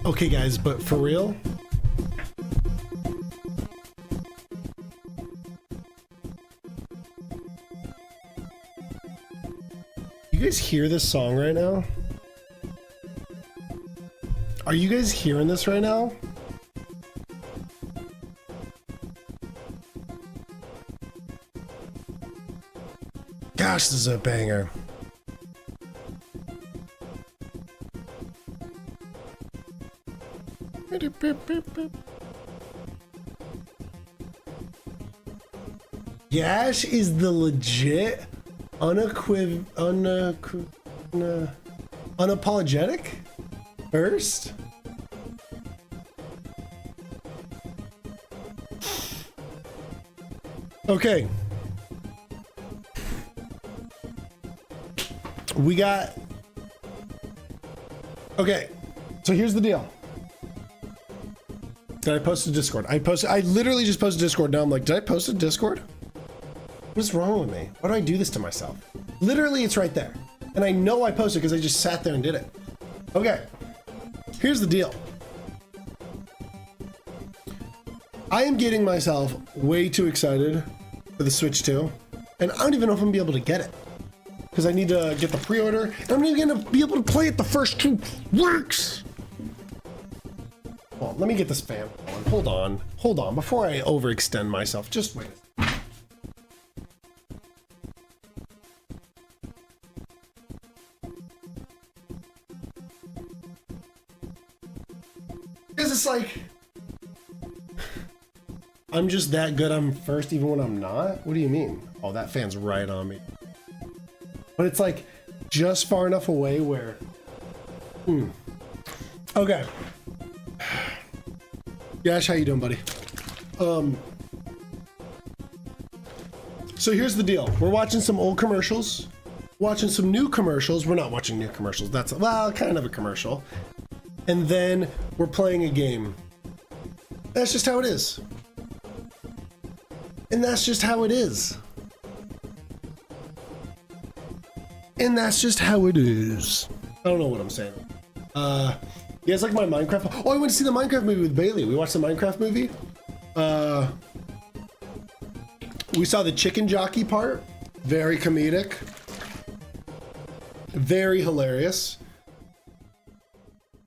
Okay, guys, but for real? You guys hear this song right now? Are you guys hearing this right now? Gosh, this is a banger. Yash is the legit unapologetic first. Okay. We got... Okay. So here's the deal. Did I post to Discord? I literally just posted Discord. Now I'm like, did I post to Discord? What's wrong with me? Why do I do this to myself? Literally, it's right there. And I know I posted because I just sat there and did it. Okay. Here's the deal. I am getting myself way too excited for the Switch 2. And I don't even know if I'm gonna be able to get it. Because I need to get the pre-order. And I'm not even gonna be able to play it the first 2 weeks. Well, let me get this fan on. Hold on. Hold on. Before I overextend myself, just wait. Because it's like... I'm just that good I'm first even when I'm not? What do you mean? Oh, that fan's right on me. But it's like just far enough away where... Okay. Yash, how you doing, buddy? So here's the deal. We're watching some old commercials, watching some new commercials. We're not watching new commercials. That's, well, kind of a commercial. And then we're playing a game. That's just how it is. And that's just how it is. And that's just how it is. I don't know what I'm saying. You guys like my Minecraft? Oh, I went to see the Minecraft movie with Bailey. We watched the Minecraft movie. We saw the chicken jockey part. Very comedic. Very hilarious.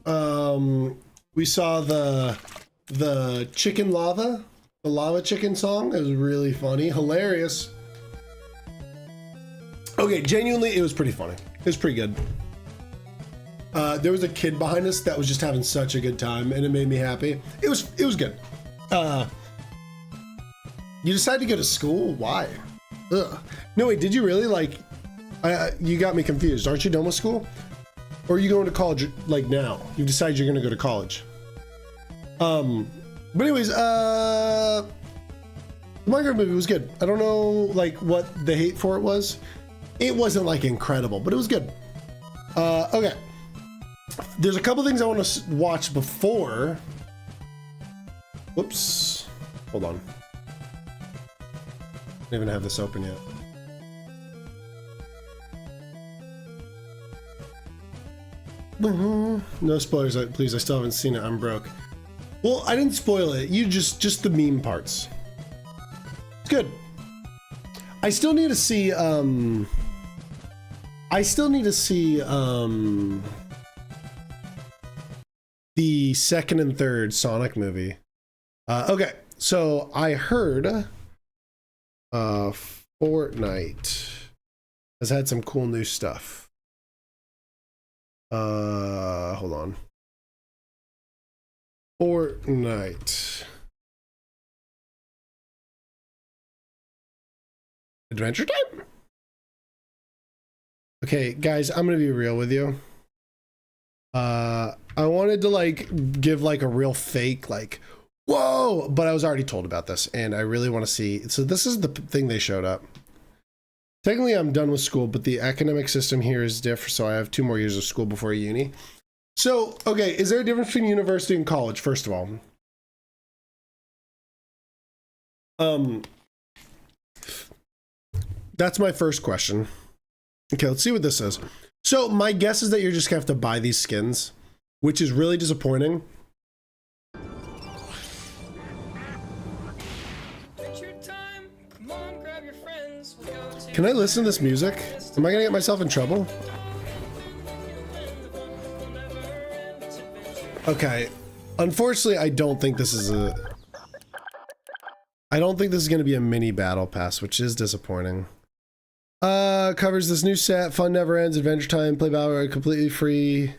We saw the chicken lava. The lava chicken song. It was really funny. Hilarious. Okay, genuinely, it was pretty funny. It was pretty good. There was a kid behind us that was just having such a good time, and it made me happy. It was good. You decided to go to school? Why? Ugh. No, wait, did you really? Like, you got me confused. Aren't you done with school? Or are you going to college, like, now? You've decided you're going to go to college. But anyways, the Minecraft movie was good. I don't know, like, what the hate for it was. It wasn't, like, incredible, but it was good. Okay. There's a couple things I want to watch before. Whoops. Hold on. I don't even have this open yet. No spoilers, please. I still haven't seen it. I'm broke. Well, I didn't spoil it. You just the meme parts. It's good. I still need to see, the second and third Sonic movie. Okay, so I heard Fortnite has had some cool new stuff. Hold on. Fortnite. Adventure Time? Okay, guys, I'm gonna be real with you. I wanted to like give like a real fake like whoa, but I was already told about this and I really want to see. So this is the thing they showed up. Technically I'm done with school, but the academic system here is different, so I have 2 more years of school before uni. So, okay, is there a difference between university and college, first of all? That's my first question. Okay, let's see what this says. So my guess is that you're just gonna have to buy these skins, which is really disappointing. Can I listen to this music? Am I gonna get myself in trouble? Okay. Unfortunately, I don't think this is going to be a mini battle pass, which is disappointing. Covers this new set, fun never ends, adventure time, play battle completely free.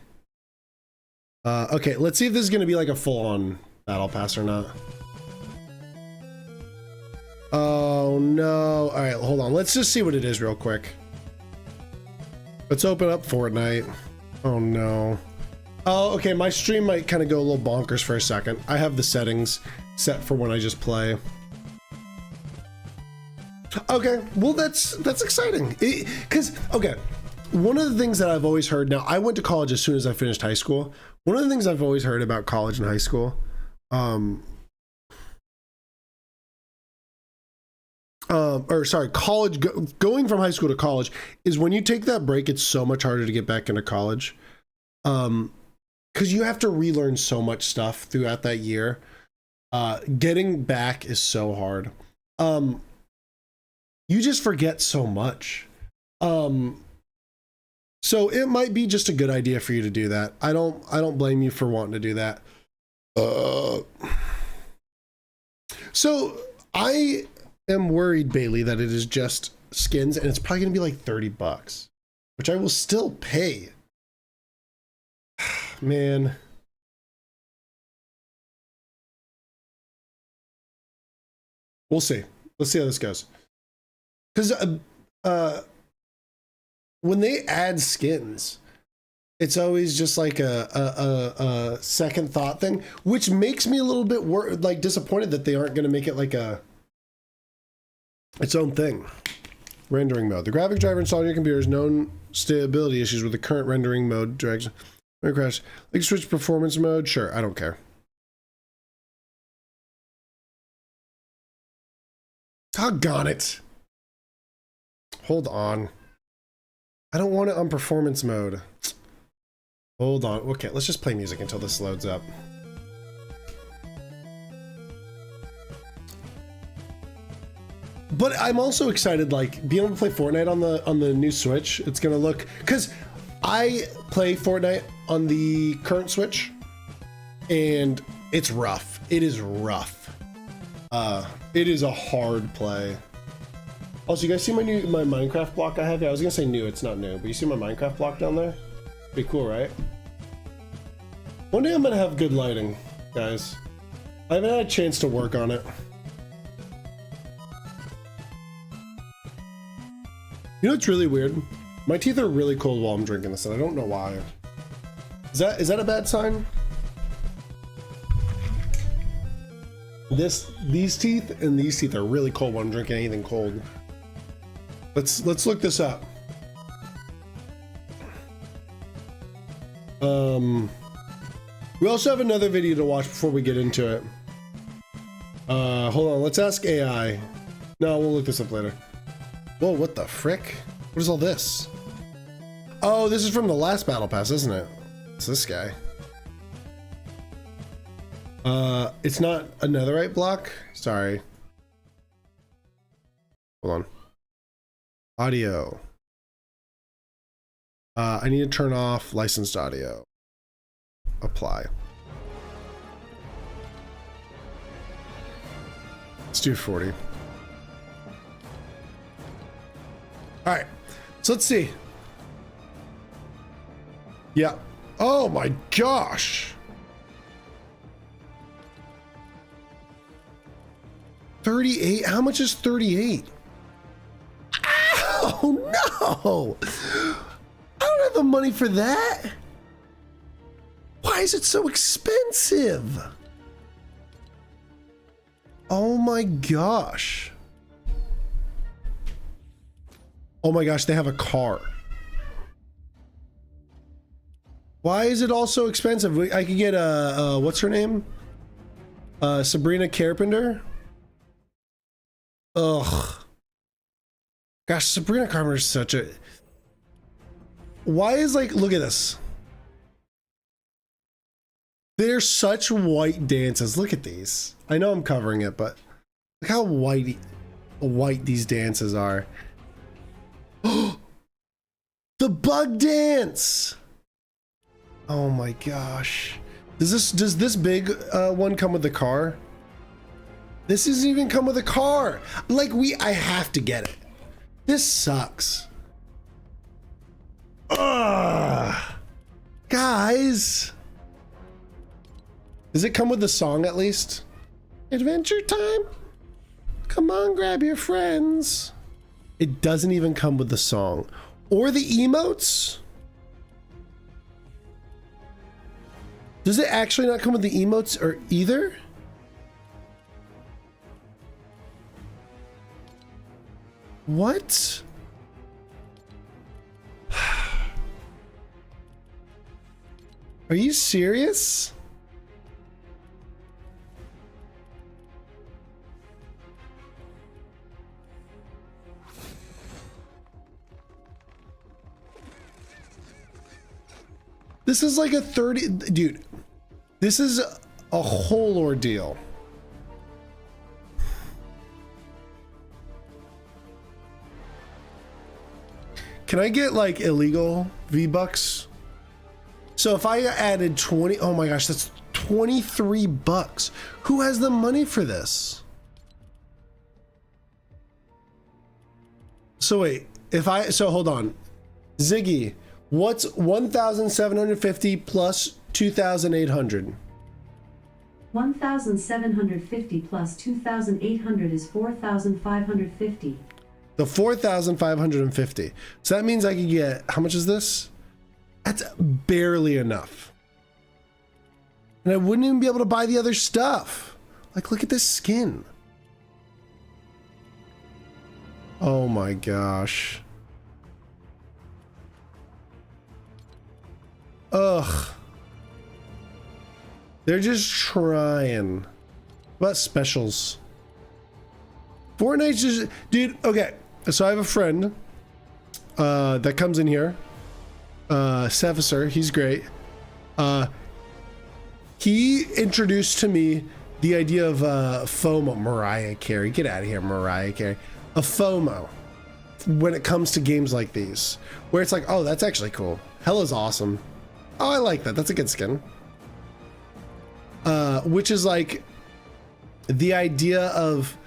Okay, let's see if this is going to be like a full-on battle pass or not. Oh no. All right, hold on. Let's just see what it is real quick. Let's open up Fortnite. Oh no. Oh, okay, my stream might kind of go a little bonkers for a second. I have the settings set for when I just play. Okay, well that's exciting. Okay, one of the things that I've always heard, now I went to college as soon as I finished high school. One of the things I've always heard about college and high school, college, going from high school to college is when you take that break, it's so much harder to get back into college. Because you have to relearn so much stuff throughout that year. Getting back is so hard. You just forget so much. So it might be just a good idea for you to do that. I don't blame you for wanting to do that. So I am worried, Bailey, that it is just skins and it's probably gonna be like $30, which I will still pay. Man. We'll see. Let's see how this goes. Because when they add skins, it's always just like a second thought thing, which makes me a little bit disappointed that they aren't going to make it like its own thing. Rendering mode. The graphic driver installed on your computer has known stability issues with the current rendering mode. Drags. Crash. Like switch performance mode. Sure, I don't care. Doggone it. Hold on. I don't want it on performance mode. Hold on. Okay, let's just play music until this loads up. But I'm also excited, like, being able to play Fortnite on the new Switch. It's gonna look, because I play Fortnite on the current Switch, and it's rough. It is rough. It is a hard play. Also, you guys see my Minecraft block I have? Yeah, I was gonna say new, it's not new, but you see my Minecraft block down there? Pretty cool, right? One day I'm gonna have good lighting, guys. I haven't had a chance to work on it. You know what's really weird? My teeth are really cold while I'm drinking this, and I don't know why. Is that a bad sign? These teeth and these teeth are really cold when I'm drinking anything cold. Let's look this up. We also have another video to watch before we get into it. Hold on, let's ask AI. No, we'll look this up later. Whoa, what the frick? What is all this? Oh, this is from the last battle pass, isn't it? It's this guy. It's not a netherite block? Sorry. Hold on. Audio. I need to turn off licensed audio. Apply. Let's do 40. All right, so let's see. Yeah. Oh my gosh. 38? How much is 38? Oh no! I don't have the money for that. Why is it so expensive? Oh my gosh. Oh my gosh, they have a car. Why is it all so expensive? I could get what's her name? Sabrina Carpenter? Ugh. Gosh, Sabrina Carpenter is such a... Why is like, look at this. They're such white dances. Look at these. I know I'm covering it, but look how white these dances are. The bug dance. Oh my gosh. Does this big one come with the car? This doesn't even come with a car. Like I have to get it. This sucks. Ugh. Guys. Does it come with the song at least? Adventure time? Come on, grab your friends. It doesn't even come with the song. Or the emotes? Does it actually not come with the emotes or either? What? Are you serious? This is like a 30, dude, this is a whole ordeal. Can I get like illegal V-Bucks? So if I added 20, oh my gosh, that's 23 bucks. Who has the money for this? So wait, so hold on. Ziggy, what's 1,750 plus 2,800? 1,750 plus 2,800 is 4,550. The 4,550. So that means I could get, how much is this? That's barely enough. And I wouldn't even be able to buy the other stuff. Like, look at this skin. Oh my gosh. Ugh. They're just trying. What about specials? Fortnite's just, dude, okay. So I have a friend that comes in here. Seficer, he's great. He introduced to me the idea of FOMO. Mariah Carey, get out of here, Mariah Carey. A FOMO when it comes to games like these, where it's like, oh, that's actually cool. Hella's awesome. Oh, I like that. That's a good skin. Which is like the idea of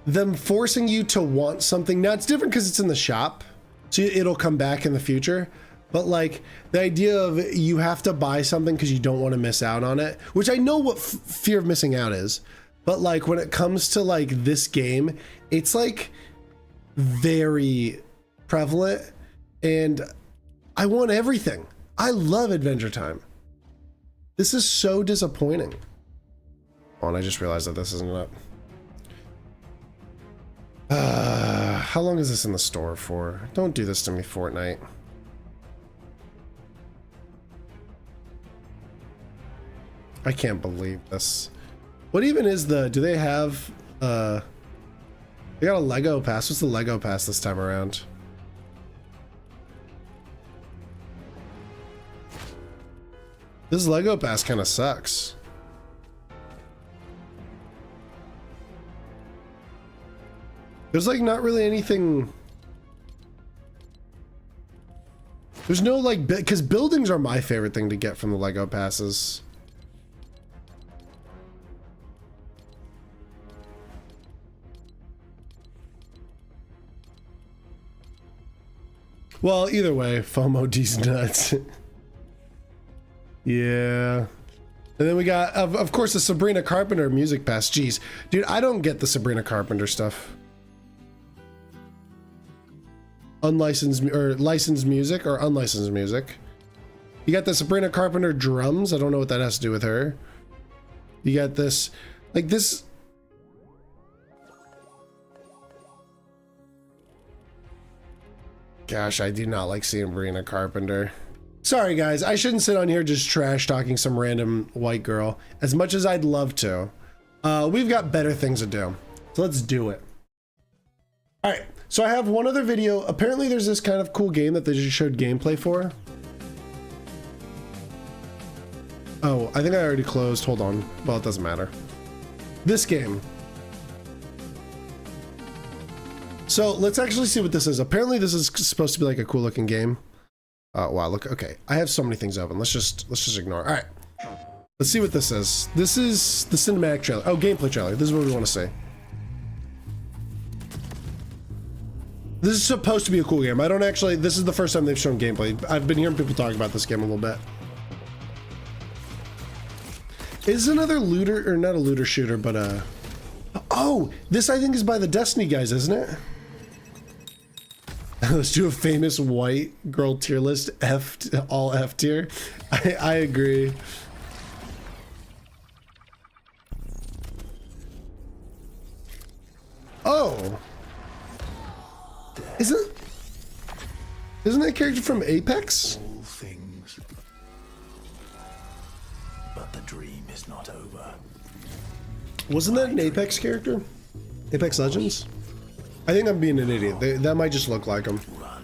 them forcing you to want something. Now it's different because it's in the shop, so it'll come back in the future. But like the idea of you have to buy something because you don't want to miss out on it, which I know what fear of missing out is. But like when it comes to like this game, it's like very prevalent, and I want everything. I love Adventure Time. This is so disappointing. Oh, and I just realized that this isn't up. How long is this in the store for? Don't do this to me, Fortnite. I can't believe this. What even is the, do they have, they got a Lego pass. What's the Lego pass this time around? This Lego pass kind of sucks. There's like not really anything. There's no like, because buildings are my favorite thing to get from the Lego passes. Well, either way, FOMO D's nuts. Yeah. And then we got, of course, the Sabrina Carpenter music pass. Jeez. Dude, I don't get the Sabrina Carpenter stuff. Unlicensed, or licensed music, or unlicensed music. You got the Sabrina Carpenter drums. I don't know what that has to do with her. You got this, like this. Gosh, I do not like seeing Sabrina Carpenter. Sorry guys, I shouldn't sit on here just trash talking some random white girl. As much as I'd love to. We've got better things to do. So let's do it. All right, So I have one other video. Apparently there's this kind of cool game that they just showed gameplay for. Oh, I think I already closed. Hold on. Well, it doesn't matter. This game. So let's actually see what this is. Apparently this is supposed to be like a cool looking game. Wow, look, okay. I have so many things open. Let's just ignore it. All right. Let's see what this is. This is the cinematic trailer. Oh, gameplay trailer. This is what we want to see. This is supposed to be a cool game. I don't actually, this is the first time they've shown gameplay. I've been hearing people talk about this game a little bit. Is another looter, or not a looter shooter, but oh, this I think is by the Destiny guys, isn't it? Let's do a famous white girl tier list, all F tier. I agree. Oh, isn't that character from Apex? All things, but the dream is not over. Wasn't that an Apex character? Apex Legends? I think I'm being an idiot. That might just look like him. Run.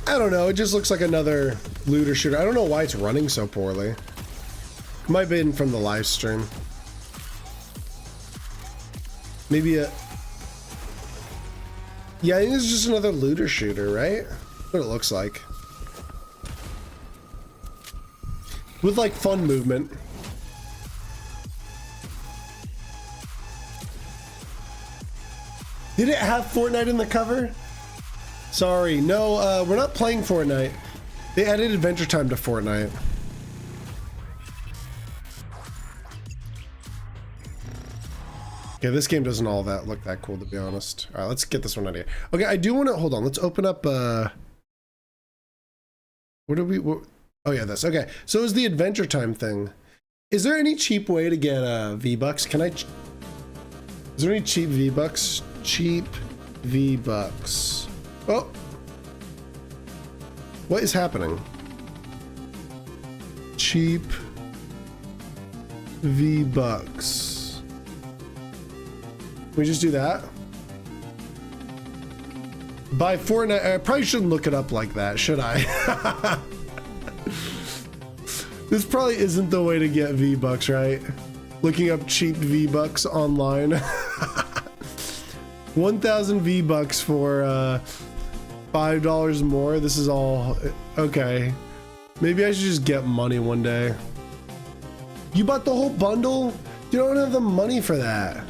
I don't know. It just looks like another looter shooter. I don't know why it's running so poorly. Might have been from the live stream. Maybe a... Yeah, I think it's just another looter shooter, right? What it looks like. With like fun movement. Did it have Fortnite in the cover? Sorry, no, we're not playing Fortnite. They added Adventure Time to Fortnite. Okay, this game doesn't all that look that cool, to be honest. All right, let's get this one out of here. Okay, I do want to, hold on, let's open up, what do we, oh yeah, this, okay. So it was the Adventure Time thing. Is there any cheap way to get V-Bucks? Can I, is there any cheap V-Bucks? Cheap V-Bucks. Oh. What is happening? Cheap V-Bucks. Can we just do that? Buy Fortnite. I probably shouldn't look it up like that, should I? This probably isn't the way to get V-Bucks, right? Looking up cheap V-Bucks online. 1,000 V-Bucks for $5 more. This is all okay. Maybe I should just get money one day. You bought the whole bundle? You don't have the money for that.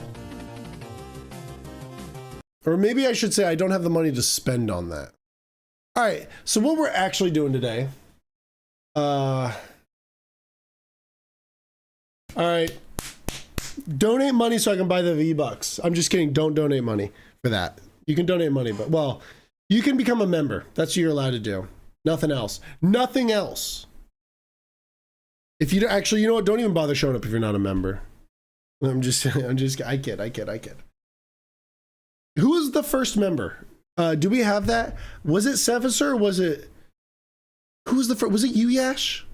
Or maybe I should say I don't have the money to spend on that. All right, so what we're actually doing today. All right. Donate money so I can buy the V-Bucks. I'm just kidding. Don't donate money for that. You can donate money, but well, you can become a member. That's what you're allowed to do. Nothing else. Nothing else. If you don't, actually, you know what? Don't even bother showing up if you're not a member. I kid. Who was the first member? Do we have that? Was it Sevisor? Was it, who was the first? Was it you, Yash?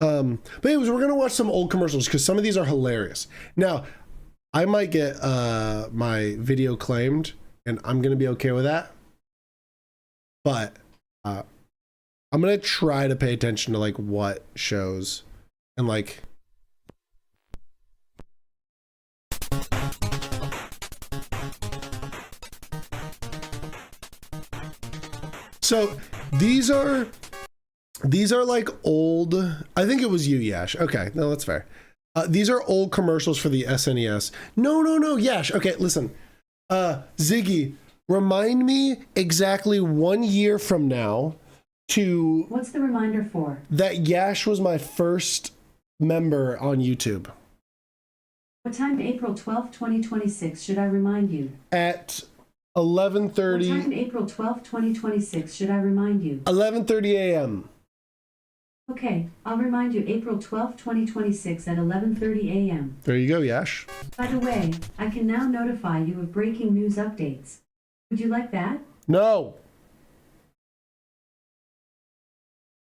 But anyways, we're gonna watch some old commercials because some of these are hilarious. Now, I might get my video claimed, and I'm gonna be okay with that. But I'm gonna try to pay attention to like what shows and like. So these are like old, I think it was you, Yash. Okay, no, that's fair. These are old commercials for the SNES. No, Yash. Okay, listen. Ziggy, remind me exactly 1 year from now to... What's the reminder for? That Yash was my first member on YouTube. What time April 12th, 2026 should I remind you? At 11:30. What time April 12th, 2026 should I remind you? 11:30 a.m. Okay, I'll remind you April 12th, 2026 at 11:30 a.m. There you go, Yash. By the way, I can now notify you of breaking news updates. Would you like that? No.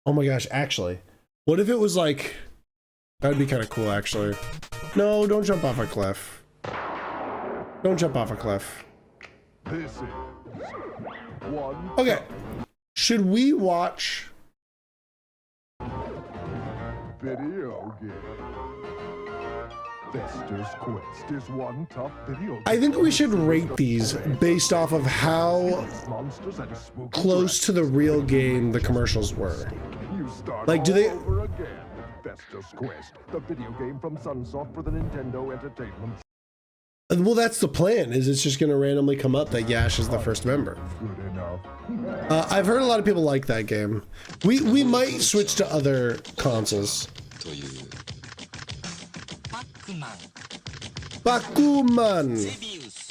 Oh my gosh, actually. What if it was like, that would be kind of cool actually. No, don't jump off a cliff. Don't jump off a cliff. This is one Okay. Should we watch? video game. Fester's Quest is one tough video game. I think we should rate these based off of how Monsters and spooky close to the real game the commercials were. dragons. You start Like, do all they- over again. Fester's Quest, the video game from Sunsoft for the Nintendo Entertainment. Well, that's the plan. Is it's just going to randomly come up that Yash is the first member. Good enough. I've heard a lot of people like that game. We might switch to other consoles. というパックマン Bakuman. セビウス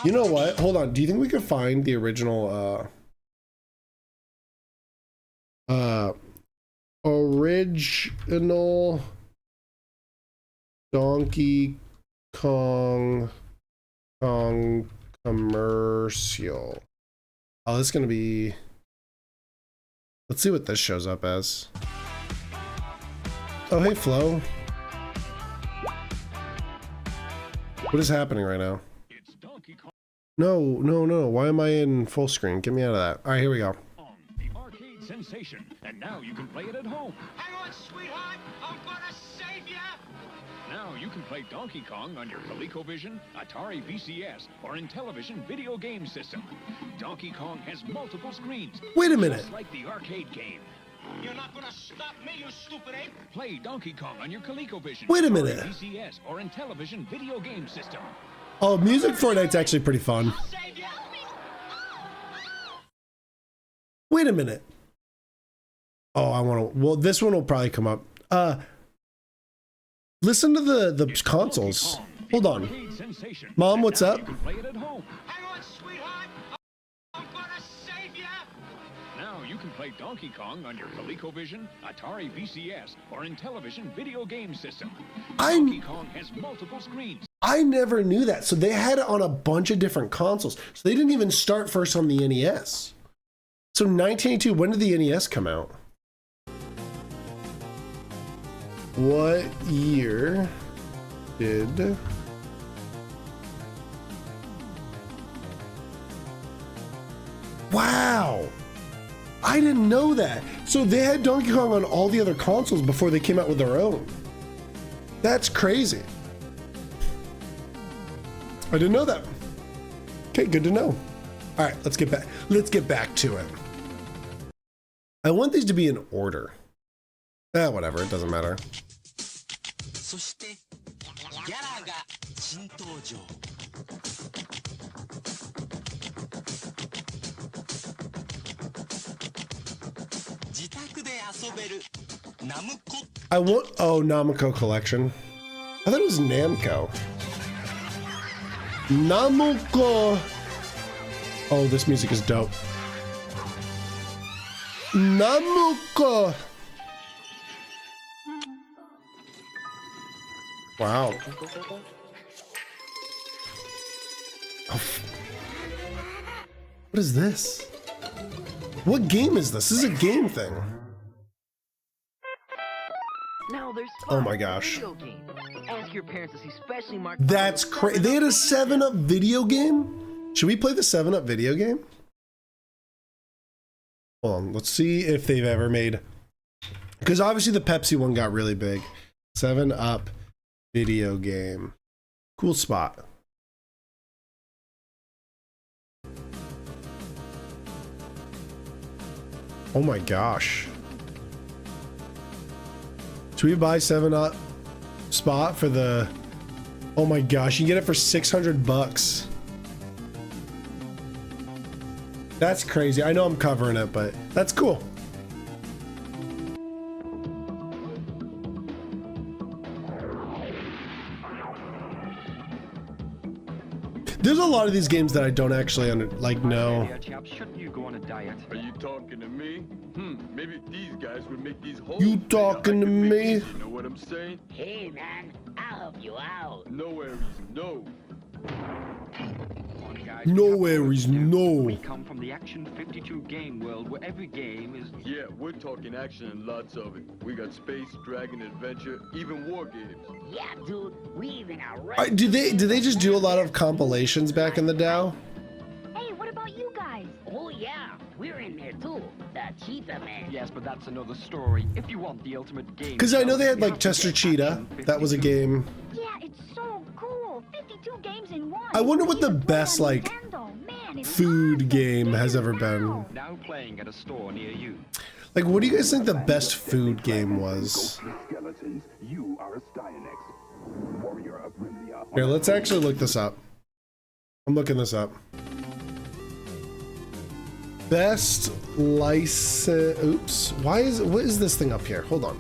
You know what? Hold on. Do you think we could find the original original Donkey Kong commercial? Oh, this is gonna be. Let's see what this shows up as. Oh, hey, Flo. What is happening right now? It's Donkey Kong, No. Why am I in full screen? Get me out of that. All right, here we go. the arcade sensation, and now you can play it at home. Hang on, sweetheart. I'm gonna save you. Now you can play Donkey Kong on your ColecoVision, Atari VCS, or Intellivision video game system. Donkey Kong has multiple screens, Wait a minute. just like the arcade game. You're not gonna stop me, you stupid ape. Play Donkey Kong on your ColecoVision, Wait a Atari minute. VCS, or Intellivision video game system. Oh, Music Fortnite's actually pretty fun. I'll save you. Wait a minute. Oh, I want to. Well, this one will probably come up. Listen to the It's consoles. Donkey Kong, the Hold on. arcade sensation, Mom, and what's now up? You can play it at home. Hang on, sweetheart. I'm gonna save you. Now you can play Donkey Kong on your ColecoVision, Atari VCS, or Intellivision video game system. Donkey Kong has multiple screens. I never knew that. So they had it on a bunch of different consoles. So they didn't even start first on the NES. So 1982, when did the NES come out? What year did... Wow! I didn't know that. So they had Donkey Kong on all the other consoles before they came out with their own. That's crazy. I didn't know that. Okay, good to know. All right, let's get back. Let's get back to it. I want these to be in order. Whatever, it doesn't matter. そしてギャラが新登場自宅で遊べるナムコ I want. Oh, Namco Collection. I thought it was Namco. Namco. Oh, this music is dope. Namco. Wow. Oh. What is this? What game is this? This is a game thing. Now there's Oh my fun gosh. video game. Ask your parents to see specially marked. That's crazy. They had a 7-Up video game? Should we play the 7-Up video game? Hold on, let's see if they've ever made... Because obviously the Pepsi one got really big. 7-Up video game. Cool spot. Oh my gosh. Should we buy 7-Up spot for the... Oh my gosh, you can get it for $600. That's crazy. I know I'm covering it, but that's cool. There's a lot of these games that I don't actually know. Shouldn't you go on a diet? Are you talking to me? Maybe these guys would make these whole You talking to me? You know what I'm saying? Hey, man, I'll help you out. No, Aries, no. On, guys, No we have worries, work to do. no. We come from the Action 52 game world where every game is... Yeah, we're talking action and lots of it. We got space, dragon, adventure, even war games. Yeah, dude, we even are. Do they just do a lot of compilations back in the DAO? Hey, what about you guys? Oh yeah, we're in there too. The Cheetah Man. Yes, but that's another story. If you want the ultimate game... Because I know they had you like have to Chester get Cheetah. Action That was a 52. game. Yeah, it's so cool. 52 games in one. I wonder what the You can play best on like Nintendo. Man, it's food awesome. game Get has it ever been. now. Now playing at a store near you. Like, what do you guys think the best food game was? Skeletons, you are a Stionex. Warrior of Rimlia. Here, let's actually look this up. I'm looking this up. Best license. Oops. What is this thing up here? Hold on.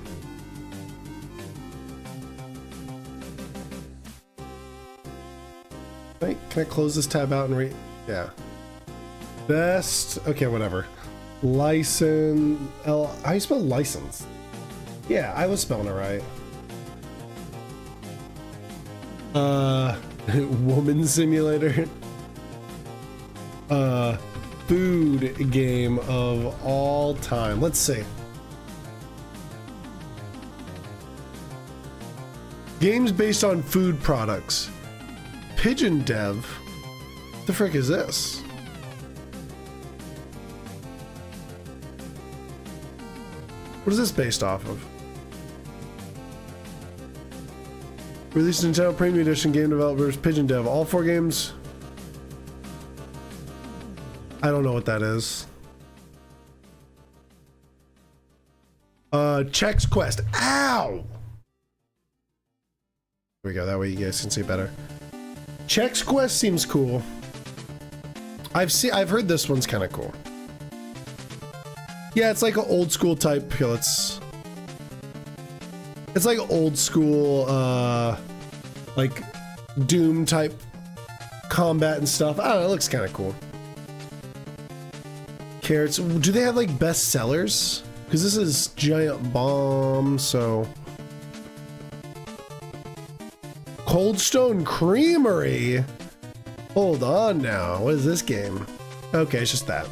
Wait, can I close this tab out and read? Yeah. Best. Okay, whatever. License. How do you spell license? Yeah, I was spelling it right. Woman Simulator. Food game of all time. Let's see. Games based on food products. Pigeon Dev. What the frick is this? What is this based off of? Released Nintendo Premium Edition, game developers, Pigeon Dev. All 4 games. I don't know what that is. Chex Quest. Ow! There we go. That way you guys can see better. Chex Quest seems cool. I've heard this one's kind of cool. Yeah, it's like an old school type. Here, it's like old school, like Doom type combat and stuff. I don't know, it looks kind of cool. Carrots. Do they have like best sellers? Because this is Giant Bomb, so. Cold Stone Creamery. Hold on now. What is this game? Okay, it's just that.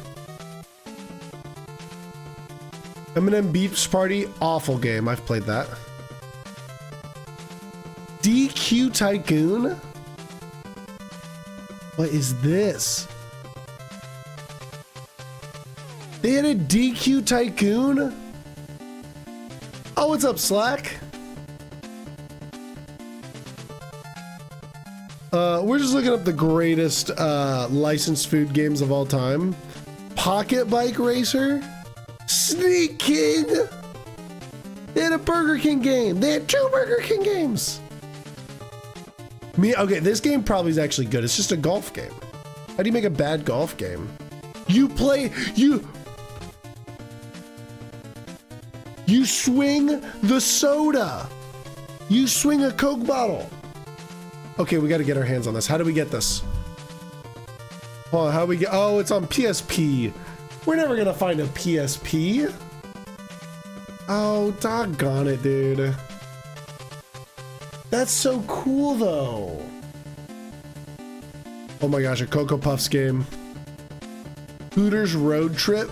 M&M Beach Party, awful game. I've played that. DQ Tycoon? What is this? They had a DQ Tycoon? Oh, what's up, Slack? We're just looking up the greatest licensed food games of all time. Pocket Bike Racer? Sneak King? They had a Burger King game. They had 2 Burger King games. Okay, this game probably is actually good. It's just a golf game. How do you make a bad golf game? You swing the soda. You swing a Coke bottle. Okay, we got to get our hands on this. How do we get this? Oh, how we get? Oh, it's on PSP. We're never gonna find a PSP. Oh, doggone it, dude. That's so cool, though. Oh my gosh, a Cocoa Puffs game. Hooters Road Trip.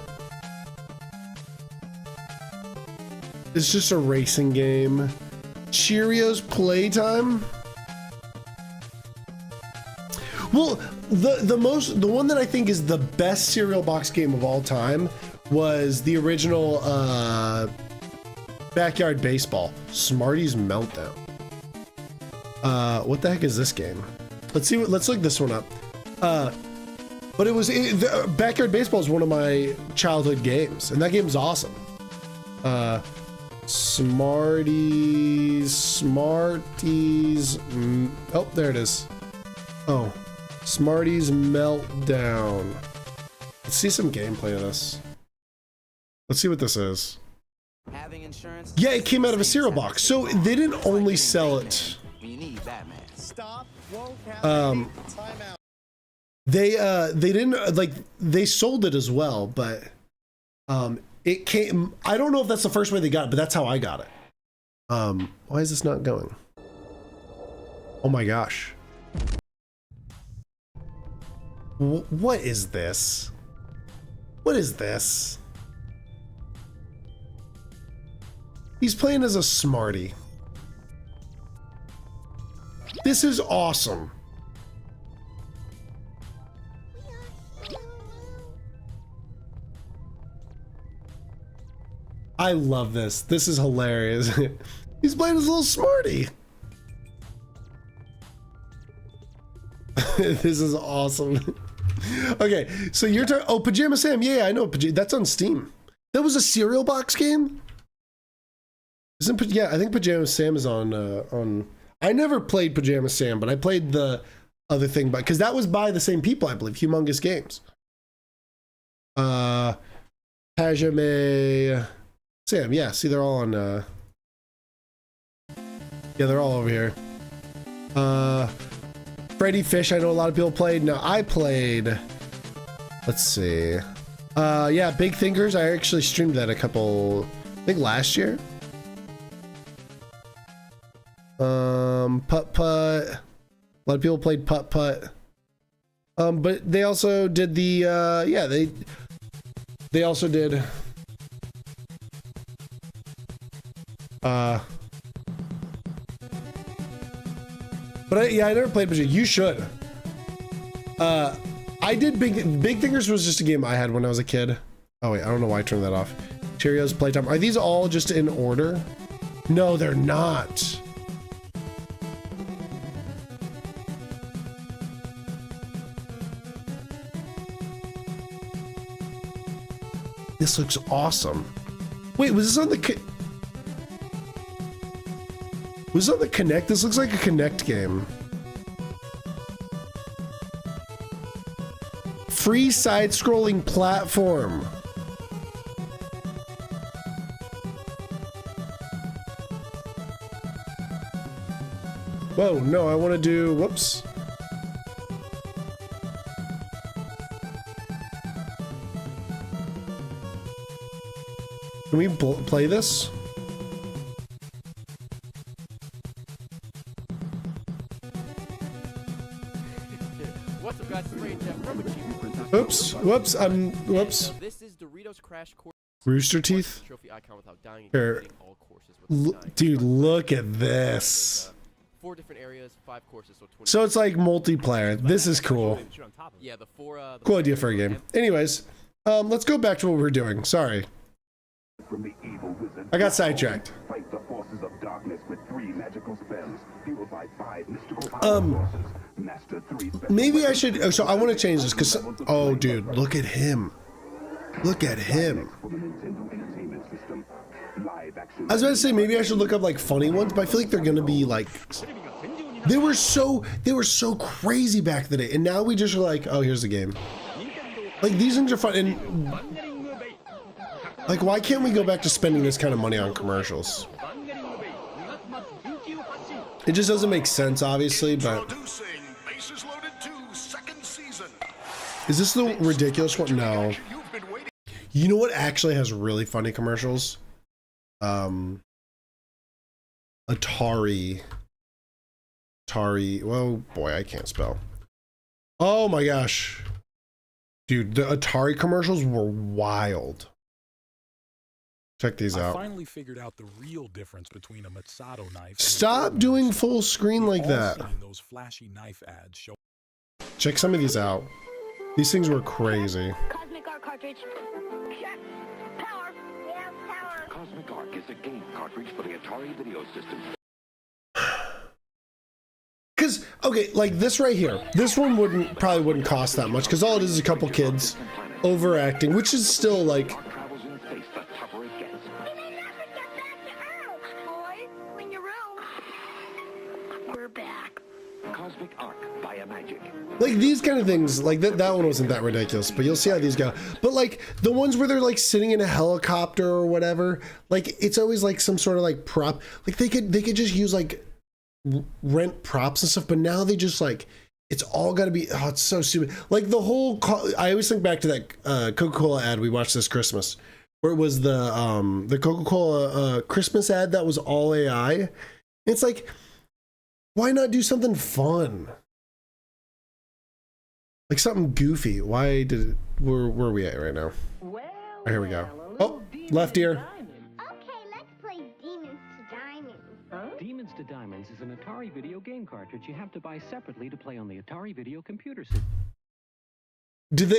It's just a racing game. Cheerios Playtime. Well, the one that I think is the best cereal box game of all time was the original Backyard Baseball, Smarties Meltdown. What the heck is this game? Let's look this one up. But Backyard Baseball is one of my childhood games, and that game's awesome. Smarties. Oh, there it is. Oh. Smarties Meltdown. Let's see some gameplay of this. Let's see what this is. Having insurance. Yeah, it came out of a cereal box. So they didn't only sell it. You need Batman. Stop. Won't have timeout. They didn't like they sold it as well, but it came. I don't know if that's the first way they got it, but that's how I got it. Why is this not going? Oh my gosh. What is this? What is this? He's playing as a smarty. This is awesome. I love this. This is hilarious. He's playing as a little smarty. This is awesome. Okay, so you're talking. Oh, Pajama Sam. Yeah, I know. That's on Steam. That was a cereal box game. Isn't yeah? I think Pajama Sam is on. I never played Pajama Sam, but I played the other thing, because that was by the same people, I believe. Humongous Games. Pajama Sam. Yeah. See, they're all on. Yeah, they're all over here. Freddy Fish, I know a lot of people played. No, I played. Let's see. Yeah, Big Thinkers. I actually streamed that I think last year. Putt Putt. A lot of people played Putt Putt. But they also did the yeah, they also did but yeah, I never played Pajama. You should. I did Big Thinkers was just a game I had when I was a kid. Oh wait, I don't know why I turned that off. Cheerios Playtime. Are these all just in order? No, they're not. This looks awesome. Wait, was this on the was this on the Kinect? This looks like a Kinect game. Free side-scrolling platform. Whoa, no, I want to do, whoops. Can we play this? What's up, guys? Oops, whoops, whoops. This is Doritos Crash Course. Rooster Teeth? Trophy icon without dying. Here. Dude, look at this. 4 different areas, 5 courses, so 20. So it's like multiplayer. This is cool. Yeah, the 4 cool idea for a game. Anyways, let's go back to what we were doing. Sorry. I got sidetracked. Fight the forces of darkness with 3 magical spells, fueled by 5 mystical power sources. Master 3 maybe I should. Oh, so I want to change this because. Oh, dude, look at him. Look at him. I was about to say maybe I should look up like funny ones, but I feel like they're gonna be like. They were so crazy back in the day, and now we just are like, oh, here's the game. Like these things are fun, and like why can't we go back to spending this kind of money on commercials? It just doesn't make sense, obviously, but. Is this the ridiculous one? No. You know what actually has really funny commercials? Atari. Whoa, boy, I can't spell. Oh my gosh. Dude, the Atari commercials were wild. Check these out. I finally figured out the real difference between a Masato knife. Stop doing full screen like that. Those flashy knife ads show. Check some of these out. These things were crazy. Cosmic Arc cartridge. Check. Power. Yeah, power. Cosmic Arc is a game cartridge for the Atari video system. Cause okay, like this right here, this one probably wouldn't cost that much because all it is a couple kids overacting, which is still like. We're back. Cosmic Arc via magic. Like these kind of things, like that one wasn't that ridiculous, but you'll see how these go. But like the ones where they're like sitting in a helicopter or whatever, like it's always like some sort of like prop. Like they could just use like rent props and stuff, but now they just like it's all got to be. Oh, it's so stupid. Like the whole. I always think back to that Coca-Cola ad we watched this Christmas, where it was the Coca-Cola Christmas ad that was all AI. It's like, why not do something fun? Like something goofy. Why did it, where are we at right now? Oh, here we go. Oh, left ear. Okay, let's play Demons to Diamonds. Demons to Diamonds is an Atari video game cartridge you have to buy separately to play on the Atari video computer system.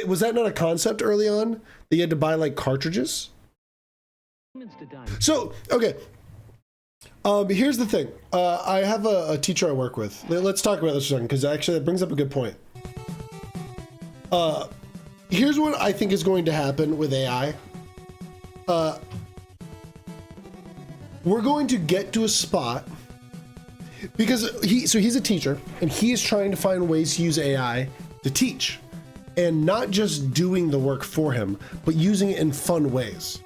Was that not a concept early on that you had to buy like cartridges? Demons to Diamonds. So, okay. Here's the thing. I have a teacher I work with. Let's talk about this for a second, because actually that brings up a good point. Here's what I think is going to happen with AI. We're going to get to a spot, because he's a teacher and he is trying to find ways to use AI to teach, and not just doing the work for him, but using it in fun ways.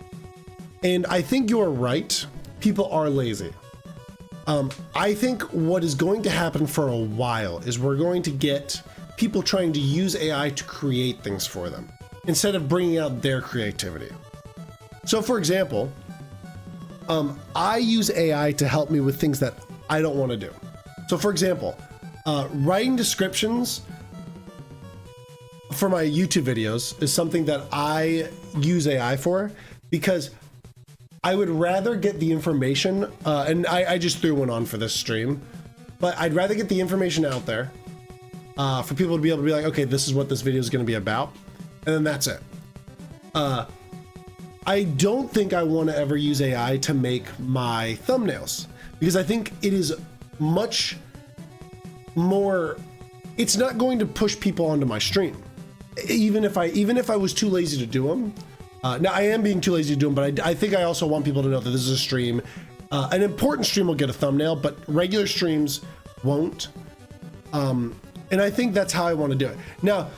And I think you're right. People are lazy. I think what is going to happen for a while is we're going to get people trying to use AI to create things for them instead of bringing out their creativity. So for example, I use AI to help me with things that I don't want to do. So for example, writing descriptions for my YouTube videos is something that I use AI for, because I would rather get the information, and I just threw one on for this stream, but I'd rather get the information out there for people to be able to be like, okay, this is what this video is going to be about, and then that's it. I don't think I want to ever use AI to make my thumbnails, because I think it is much more, it's not going to push people onto my stream. Even if I was too lazy to do them. Now I am being too lazy to do them, but I think I also want people to know that this is a stream. An important stream will get a thumbnail, but regular streams won't. And I think that's how I want to do it. Now,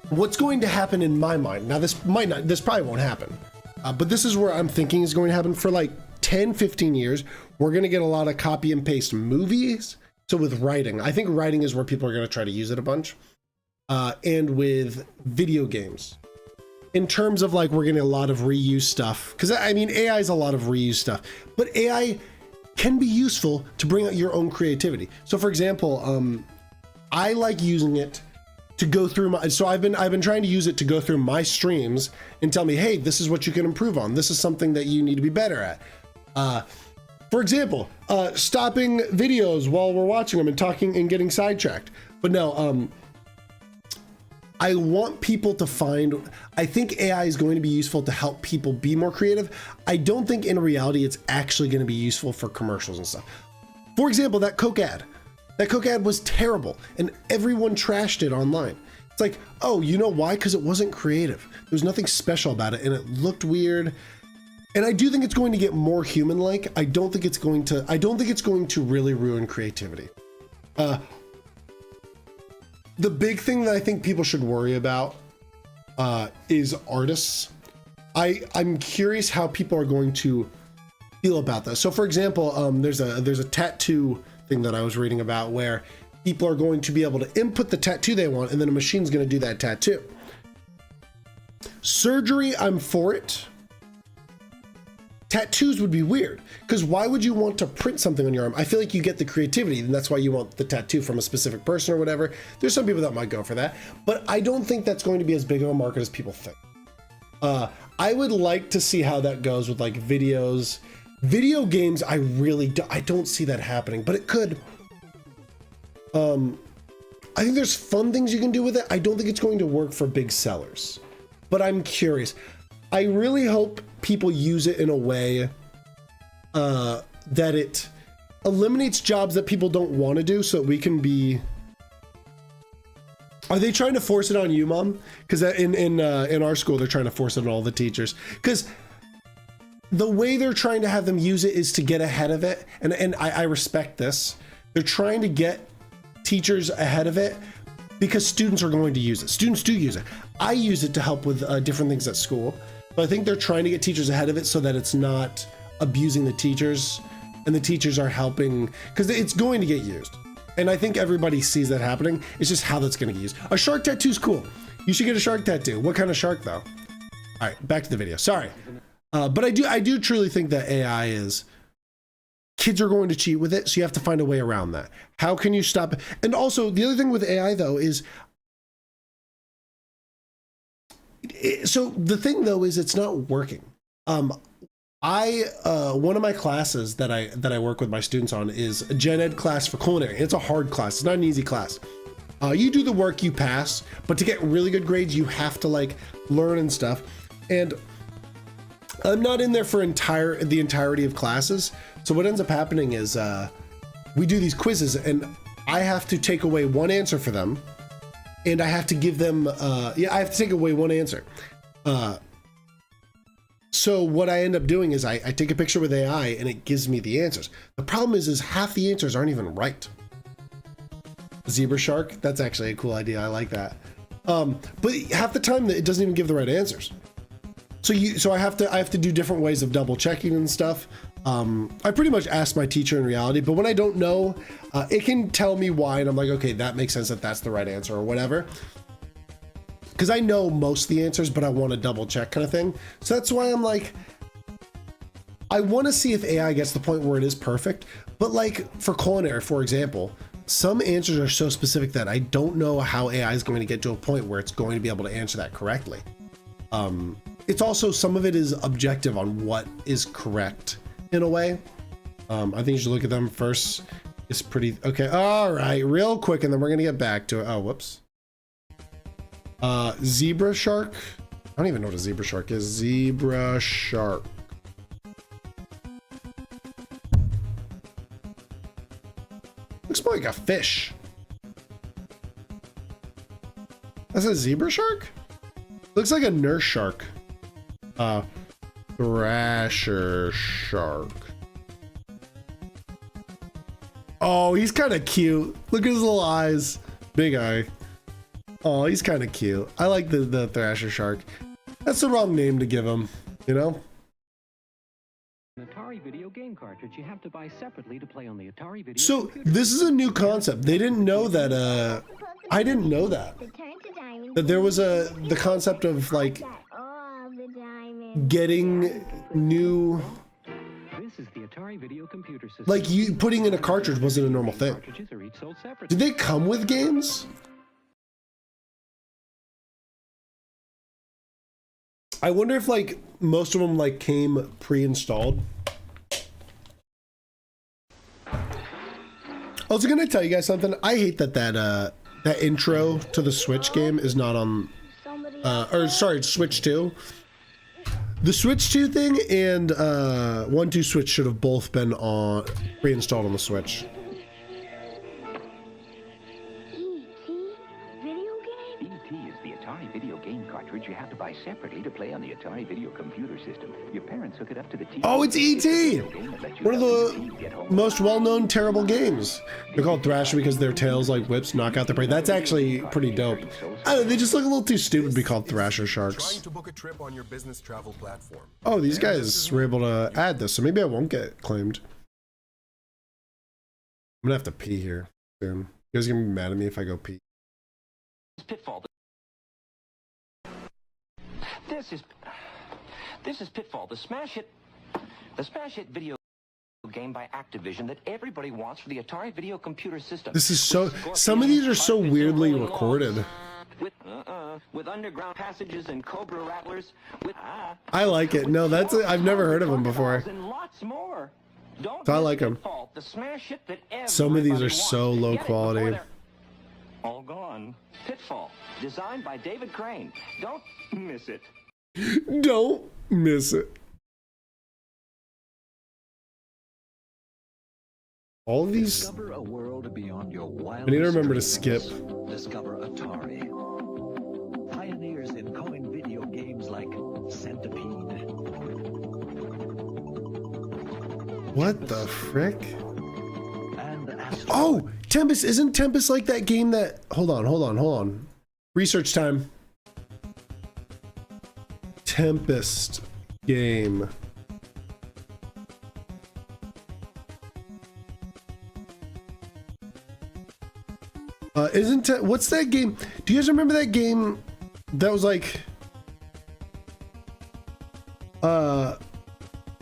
what's going to happen in my mind, now this probably won't happen, but this is where I'm thinking is going to happen for like 10, 15 years. We're going to get a lot of copy and paste movies. So with writing, I think writing is where people are going to try to use it a bunch. And with video games, in terms of like, we're getting a lot of reuse stuff, because I mean, AI is a lot of reuse stuff, but AI can be useful to bring out your own creativity. So for example, I like using it to go through my, so I've been trying to use it to go through my streams and tell me, hey, this is what you can improve on. This is something that you need to be better at. For example, stopping videos while we're watching them and talking and getting sidetracked. But no, I want people to find, I think AI is going to be useful to help people be more creative. I don't think in reality it's actually going to be useful for commercials and stuff. For example, that Coke ad was terrible and everyone trashed it online. It's like, oh, you know why? Because it wasn't creative. There was nothing special about it and it looked weird. And I do think it's going to get more human-like. I don't think it's going to really ruin creativity. The big thing that I think people should worry about is artists. I'm curious how people are going to feel about this. So for example, there's a tattoo thing that I was reading about where people are going to be able to input the tattoo they want and then a machine's going to do that tattoo. Surgery, I'm for it. Tattoos would be weird, because why would you want to print something on your arm? I feel like you get the creativity, and that's why you want the tattoo from a specific person or whatever. There's some people that might go for that, but I don't think that's going to be as big of a market as people think. I would like to see how that goes with like videos. Video games, I don't see that happening, but it could. I think there's fun things you can do with it. I don't think it's going to work for big sellers, but I'm curious. I really hope people use it in a way that it eliminates jobs that people don't want to do, so that we can be. Are they trying to force it on you, Mom? Because in our school, they're trying to force it on all the teachers. Because the way they're trying to have them use it is to get ahead of it, and I respect this. They're trying to get teachers ahead of it because students are going to use it. Students do use it. I use it to help with different things at school. But I think they're trying to get teachers ahead of it so that it's not abusing the teachers and the teachers are helping, because it's going to get used. And I think everybody sees that happening. It's just how that's going to get used. A shark tattoo is cool. You should get a shark tattoo. What kind of shark though? All right, back to the video. Sorry. But I do truly think that AI is, kids are going to cheat with it. So you have to find a way around that. How can you stop it? And also the other thing with AI though is So the thing though is it's not working. One of my classes that I work with my students on is a gen ed class for culinary. It's a hard class. It's not an easy class. You do the work, you pass, but to get really good grades, you have to like learn and stuff. And I'm not in there for the entirety of classes. So what ends up happening is we do these quizzes and I have to take away one answer for them. And I have to give them, I have to take away one answer. So what I end up doing is I take a picture with AI and it gives me the answers. The problem is half the answers aren't even right. Zebra shark, that's actually a cool idea. I like that. But half the time it doesn't even give the right answers. So I have to do different ways of double checking and stuff. I pretty much ask my teacher in reality, but when I don't know, it can tell me why, and I'm like, okay, that makes sense that that's the right answer or whatever. Because I know most of the answers, but I want to double check kind of thing. So that's why I'm like, I want to see if AI gets to the point where it is perfect. But like for culinary, for example, some answers are so specific that I don't know how AI is going to get to a point where it's going to be able to answer that correctly. It's also, some of it is objective on what is correct in a way. I think you should look at them first. It's pretty, okay. All right, real quick, and then we're going to get back to it. Oh, whoops. Zebra shark. I don't even know what a zebra shark is. Zebra shark. Looks more like a fish. That's a zebra shark? Looks like a nurse shark. Thrasher shark. Oh, he's kind of cute. Look at his little eyes. Big eye. Oh, he's kind of cute. I like the Thrasher shark. That's the wrong name to give him, you know? An Atari video game cartridge you have to buy separately to play on the Atari video. So this is a new concept. They didn't know that. I didn't know that. That there was the concept of like getting new. This is the Atari video computer system. Like you putting in a cartridge wasn't a normal thing. Cartridges are each sold separately. Did they come with games? I wonder if like most of them like came pre-installed. I was gonna tell you guys something. I hate that intro to the Switch game is not on, Switch 2. The Switch 2 thing and 1-2 Switch should have both been on pre-installed on the Switch. You have to buy separately to play on the Atari video computer system. Your parents hook it up to the TV. Oh, it's E.T. One of the most well-known terrible games. They're called Thrasher because their tails like whips knock out the prey. That's actually pretty dope. I don't know, they just look a little too stupid to be called Thrasher sharks. Trying to book a trip on your business travel platform. Oh, these guys were able to add this, so maybe I won't get claimed. I'm gonna have to pee here soon. You guys gonna be mad at me if I go pee? Pitfall. This is Pitfall, the smash hit video game by Activision that everybody wants for the Atari video computer system. This is so, some of these are so weirdly recorded. With underground passages and cobra rattlers. I like it. No, that's it. I've never heard of them before. And lots more. Don't So I like them. Pitfall, the smash hit that Some of these are everybody so wants. low Get it quality. before they're all gone. Pitfall, designed by David Crane. Don't miss it. Don't miss it. All of these. Discover a world beyond your I need to remember to skip. Discover Atari. Pioneers in coin video games like Centipede. What the frick? Oh, Tempest. Isn't Tempest like that game that... Hold on. Research time. Tempest game. What's that game? Do you guys remember that game that was like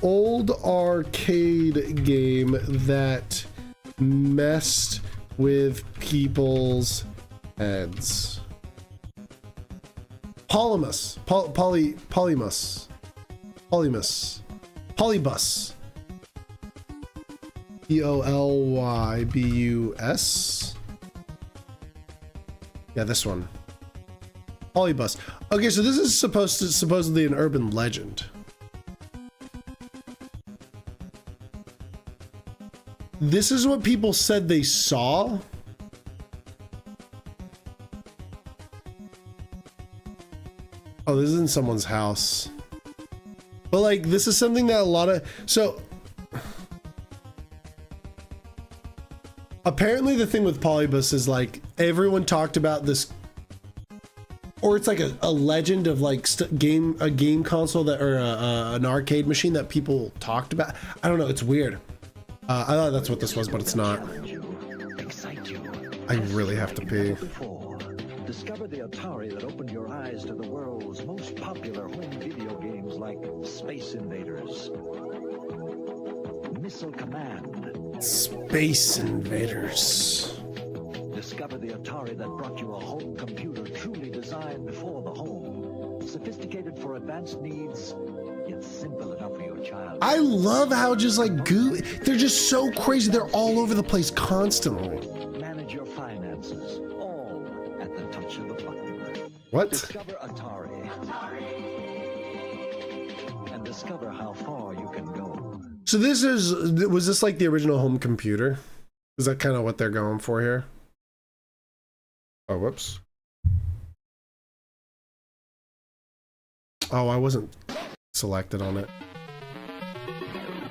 old arcade game that messed with people's heads? Polybus. Polybus. Polybus. Yeah, this one. Polybus. Okay, so this is supposedly an urban legend. This is what people said they saw. Oh, this is in someone's house. But like, this is something that a lot of, so apparently the thing with Polybus is like, everyone talked about this, or it's like a legend of like a game console that, or an arcade machine that people talked about. I don't know, it's weird. I thought that's what this was, but it's not. I really have to pee. Discover the Atari that opened your eyes to the world's most popular home video games like Space Invaders, Missile Command, Space Invaders. Discover the Atari that brought you a home computer truly designed for the home, sophisticated for advanced needs, yet simple enough for your child. I love how just like they're just so crazy. They're all over the place constantly. Manage your finances, all at the touch of the button. What? Discover Atari. And discover how far you can go. So was this like the original home computer? Is that kind of what they're going for here? Oh, whoops. Oh, I wasn't selected on it.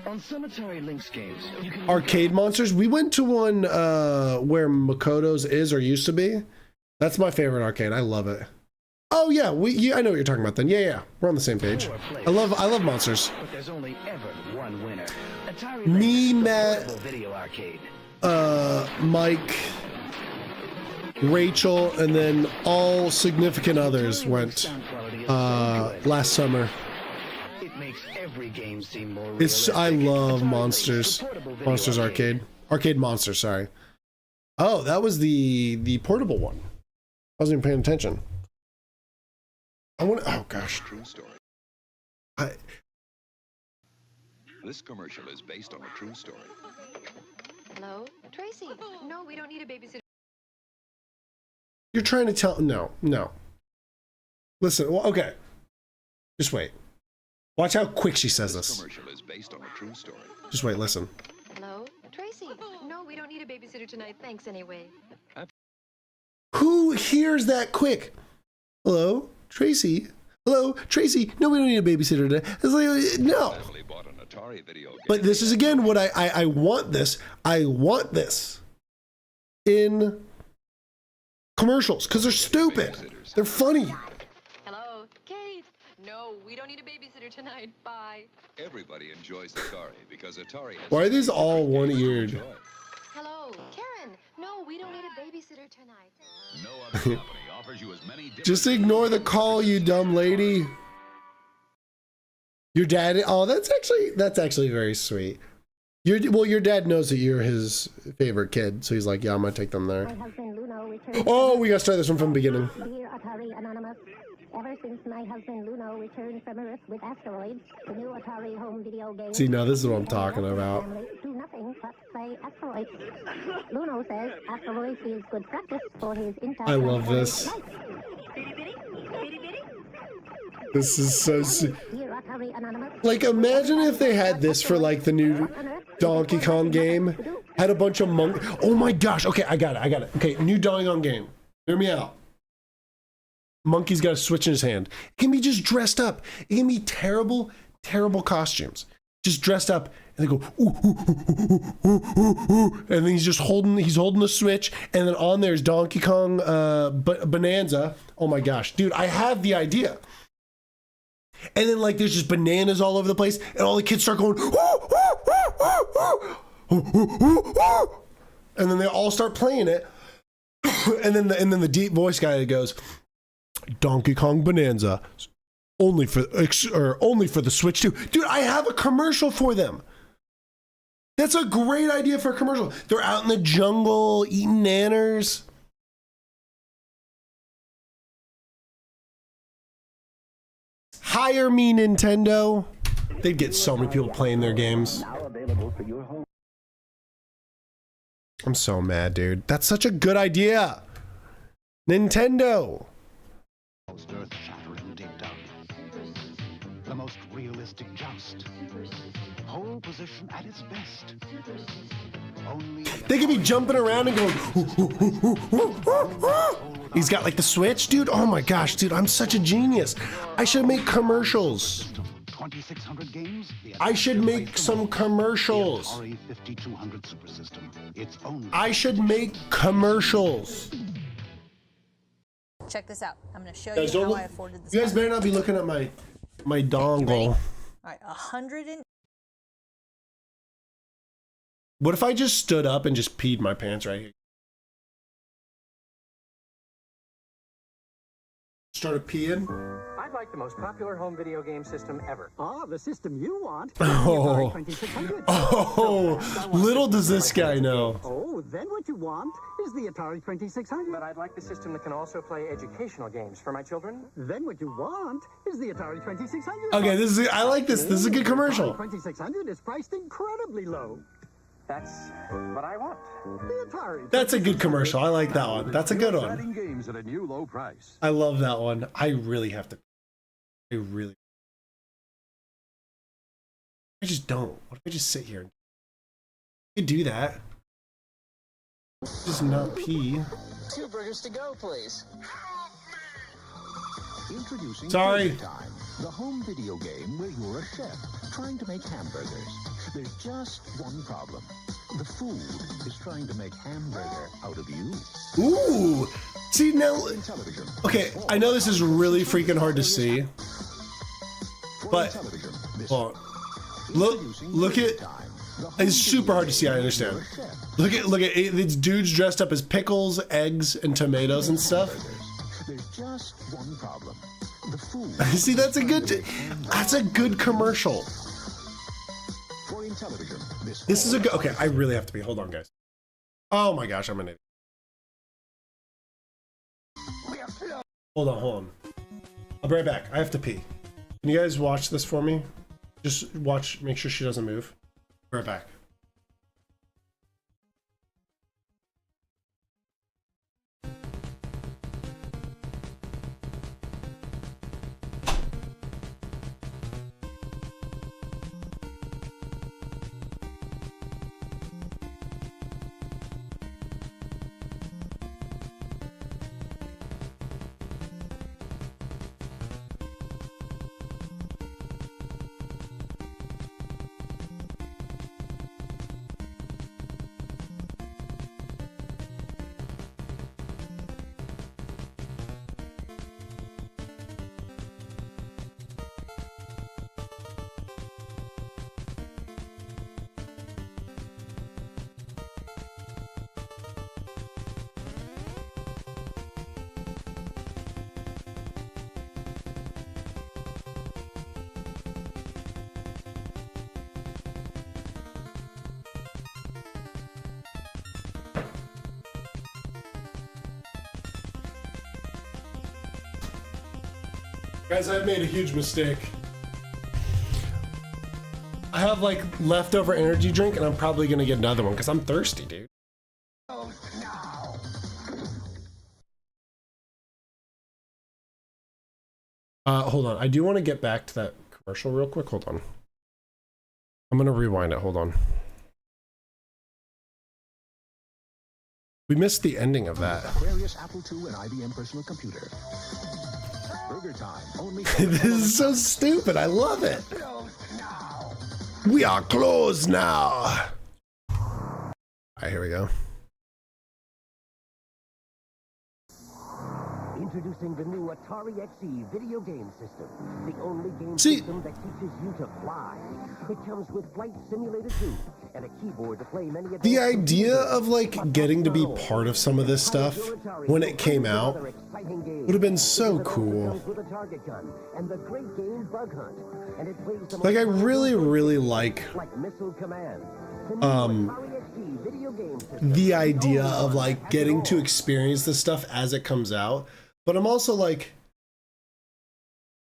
On Cemetery Links games, you can Arcade Monsters. We went to one where Makoto's is or used to be. That's my favorite arcade. I love it. Oh yeah, I know what you're talking about then. Yeah, we're on the same page. I love Monsters. But there's only ever one winner. Atari Me, Lynx, the Matt, portable video arcade. Mike, Rachel, and then all significant others went last summer. It makes every game seem more I love Monsters. Monsters Arcade. Arcade Monsters, sorry. Oh, that was the portable one. I wasn't even paying attention. Oh gosh. True story. This commercial is based on a true story. Hello? Tracy? No, we don't need a babysitter. You're trying to tell... No. Listen, well, okay. Just wait. Watch how quick she says this. Commercial is based on a true story. Just wait, listen. Hello? Tracy? No, we don't need a babysitter tonight. Thanks anyway. Who hears that quick? Hello? Tracy? Hello? Tracy? No, we don't need a babysitter today. It's like, no. But this is, again, what I want this. I want this in commercials because they're stupid. They're funny. Hello? Kate? No, we don't need a babysitter tonight. Bye. Everybody enjoys Atari because Atari has... Why are these all one-eared? Hello? Karen? No, we don't need a babysitter tonight. No other company offers you as many Just ignore the call, you dumb lady. Your dad, oh, that's actually very sweet. Your dad knows that you're his favorite kid, so he's like, yeah, I'm gonna take them there. Oh, we gotta start this one from the beginning. Dear Atari Anonymous, ever since my husband Luno returned from Earth with asteroids, the new Atari home video game... See, now this is what I'm talking about. ...do nothing but play asteroids. Luno says asteroids is good practice for his entire... I love this. This is so... Like, imagine if they had this for, like, the new Donkey Kong game. Had a bunch of Oh my gosh. Okay, I got it. Okay, new Donkey Kong game. Hear me out. Monkey's got a switch in his hand. It can be just dressed up. It can be terrible costumes. Just dressed up, and they go, ooh, ooh, ooh, ooh, ooh, ooh, ooh. And then he's holding the switch, and then on there's Donkey Kong Bonanza. Oh my gosh, dude, I have the idea. And then like there's just bananas all over the place, and all the kids start going, ooh, ooh, ooh, ooh, ooh, ooh, ooh. And then they all start playing it. and then the deep voice guy goes, Donkey Kong Bonanza, only for the Switch 2. Dude, I have a commercial for them. That's a great idea for a commercial. They're out in the jungle eating nanners. Hire me, Nintendo. They'd get so many people playing their games. I'm so mad, dude. That's such a good idea. Nintendo. Most earth-shattering dig dug. The most realistic joust. Pole position at its best. Only They could be jumping around and going. He's got like the switch, dude. Oh my gosh, dude, I'm such a genius. I should make commercials. 2600 games. I should make some commercials. Atari 5200 Super System. It's only I should make commercials. Check this out. I'm going to show Guys, you don't how look, I afforded this. you guys better not be looking at my dongle. All right, 100 and What if I just stood up and just peed my pants right here? Started peeing. I'd like the most popular home video game system ever. Ah, the system you want? Oh, The Atari 2600. oh, little does this guy know. Oh, then what you want is the Atari 2600. But I'd like the system that can also play educational games for my children. Then what you want is the Atari 2600. Okay, this is, I like this. This is a good commercial. The Atari 2600 is priced incredibly low. That's what I want. The Atari. That's a good commercial. I like that one. That's a good one. exciting games at a new low price. I love that one. I really have to. I just don't. What if I just sit here and I could do that? Just not pee. 2 burgers to go, please. Introducing Sorry. Burger Time, the home video game where you're a chef trying to make hamburgers. There's just one problem. The food is trying to make hamburger out of you. Ooh. See now. Okay, I know this is really freaking hard to see, but hold on. Look at. It's super hard to see. I understand. Look at these dudes dressed up as pickles, eggs, and tomatoes and stuff. There's just one problem. The food. See, that's a good commercial. This is a good. Okay, I really have to be. Hold on, guys. Oh my gosh, I'm an idiot. Hold on. I'll be right back. I have to pee. Can you guys watch this for me? Just watch. Make sure she doesn't move. Be right back. Guys, I've made a huge mistake. I have like leftover energy drink and I'm probably gonna get another one because I'm thirsty, dude. Hold on. I do want to get back to that commercial real quick. Hold on. I'm gonna rewind it. Hold on. We missed the ending of that. Aquarius Apple II and IBM personal computer. Burger Time. Only This is so stupid. I love it. We are closed now. All right, here we go. Introducing the new Atari XE video game system. The only game See, system that teaches you to fly. It comes with Flight Simulator 2 and a keyboard to play many of the idea of like getting to be part of some of this stuff when it came out would have been so cool. with a target gun and the great game Bug Hunt. And it plays the Like I really like Missile Command. the idea of like getting to experience this stuff as it comes out, but I'm also like,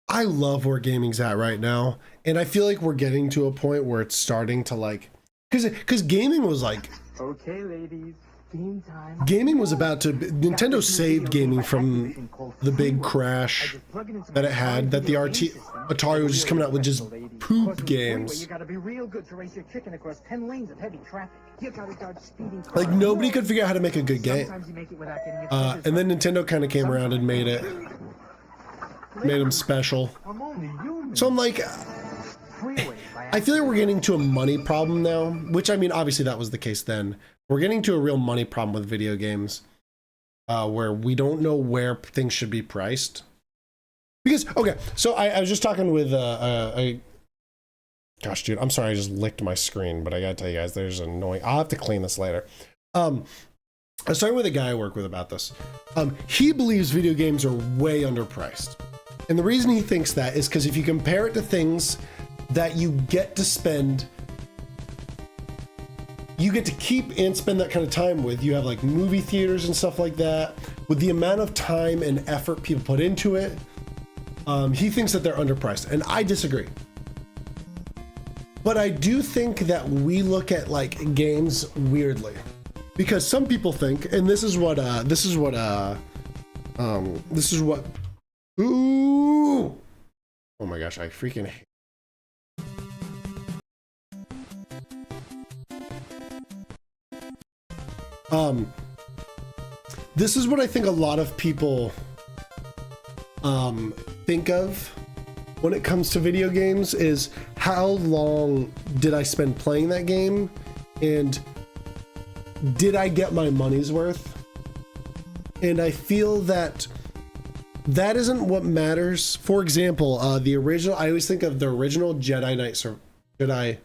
I love where gaming's at right now, and I feel like we're getting to a point where it's starting to like, because gaming was like, Okay, ladies, game time. gaming was about to, Nintendo saved gaming from the big crash that it had, that the Atari was just coming out with just poop games. You gotta be real good to race your chicken across 10 lanes of heavy traffic. You gotta dodge speeding cars. Like nobody could figure out how to make a good game. Sometimes you make it without getting your And then Nintendo kind of came around and made them special. I'm only human. So I'm like, I feel like we're getting to a money problem now, which I mean, obviously that was the case then. We're getting to a real money problem with video games, where we don't know where things should be priced. Because, okay, so I was just talking with gosh, dude, I'm sorry I just licked my screen, but I gotta tell you guys, there's annoying. I'll have to clean this later. I was talking with a guy I work with about this. He believes video games are way underpriced. And the reason he thinks that is because if you compare it to things that you get to spend, you get to keep and spend that kind of time with, you have like movie theaters and stuff like that, with the amount of time and effort people put into it, he thinks that they're underpriced, and I disagree. But I do think that we look at like games weirdly, because some people think, and this is what ooh, oh my gosh, I freaking hate. This is what I think a lot of people think of when it comes to video games, is how long did I spend playing that game, and did I get my money's worth? And I feel that that isn't what matters. For example, the original, I always think of the original Jedi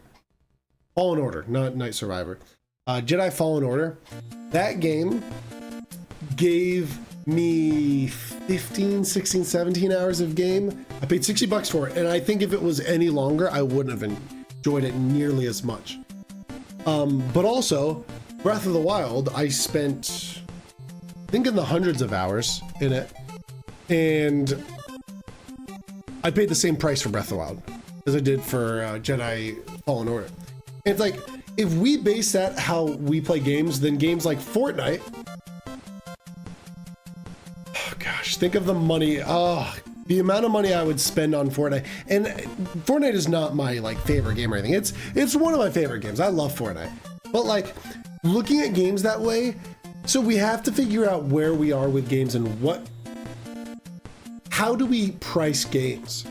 Fallen Order, not Night Survivor. Jedi Fallen Order. That game gave me 15, 16, 17 hours of game. I paid $60 for it, and I think if it was any longer, I wouldn't have enjoyed it nearly as much. But also, Breath of the Wild, I spent, I think, in the hundreds of hours in it, and I paid the same price for Breath of the Wild as I did for Jedi Fallen Order. And it's like, if we base that how we play games, then games like Fortnite, oh gosh, think of the money, the amount of money I would spend on Fortnite. And Fortnite is not my like favorite game or anything. It's one of my favorite games. I love Fortnite. But like, looking at games that way, so we have to figure out where we are with games and how do we price games?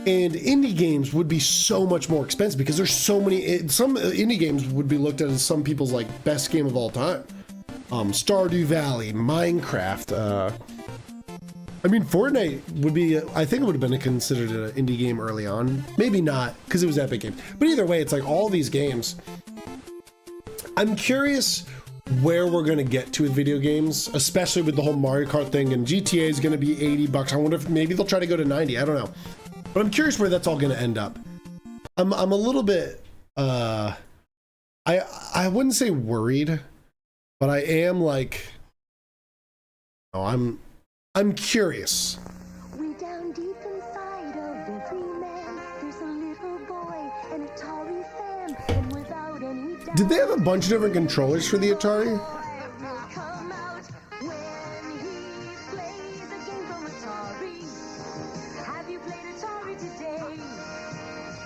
And indie games would be so much more expensive because there's so many. Some indie games would be looked at as some people's like best game of all time. Stardew Valley, Minecraft. I mean, Fortnite would be. I think it would have been considered an indie game early on. Maybe not because it was Epic Games. But either way, it's like all these games. I'm curious where we're gonna get to with video games, especially with the whole Mario Kart thing, and GTA is gonna be $80. I wonder if maybe they'll try to go to 90. I don't know. But I'm curious where that's all going to end up. I'm a little bit, I wouldn't say worried, but I am like, I'm curious. We down deep inside of every man, there's a little boy, an Atari fan, and without any doubt, did they have a bunch of different controllers for the Atari? come out when he plays a game from Atari. Have you played Atari today?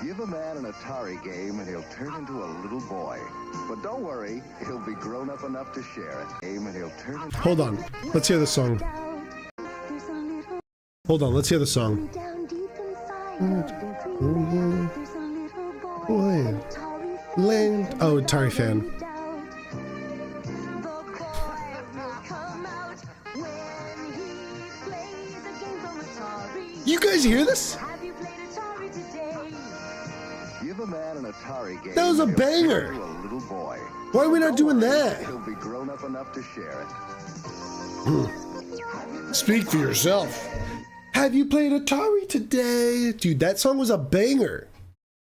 Give a man an Atari game and he'll turn into a little boy. But don't worry, he'll be grown up enough to share it. Game and he'll turn into... Hold on, let's hear the song. Hold on, let's hear the song. Boy, Land. Oh, Atari fan. You guys hear this? Give a man an Atari game. That was a banger. A little boy. Why are we not doing that? He'll be grown up enough to share it. Speak for yourself. Have you played Atari today? Dude, that song was a banger.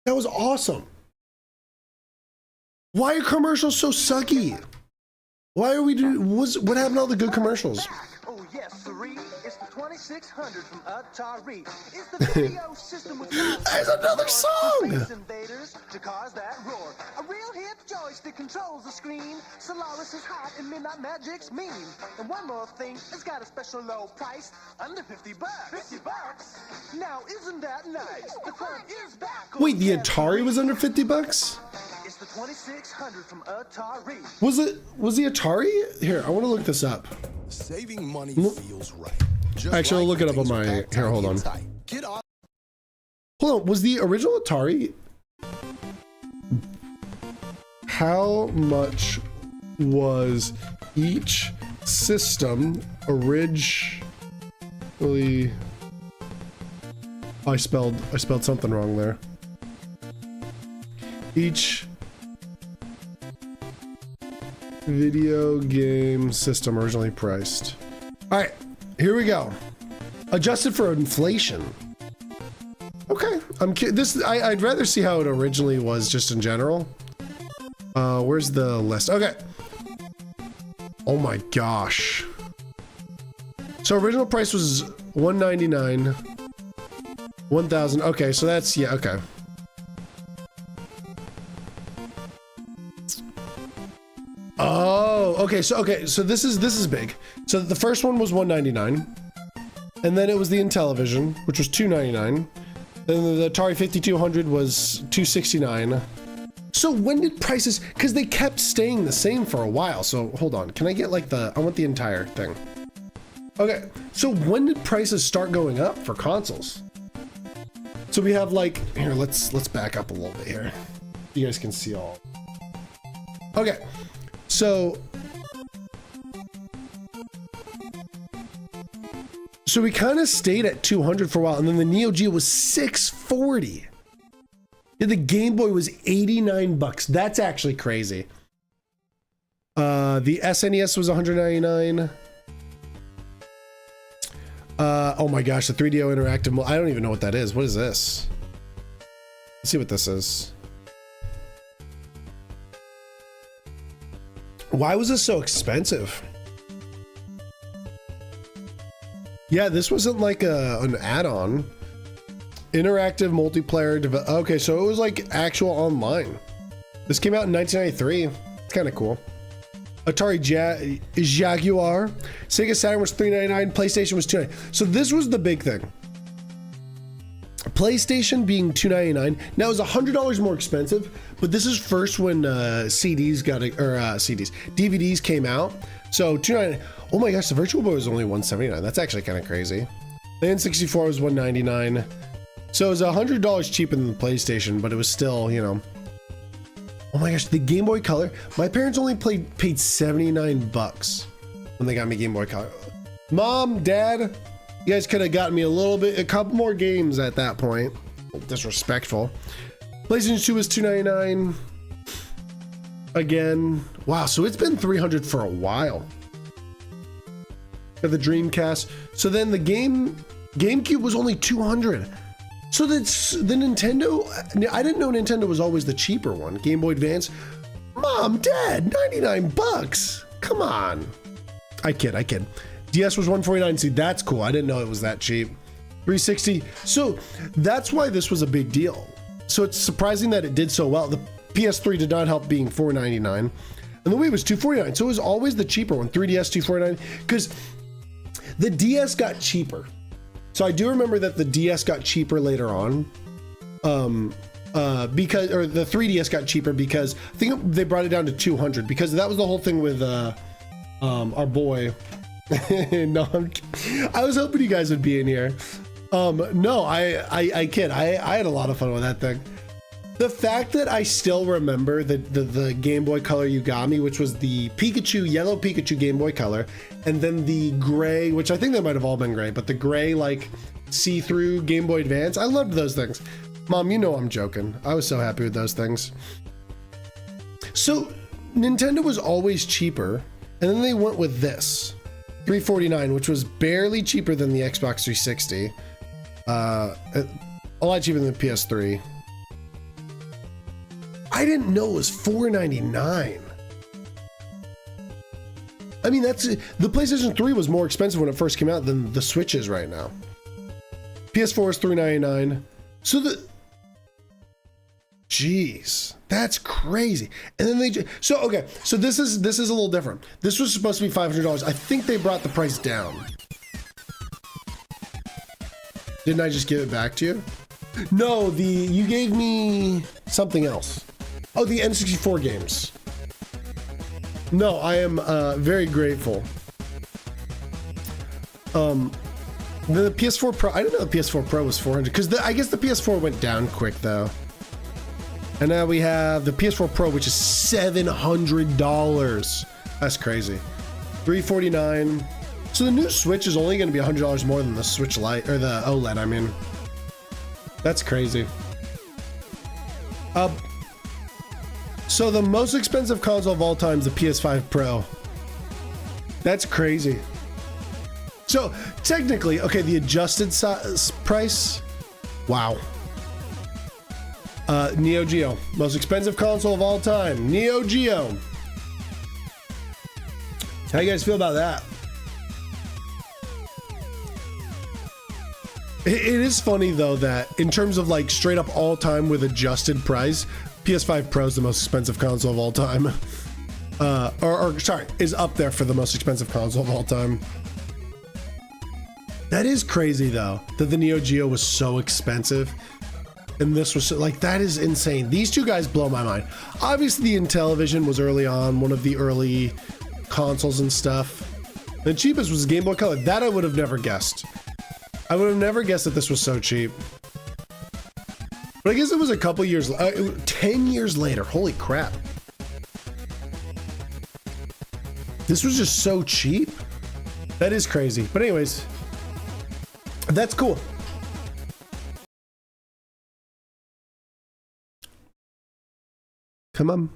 That was awesome. Why are commercials so sucky? Why are we doing, what happened to all the good commercials? Oh yes, sirree. It's the 20 2600 from Atari. It's the video system with There's another song! Space invaders to cars that roar. A real hip joystick controls the screen. Solaris is hot and Midnight Magic's mean. And one more thing, it's got a special low price. Under 50 bucks. 50 bucks? Now isn't that nice? The fun is back. Wait, the Atari was under 50 bucks? It's the 2600 from Atari. Was the Atari? Here, I want to look this up. Saving money feels right. Actually, I'll look it up on my... Here, hold on. Hold on, was the original Atari... How much was each system originally... I spelled something wrong there. Each video game system originally priced. All right, here we go. Adjusted for inflation. Okay, I'd rather see how it originally was just in general. Where's the list? Okay. Oh my gosh. So original price was $199. 1,000. Okay, so that's, yeah, okay. Oh, okay, so this is big. So the first one was $199, and then it was the Intellivision, which was $299. Then the Atari 5200 was $269. So when did prices? Because they kept staying the same for a while. So hold on, can I get like I want the entire thing. Okay, so when did prices start going up for consoles? So we have like here. Let's back up a little bit here. You guys can see all. Okay. So we kind of stayed at 200 for a while, and then the Neo Geo was 640. Yeah, the Game Boy was 89 bucks. That's actually crazy. The SNES was 199. Oh my gosh, the 3DO interactive. I don't even know what that is. What is this? Let's see what this is. Why was this so expensive? Yeah, this wasn't like an add-on. Interactive multiplayer. Okay, so it was like actual online. This came out in 1993. It's kind of cool. Atari Jaguar. Sega Saturn was $399. PlayStation was $299. So this was the big thing. PlayStation being $299. Now it was $100 more expensive, but this is first when DVDs came out. So $299. Oh my gosh, the Virtual Boy was only $179. That's actually kind of crazy. The N64 was $199. So it was $100 cheaper than the PlayStation, but it was still, you know. Oh my gosh, the Game Boy Color. My parents only paid 79 bucks when they got me Game Boy Color. Mom, Dad, you guys could have gotten me a couple more games at that point. Disrespectful. PlayStation 2 was $299. Again, wow, so it's been $300 for a while. Got the Dreamcast. So then the GameCube was only $200. So that's the Nintendo. I didn't know Nintendo was always the cheaper one. Game Boy Advance. Mom, Dad, 99 bucks. Come on. I kid. DS was $149. See, that's cool. I didn't know it was that cheap. 360. So that's why this was a big deal. So it's surprising that it did so well. The PS3 did not help being $499. And the Wii was $249. So it was always the cheaper one. 3DS $249. Because the DS got cheaper. So I do remember that the DS got cheaper later on, because the 3DS got cheaper because I think they brought it down to $200 because that was the whole thing with our boy. No, I was hoping you guys would be in here. No, I kid. I had a lot of fun with that thing. The fact that I still remember the Game Boy Color you got me, which was the yellow Pikachu Game Boy Color, and then the gray, which I think they might have all been gray, but the gray like see-through Game Boy Advance. I loved those things. Mom, you know I'm joking. I was so happy with those things. So Nintendo was always cheaper, and then they went with this $349, which was barely cheaper than the Xbox 360. A lot cheaper than the PS3. I didn't know it was $499. I mean, that's the PlayStation 3 was more expensive when it first came out than the Switch is right now. PS4 is $399. So jeez, that's crazy. And then okay, so this is a little different. This was supposed to be $500. I think they brought the price down. Didn't I just give it back to you? No, you gave me something else. Oh, the N64 games. No, I am very grateful. The PS4 Pro, I didn't know the PS4 Pro was $400 because I guess the PS4 went down quick though. And now we have the PS4 Pro, which is $700. That's crazy. $349. So the new Switch is only going to be $100 more than the Switch Lite, or the OLED, I mean. That's crazy. So the most expensive console of all time is the PS5 Pro. That's crazy. So technically, okay, the adjusted price, wow. Neo Geo, most expensive console of all time. Neo Geo. How you guys feel about that? It is funny though that in terms of like straight up all time with adjusted price, PS5 Pro is the most expensive console of all time. Sorry, is up there for the most expensive console of all time. That is crazy though, that the Neo Geo was so expensive. And this was like, that is insane. These two guys blow my mind. Obviously the Intellivision was early on, one of the early consoles and stuff. The cheapest was Game Boy Color. That I would have never guessed. I would have never guessed that this was so cheap. But I guess it was a couple years, 10 years later. Holy crap. This was just so cheap. That is crazy. But anyways, that's cool. Come on.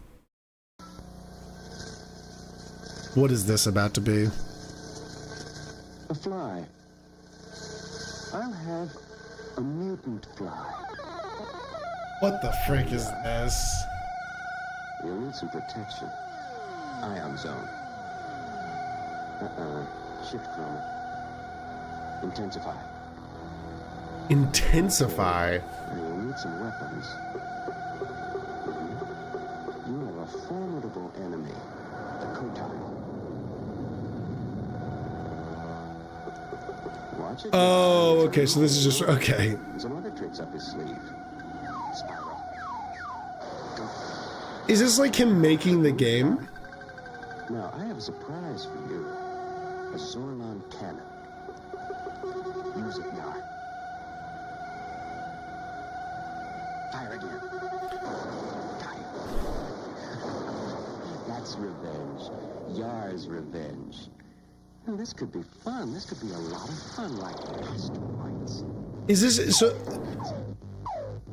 What is this about to be? A fly. I'll have a mutant fly. What the frick is this? You'll need some protection. Ion zone. Shift chroma. Intensify. Intensify? You'll need some weapons. You have a formidable enemy, the Kotai. Watch it. Oh, okay, so this is just, okay. Some other tricks up his sleeve. Spiral. Is this like him making the game? Now, I have a surprise for you. A Zorlon cannon. Use it now. Fire again. That's revenge. Yar's revenge. Well, this could be fun. This could be a lot of fun, like asteroids. Is this so?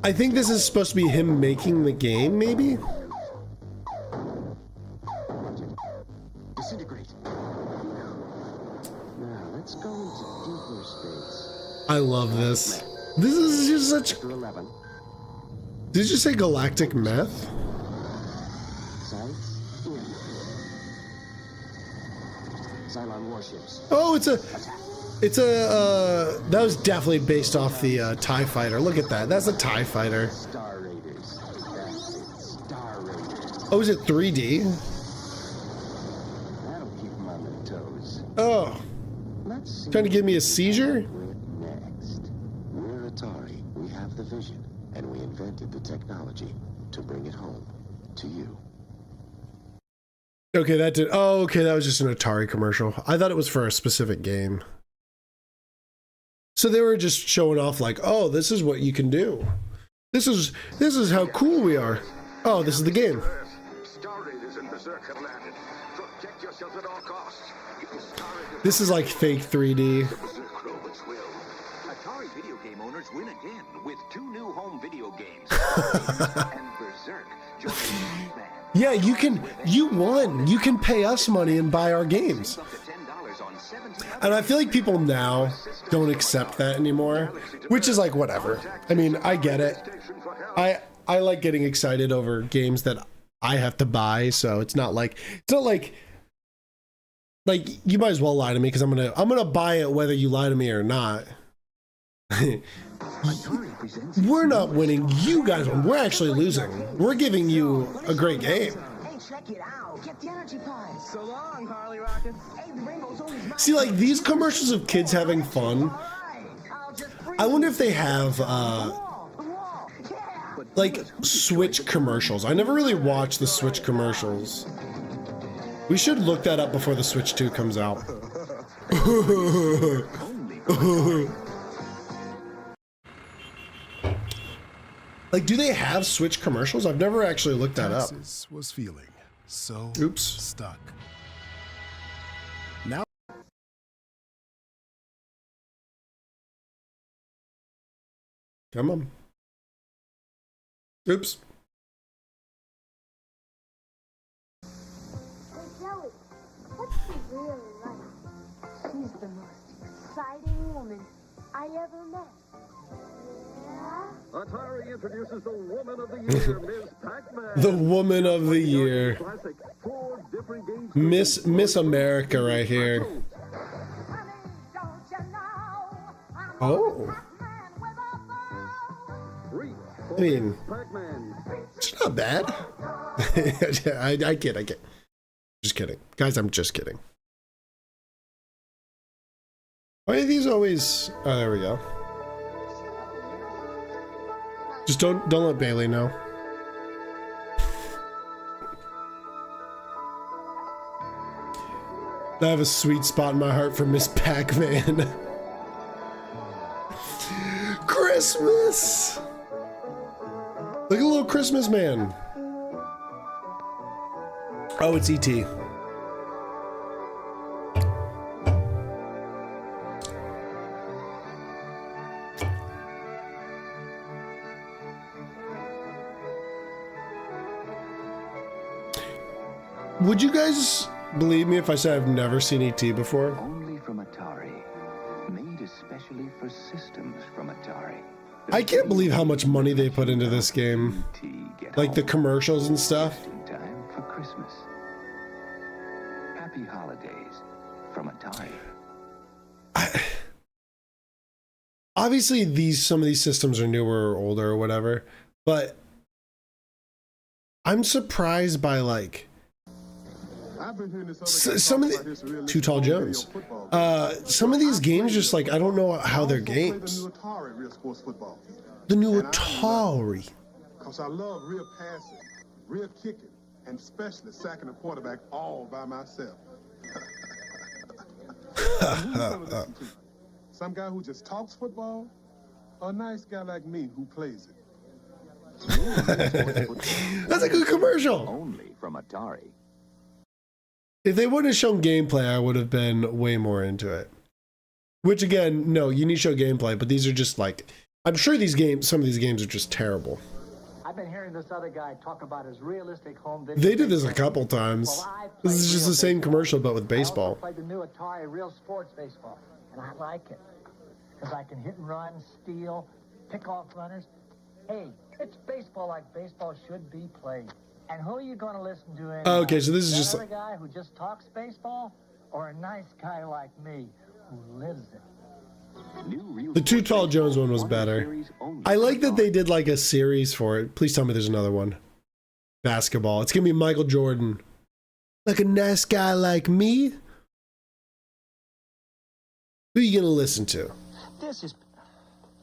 I think this is supposed to be him making the game, maybe? Disintegrate. Now, let's go into deeper space. I love this. This is just such. Sector 11. Did you say galactic meth? Sights in. Cylon warships. Oh, it's a, that was definitely based off the TIE Fighter. Look at that. That's a TIE Fighter. Star Raiders. That's it. Star Raiders. Oh, is it 3D? That'll keep them on their toes. Oh. Let's see. Trying to give me a seizure? Next. We're Atari. We have the vision, and we invented the technology to bring it home to you. Okay, that did. Oh, okay, that was just an Atari commercial. I thought it was for a specific game. So they were just showing off, like, oh, this is what you can do. This is how cool we are. Oh, this is the game. Star Raiders and Berserk have landed. Protect yourself at all costs. This is like fake 3D. Atari video game owners win again with 2 new home video games. And Berserk joining Man. Yeah, you won. You can pay us money and buy our games. And I feel like people now don't accept that anymore, which is like, whatever. I mean, I get it. I like getting excited over games that I have to buy, so it's not like Like, you might as well lie to me because I'm gonna buy it whether you lie to me or not. We're not winning. You guys win. We're actually losing. We're giving you a great game. Hey, check it out. Get the energy pies. So long, Harley Rockets. Hey, the rainbow's always mine. See, like, these commercials of kids having fun. I wonder if they have like Switch commercials. I never really watched the Switch commercials. We should look that up before the Switch 2 comes out. Like, do they have Switch commercials? I've never actually looked that up. Texas was feeling so stuck. Now Come on. Oops. Hey, Joey, what's she really like? She's the most exciting woman I ever met. Yeah? Atari introduces the Woman of the Year, Ms. Pac-Man. The Woman of the Year. Miss America right here. Oh. I mean, it's not bad. I kid. Just kidding. Guys, I'm just kidding. Why are these always... Oh, there we go. Just don't let Bailey know. I have a sweet spot in my heart for Miss Pac-Man. Christmas! Look at a little Christmas man. Oh, it's E.T. Would you guys believe me if I said I've never seen E.T. before? Only from Atari. Made especially for systems from Atari. I can't believe how much money they put into this game. Like the commercials and stuff. Time for Christmas. Happy holidays from Atari. Obviously, some of these systems are newer or older or whatever, but I'm surprised by like some of the Too Tall Jones. Some of these games just like I don't know how they're games. The new Atari. Because I love real passing, real kicking, and especially sacking a quarterback all by myself. Some guy who just talks football, or a nice guy like me who plays it. That's a good commercial. Only from Atari. If they wouldn't have shown gameplay, I would have been way more into it. Which again, no, you need to show gameplay, but these are just like, I'm sure some of these games are just terrible. I've been hearing this other guy talk about his realistic home video. They did this a couple times. This is just the same commercial, but with baseball. I played the new Atari Real Sports Baseball, and I like it. Because I can hit and run, steal, pick off runners. Hey, it's baseball like baseball should be played. And who are you going to listen to anyway? Okay, so this is just a guy who just talks baseball, or a nice guy like me who lives it? The Too Tall Jones one was better. I like that they did like a series for it. Please tell me there's another one. Basketball. It's gonna be Michael Jordan. Like a nice guy like me. Who are you gonna listen to? This is.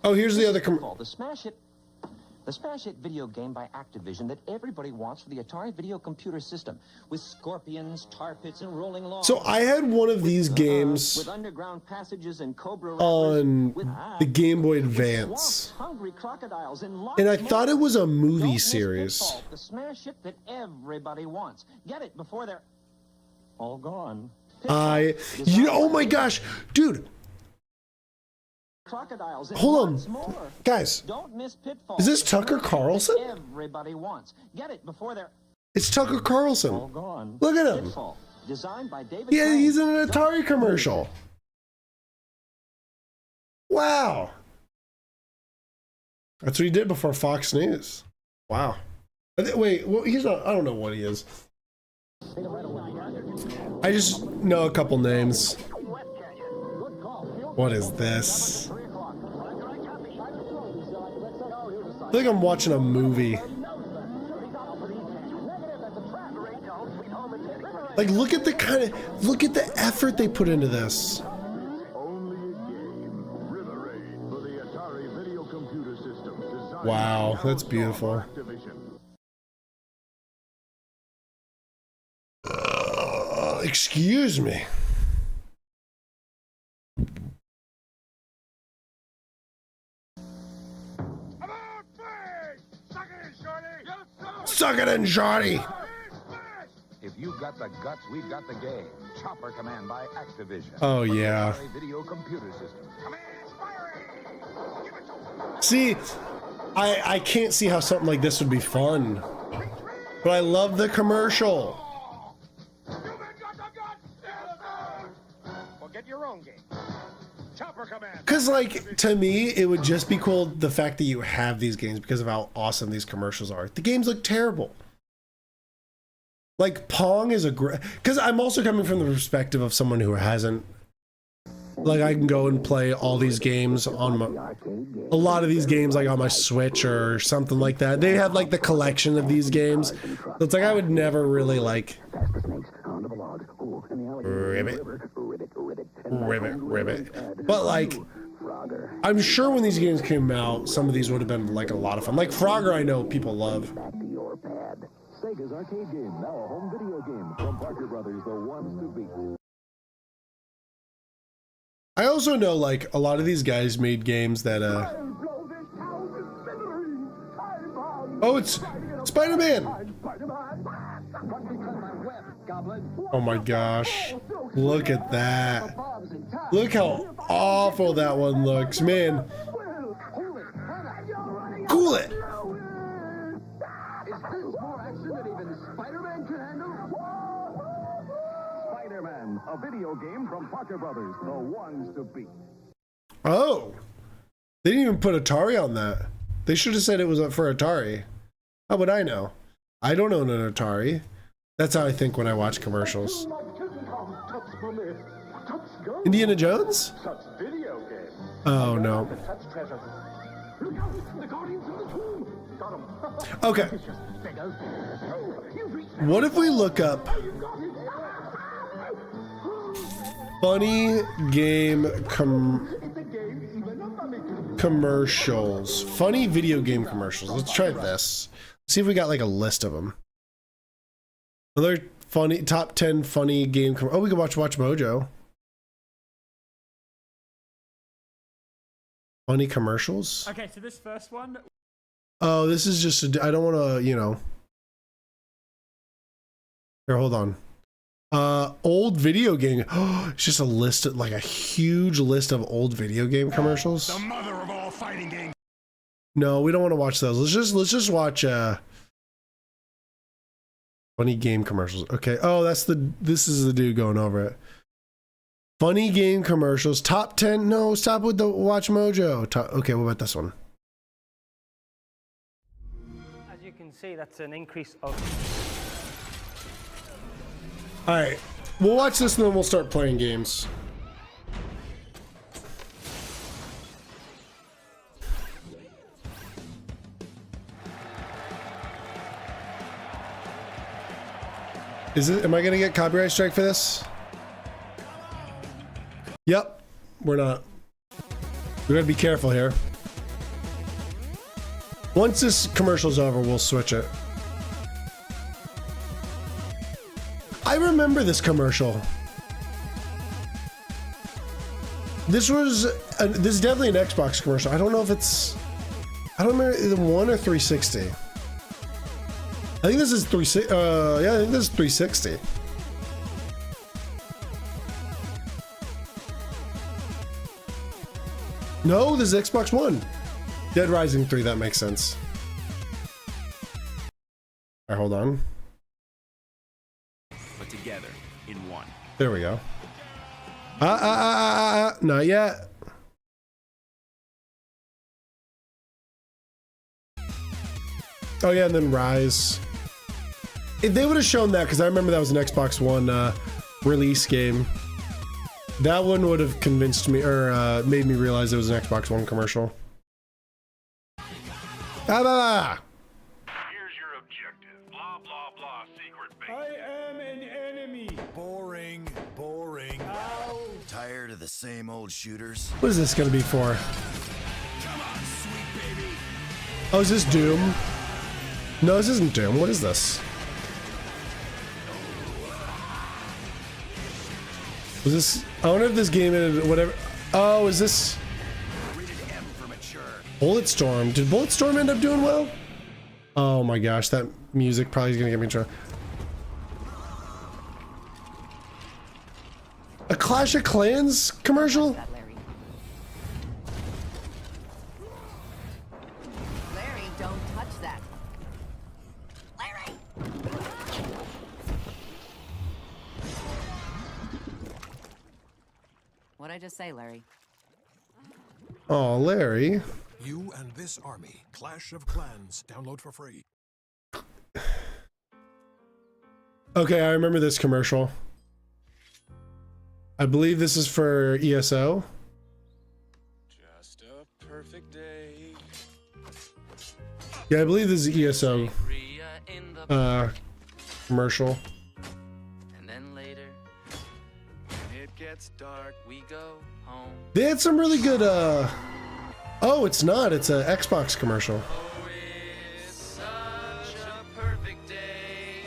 Oh, here's the other The Smash Hit video game by Activision that everybody wants for the Atari video computer system, with scorpions, tar pits, and rolling logs. So I had one of these games with underground passages and cobra on the Game Boy Advance, hungry crocodiles and I thought it was a movie series. The Smash Hit that everybody wants. Get it before they're all gone. Oh my gosh, dude. Hold on, guys. Don't miss Pitfall. Is this Tucker Carlson? Everybody wants. Get it before they're It's Tucker Carlson. all gone. Look at him. Pitfall, designed by David Yeah, Crane. he's in an Atari commercial. Wow. That's what he did before Fox News. Wow. Wait, well, he's not. I don't know what he is. I just know a couple names. What is this? I feel like I'm watching a movie. Like, look at the effort they put into this. Wow, that's beautiful. Excuse me. Suck it in, shorty. If you've got the guts, we've got the game. Chopper Command by Activision. Oh yeah. Video computer system. See, I can't see how something like this would be fun. But I love the commercial. Well, get your own game. Chopper Command. Because, like, to me, it would just be cool the fact that you have these games because of how awesome these commercials are. The games look terrible. Like, Pong is a great... Because I'm also coming from the perspective of someone who hasn't... Like, I can go and play all these games on my... A lot of these games, like, on my Switch or something like that. They have, like, the collection of these games. So it's like, I would never really, like... Ribbit. But, like... I'm sure when these games came out, some of these would have been, like, a lot of fun. Like, Frogger, I know people love. Sega's arcade game, now a home video game from Parker Brothers, the ones to beat. I also know, like, a lot of these guys made games that, Oh, it's Spider-Man! Oh my gosh. Look at that. Look how awful that one looks, man. Cool it! Spider-Man, a video game from Parker Brothers, the ones to beat. Oh, they didn't even put Atari on that. They should have said it was up for Atari. How would I know? I don't own an Atari. That's how I think when I watch commercials. Indiana Jones? Oh no. Okay. What if we look up funny game commercials? Funny video game commercials. Let's try this. See if we got like a list of them. Another funny top 10 funny game. Oh, we can watch Mojo. Funny commercials. Okay, so this first one. Oh, this is just I don't want to, you know. Here, hold on. Old video game. It's just a list of, like, a huge list of old video game commercials. The mother of all fighting games. No, we don't want to watch those. Let's just watch funny game commercials. Okay. Oh, this is the dude going over it. Funny game commercials. Top 10. No, stop with the Watch Mojo. Okay, what about this one? As you can see, that's an increase of... All right, we'll watch this and then we'll start playing games. Am I gonna get copyright strike for this? Yep, we're not. We gotta be careful here. Once this commercial's over, we'll switch it. I remember this commercial. This is definitely an Xbox commercial. I don't know if it's... I don't remember the 1 or 360. I think this is 360. Yeah, I think this is 360. No, this is Xbox One. Dead Rising 3, that makes sense. Alright, hold on. But together in one. There we go. Not yet. Oh yeah, and then Rise. If they would have shown that, because I remember that was an Xbox One release game, that one would have convinced me or made me realize it was an Xbox One commercial. Ah, Here's your objective. Blah, blah, blah. Secret base. I am an enemy. Boring, boring. Ow. Tired of the same old shooters? what is this gonna be for? Oh, is this Doom? No, this isn't Doom. What is this? Was this? I wonder if this game ended. Whatever. Oh, is this? Bulletstorm. Did Bulletstorm end up doing well? Oh my gosh, that music probably is gonna get me in trouble. A Clash of Clans commercial? Larry, don't touch that. Larry! What'd I just say, Larry? Oh, Larry. You and this army. Clash of Clans. Download for free. Okay, I remember this commercial. I believe this is for ESO. Just a perfect day. Yeah, I believe this is ESO commercial. And then later, when it gets dark, we go home. They had some really good oh, it's not. It's an Xbox commercial. Such a perfect day.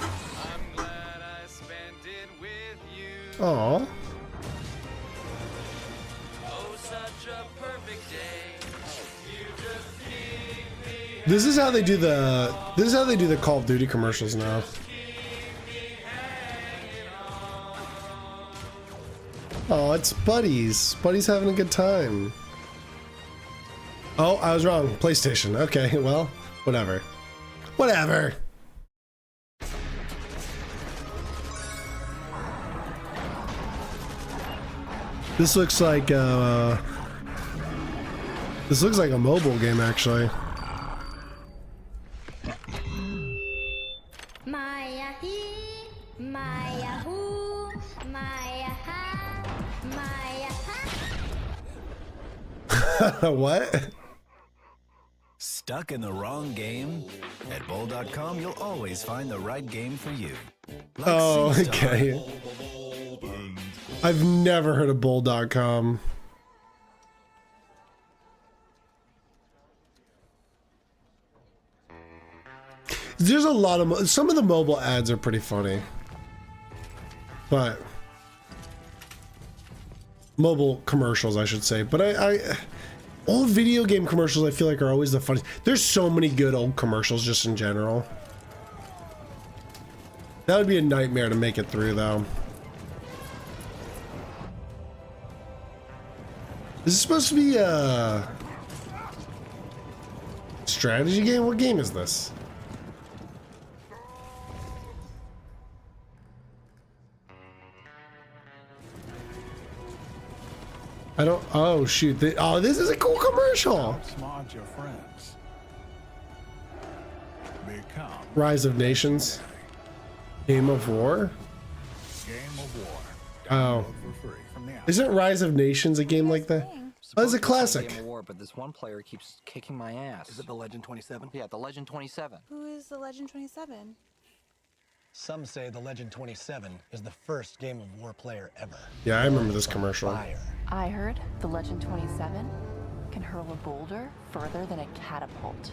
I'm glad I spent it with you. Aw. Oh, such a perfect day. You just keep me. This is how they do the Call of Duty commercials now. Oh, it's Buddies. Buddies having a good time. Oh, I was wrong. PlayStation. Okay, well, whatever. Whatever. This looks like a mobile game, actually. Maya he, Maya who, Maya ha, Maya ha. What? Stuck in the wrong game? At Bowl.com, you'll always find the right game for you. Like Oh, SingStar. okay. I've never heard of Bowl.com. There's a lot of some of the mobile ads are pretty funny, but mobile commercials, I should say. But I old video game commercials, I feel like are always the funniest. There's so many good old commercials just in general. That would be a nightmare to make it through, though. Is this supposed to be a strategy game? What game is this? I don't. Oh shoot! Oh, this is a cool commercial. Smart your friends. Become Rise of Nations. Game of War. Game of War. Oh, For free from the app. isn't Rise of Nations a game like that? Oh, it's a classic. Game of War, but this one player keeps kicking my ass. Is it the Legend 27? Yeah, the Legend 27. Who is the Legend 27? Some say the Legend 27 is the first Game of War player ever. Yeah, I remember this commercial. I heard the Legend 27 can hurl a boulder further than a catapult.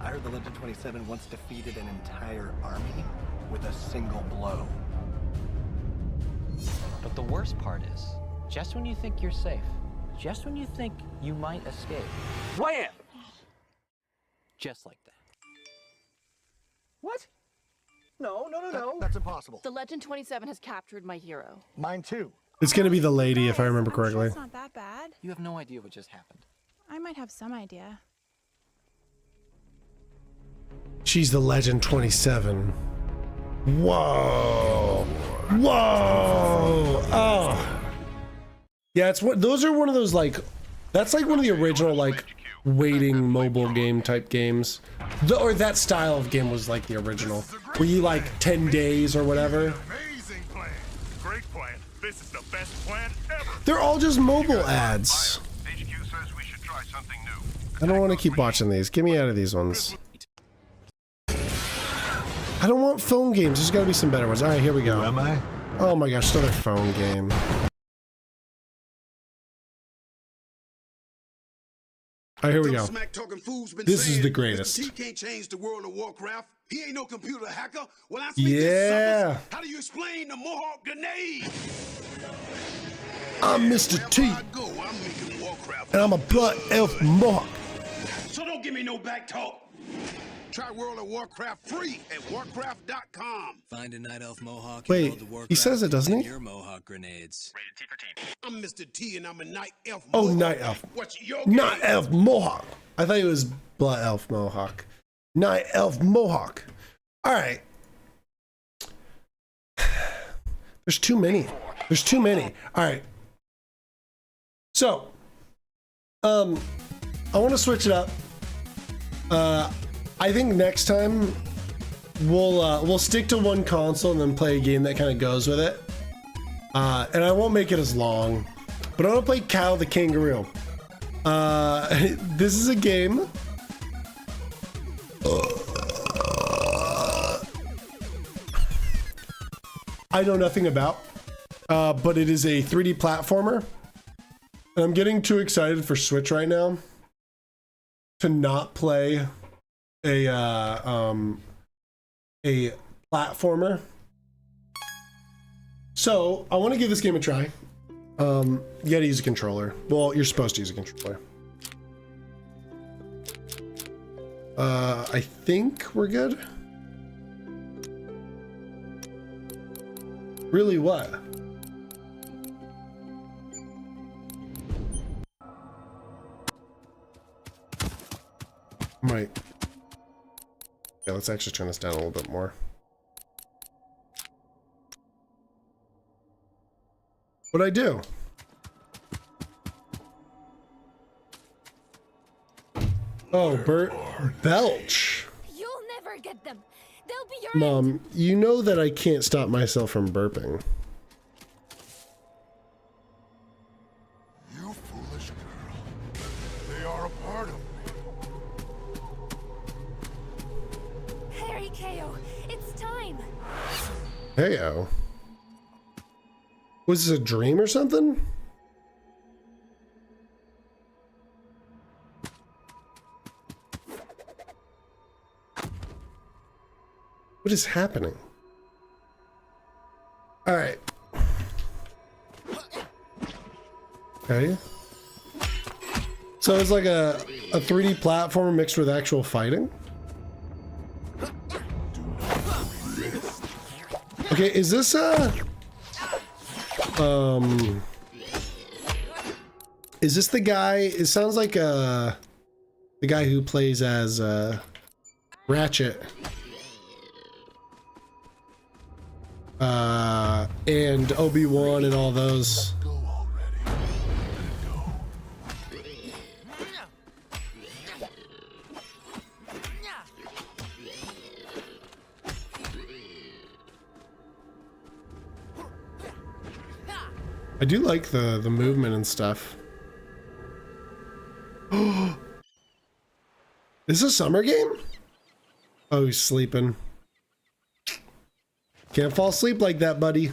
I heard the Legend 27 once defeated an entire army with a single blow. But the worst part is, just when you think you're safe, just when you think you might escape, wham! Just like that. What? No. That's impossible. The Legend 27 has captured my hero. Mine too. It's gonna be the lady, if I remember correctly. It's not that bad. You have no idea what just happened. I might have some idea. She's the Legend 27. Whoa! Whoa! Oh! Yeah, it's what. Those are one of those like. That's like one of the original like waiting mobile game type games. Or that style of game was like the original. Were you like 10 days or whatever? Amazing plan. Great plan. This is the best plan ever. They're all just mobile ads. HQ says we should try something new. I don't want to keep watching these. Get me out of these ones. I don't want phone games. There's got to be some better ones. All right, here we go. Who am I? Oh my gosh, another phone game. All right, here we go. This is the greatest. He can't change the world of Warcraft. He ain't no computer hacker. Well, I Yeah. How do you explain the Mohawk grenade? I'm Mr. T. And I'm a blood elf Mohawk. So don't give me no back talk. Try World of Warcraft free at warcraft.com. Find a night elf Mohawk. Wait, and build the Warcraft he says it, doesn't he? Your Mohawk grenades. I'm Mr. T and I'm a night elf Oh, Mohawk. Night Elf. What's your Night game? Elf Mohawk. I thought it was Blood Elf Mohawk. Night Elf Mohawk. All right. There's too many. There's too many. All right. So, I want to switch it up. I think next time we'll stick to one console and then play a game that kind of goes with it. And I won't make it as long, but I want to play Kyle the Kangaroo. This is a game. I know nothing about, but it is a 3D platformer. And I'm getting too excited for Switch right now to not play a platformer. So I want to give this game a try. You gotta use a controller. Well, you're supposed to use a controller. I think we're good. Really, what? Right. Yeah, let's actually turn this down a little bit more. What'd I do? Oh, Bert Belch. You'll never get them. They'll be your Mom, you know that I can't stop myself from burping. You foolish girl. They are a part of me. Harry KO. It's time. Heyo. Was this a dream or something? What is happening? All right. Okay. So it's like a 3D platform mixed with actual fighting. Okay, is this is this the guy? It sounds like the guy who plays as Ratchet. And Obi-Wan and all those. I do like the movement and stuff. Is this a summer game? Oh, he's sleeping. Can't fall asleep like that, buddy.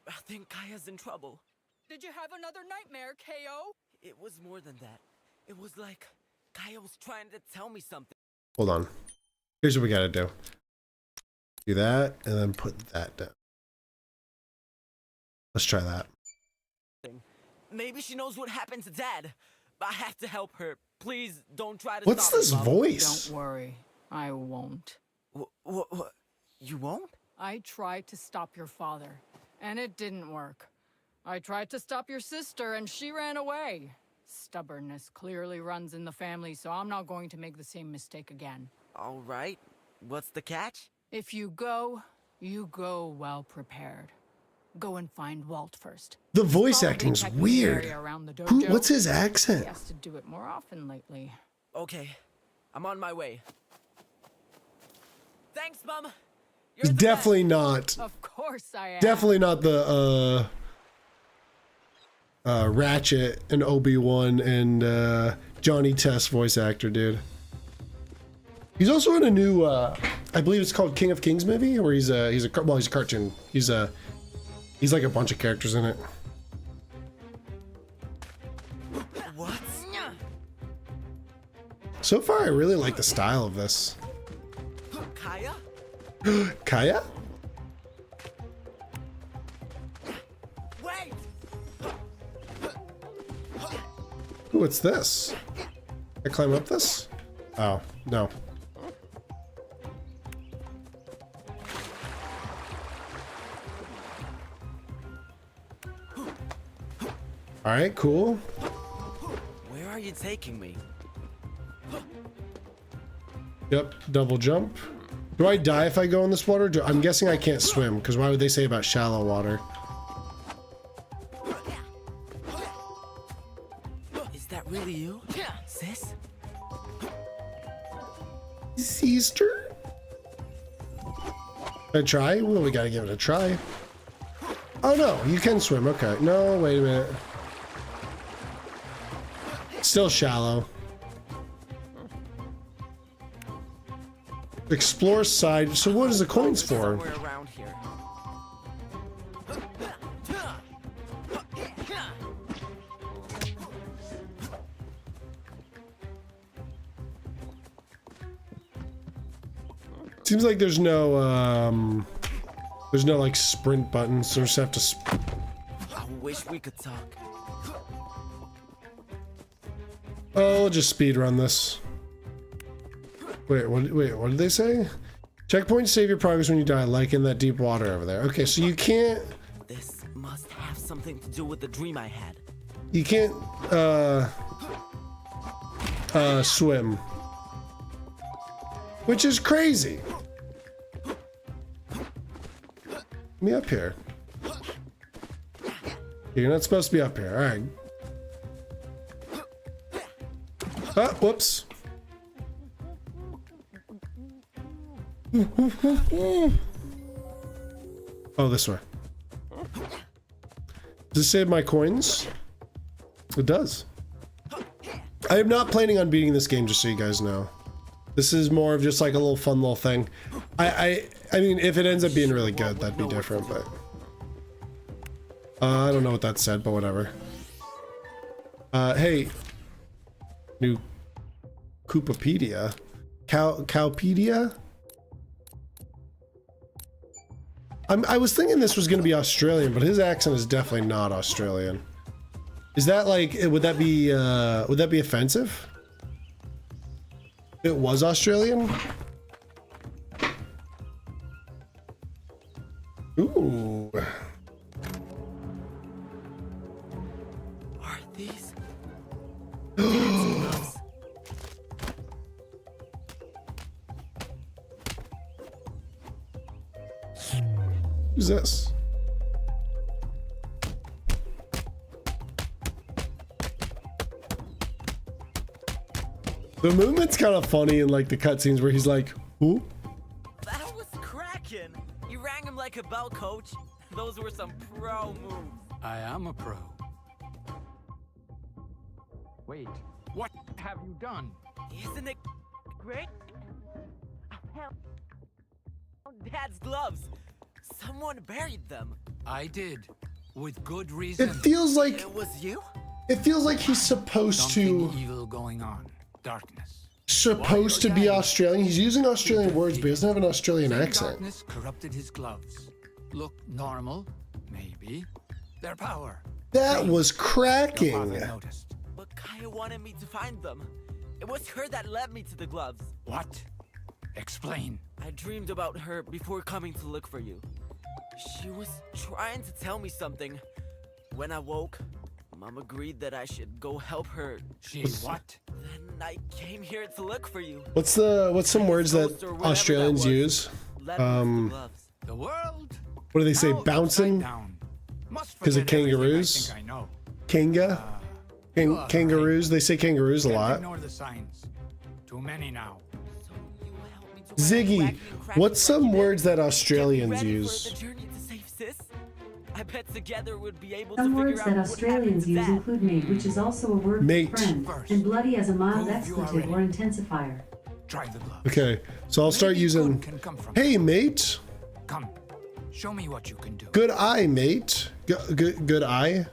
I think Kaya's in trouble. Did you have another nightmare, KO? It was more than that. It was like Kaya was trying to tell me something. Hold on. Here's what we gotta do. Do that, and then put that down. Let's try that. Maybe she knows what happened to Dad. I have to help her. Please don't try to What's stop this her. voice? Don't worry. I won't. What? You won't? I tried to stop your father, and it didn't work. I tried to stop your sister, and she ran away. Stubbornness clearly runs in the family, so I'm not going to make the same mistake again. All right. What's the catch? If you go well prepared. Go and find Walt first. The voice Probably acting is checking the weird. area around the Who, dojo. what's his He accent? has to do it more often lately. Okay, I'm on my way. Thanks, Mom. It's definitely not. Of course I am. Definitely not the Ratchet and Obi-Wan and Johnny Test voice actor, dude. He's also in a new, I believe it's called King of Kings movie, where he's a cartoon. He's like a bunch of characters in it. What? So far, I really like the style of this. Kaya? Kaya? Wait! Ooh, what's this? Can I climb up this? Oh, no. All right, cool. Where are you taking me? Yep, double jump. Do I die if I go in this water? I'm guessing I can't swim, because why would they say about shallow water? Is that really you? Sis? Sister? Can I try? Well, we gotta give it a try. Oh no, you can swim. Okay. No, wait a minute. Still shallow. Explore side. So what is the coins for? Somewhere around here. Seems like there's no like sprint buttons, so we just have to I wish we could talk. Oh, we'll just speed run this. Wait, what did they say? Checkpoints save your progress when you die, like in that deep water over there. Okay, so you can't This must have something to do with the dream I had. you can't swim. Which is crazy. Get me up here. You're not supposed to be up here. Alright. Ah, whoops. Oh, this way. Does it save my coins? It does. I am not planning on beating this game, just so you guys know. This is more of just like a little fun little thing. I mean, if it ends up being really good, that'd be different, but... I don't know what that said, but whatever. Hey. New Koopapedia. Cowpedia? I was thinking this was going to be Australian, but his accent is definitely not Australian. Is that like, would that be offensive? It was Australian? Ooh. Are these? Who's this? The movement's kind of funny in like the cutscenes where he's like, "Who?" That was cracking. You rang him like a bell, coach. Those were some pro moves. I am a pro. Wait, what have you done? Isn't it great? Hell, Dad's gloves. Someone buried them. I did, with good reason. It feels like It was you? it feels like he's supposed Something to evil going on. Darkness. be Australian. He's using Australian words, but he doesn't have an Australian accent. Darkness corrupted his gloves. Look normal, maybe. Their power. That was Your cracking. father noticed. But Kaya wanted me to find them. It was her that led me to the gloves. What? Explain. I dreamed about her before coming to look for you. She was trying to tell me something. When I woke, Mom agreed that I should go help her. She what? Then I came here to look for you. What's some words that Ghost or whatever Australians that was. use? Led me to the gloves. The world? What do they say? Now Bouncing? upside down. Must Because of forget everything kangaroos? I think I know. Kanga? Kangaroos? They say kangaroos a Can't lot. ignore the signs. Too many now. Ziggy, what's some words that Australians use? I bet together we'd be able Some to figure words out that what Australians use include mate, which is also a word Mate. for friend, and bloody as a mild expletive or intensifier. Try the glove. Okay, so I'll start using, hey mate, Come, show me what you can do. good eye mate, good eye,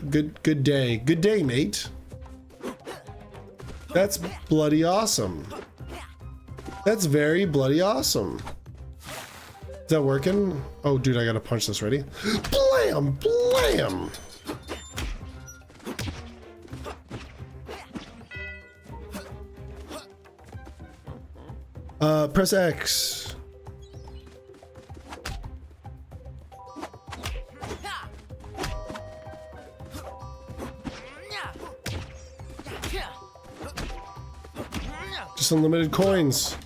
good day, good day mate. That's bloody awesome. That's very bloody awesome. Is that working? Oh dude, I gotta punch this, ready? Blam, blam. Press X. Just unlimited coins.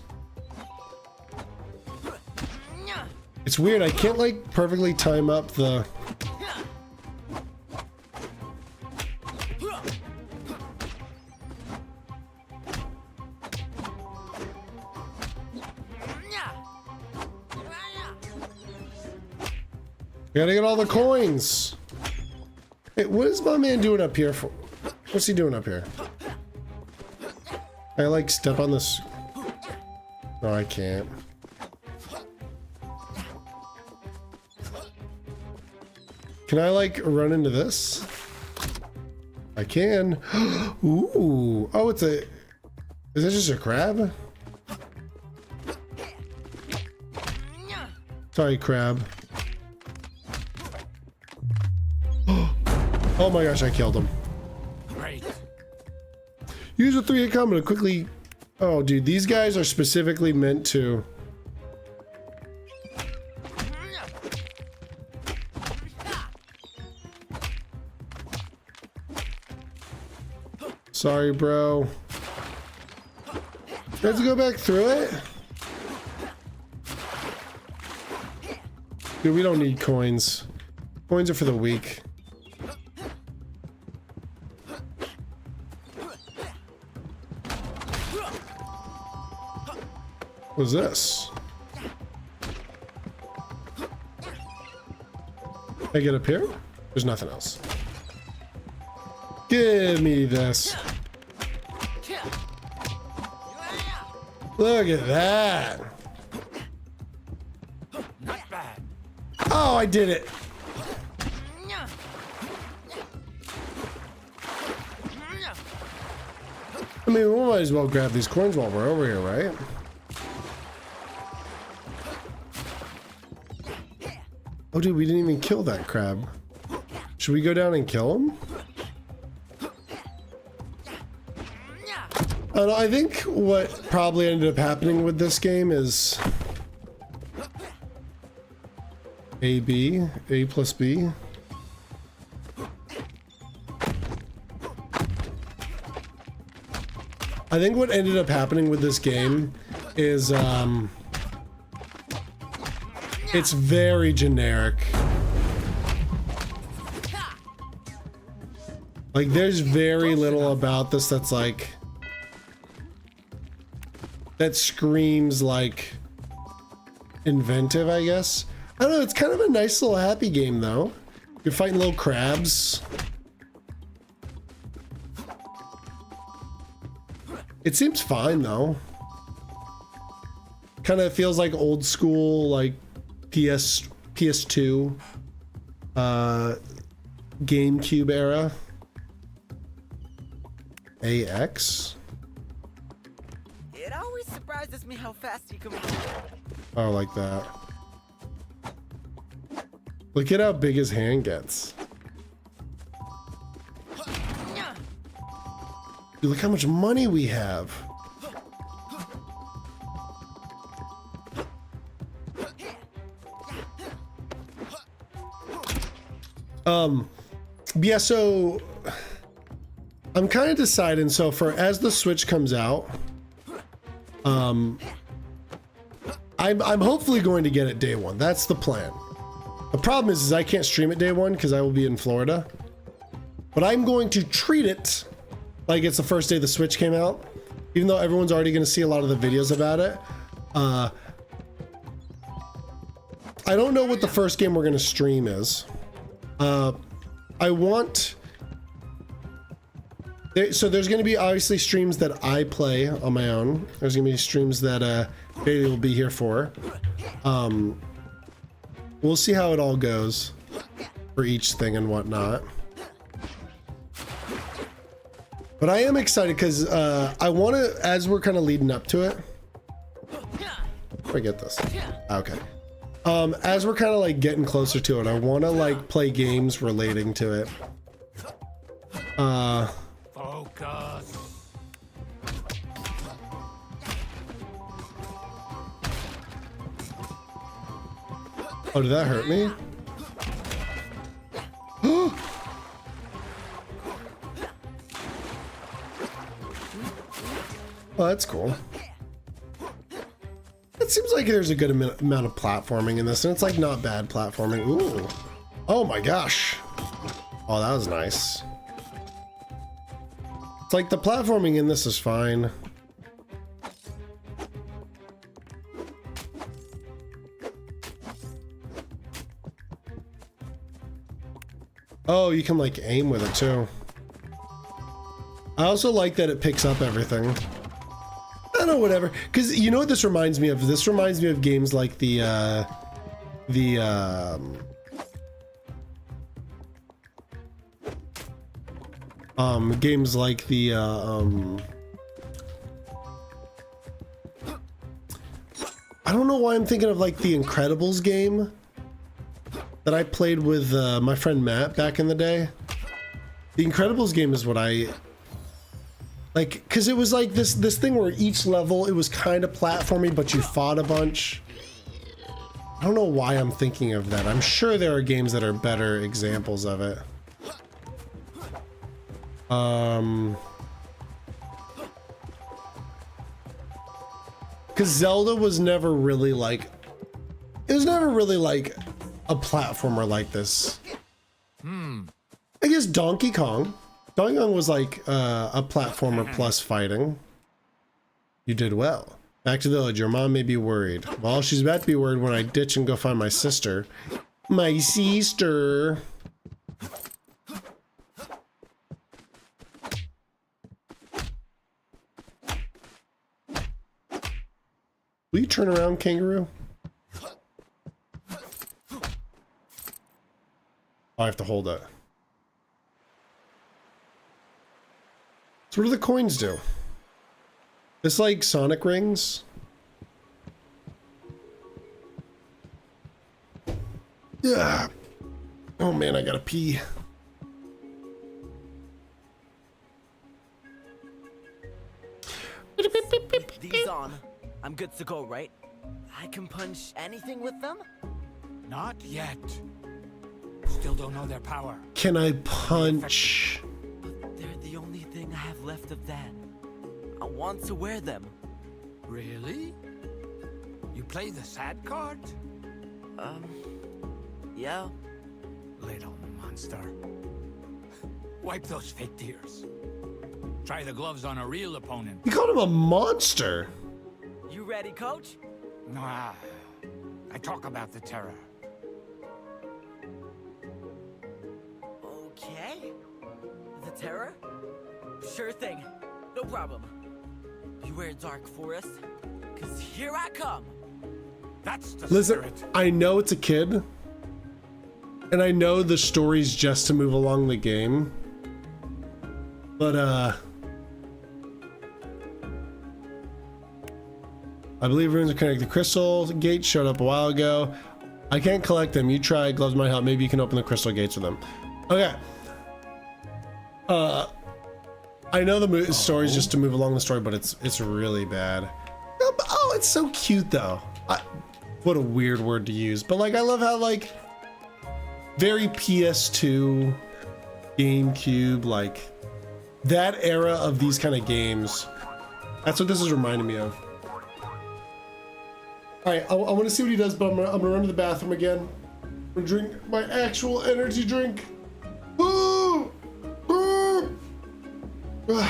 It's weird, I can't like perfectly time up the... Gotta get all the coins. Hey, what is my man doing up here for? What's he doing up here? I like step on this. No, I can't. Can I like run into this? I can. Ooh. Oh, it's a... Is this just a crab? Sorry, crab. Oh my gosh, I killed him. Great. Use a 3-hit combo to quickly... Oh, dude, these guys are specifically meant to... Sorry, bro. Let's go back through it. Dude, we don't need coins. Coins are for the weak. What's this? Can I get up here? There's nothing else. Give me this. Look at that. Not bad. Oh, I did it. I mean, we might as well grab these coins while we're over here, right? Oh, dude, we didn't even kill that crab. Should we go down and kill him? I think what probably ended up happening with this game is A plus B. I think what ended up happening with this game is it's very generic. Like there's very little about this that's like that screams like inventive, I guess. I don't know, it's kind of a nice little happy game though. You're fighting little crabs. It seems fine though. Kind of feels like old school, like PS2, GameCube era. AX. It always surprises me how fast you can move. Oh, like that. Look at how big his hand gets. Dude, look how much money we have. Yeah, so I'm kind of deciding. So for as the Switch comes out, I'm hopefully going to get it day one. That's the plan. The problem is I can't stream it day one because I will be in Florida. But I'm going to treat it like it's the first day the Switch came out. Even though everyone's already going to see a lot of the videos about it. I don't know what the first game we're going to stream is. I want... So there's going to be obviously streams that I play on my own. There's going to be streams that Bailey will be here for. We'll see how it all goes for each thing and whatnot. But I am excited because I want to, as we're kind of leading up to it. Where do I get this? Okay. As we're kind of like getting closer to it, I want to like play games relating to it. Focus. Oh, did that hurt me? Oh, that's cool. It seems like there's a good amount of platforming in this, and it's like not bad platforming. Ooh. Oh my gosh. Oh, that was nice. It's like the platforming in this is fine. Oh, you can like aim with it too. I also like that it picks up everything. I don't know, whatever. Because you know what this reminds me of? This reminds me of games like games like the I don't know why I'm thinking of like the Incredibles game that I played with my friend Matt back in the day. The Incredibles game is what I like, because it was like this thing where each level it was kind of platformy, but you fought a bunch. I don't know why I'm thinking of that. I'm sure there are games that are better examples of it. Because Zelda was never really like, it was never really like a platformer like this. I guess Donkey Kong. Donkey Kong was like a platformer plus fighting. You did well. Back to the village. Your mom may be worried. Well, she's about to be worried when I ditch and go find my sister. My sister. Will you turn around, kangaroo? I have to hold it. So what do the coins do? It's like Sonic rings. Yeah. Oh man, I gotta pee. These on. I'm good to go, right? I can punch anything with them? Not yet. Still don't know their power. Can I punch? They're the only thing I have left of that. I want to wear them. Really? You play the sad card? Yeah. Little monster. Wipe those fake tears. Try the gloves on a real opponent. You called him a monster. You ready, coach? Nah. I talk about the terror. Okay. The terror? Sure thing. No problem. Beware, Dark Forest. Cause here I come. That's the Listen, spirit. I know it's a kid. And I know the story's just to move along the game. But, I believe runes are connected. The crystal gates showed up a while ago. I can't collect them. You try. Gloves might help. Maybe you can open the crystal gates with them. Okay. I know the story's just to move along the story, but it's really bad. Oh, it's so cute though. What a weird word to use. But like, I love how like very PS2, GameCube, like that era of these kind of games. That's what this is reminding me of. All right, I want to see what he does, but I'm gonna run to the bathroom again. Drink my actual energy drink. Ooh! Ooh! Look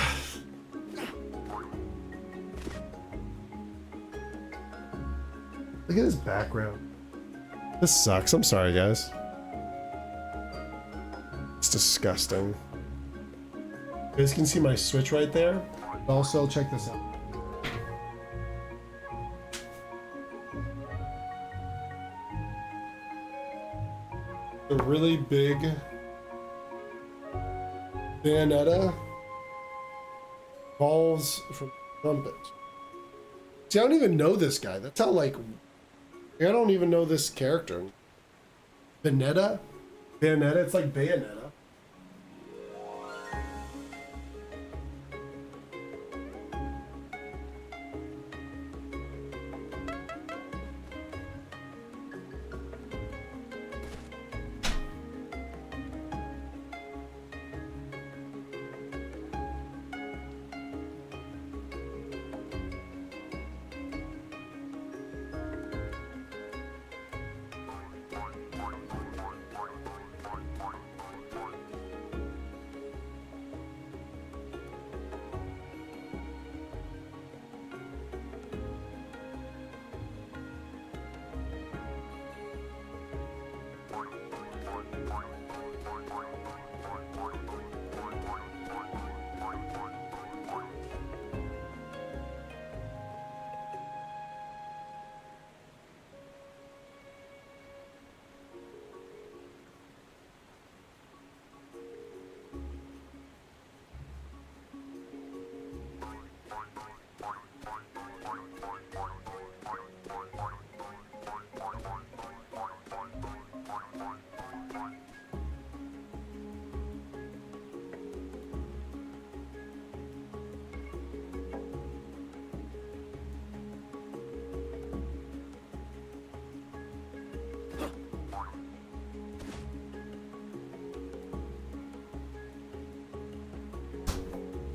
at his background. This sucks. I'm sorry, guys. It's disgusting. You guys can see my Switch right there. Also, check this out. A really big Bayonetta balls from trumpet. See, I don't even know this guy. That's how, like, I don't even know this character. Bayonetta? Bayonetta? It's like Bayonetta.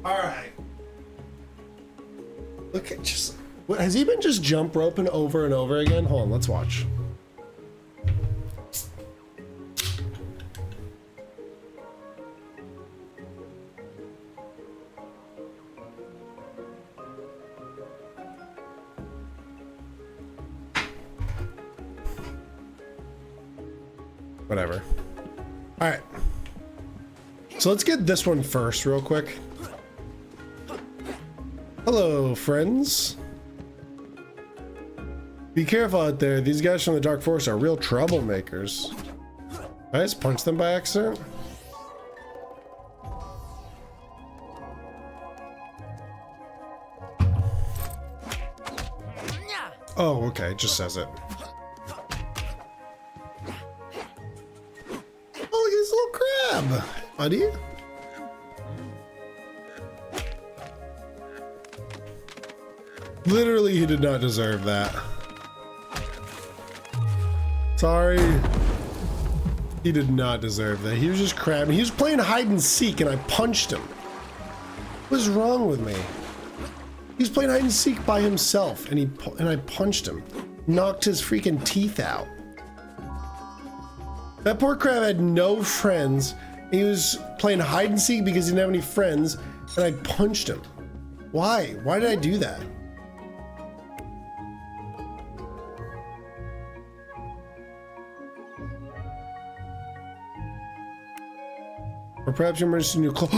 Alright. Look at just... What, has he been just jump roping over and over again? Hold on, let's watch. Whatever. Alright. So let's get this one first real quick. Hello, friends. Be careful out there. These guys from the Dark Forest are real troublemakers. Did I just punch them by accident? Oh, okay. It just says it. Oh, look at this little crab, buddy. Literally, he did not deserve that. Sorry. He did not deserve that. He was just crabbing. He was playing hide and seek and I punched him. What is wrong with me? He was playing hide and seek by himself and I punched him. Knocked his freaking teeth out. That poor crab had no friends. He was playing hide and seek because he didn't have any friends and I punched him. Why? Why did I do that? Or perhaps your emergency new call.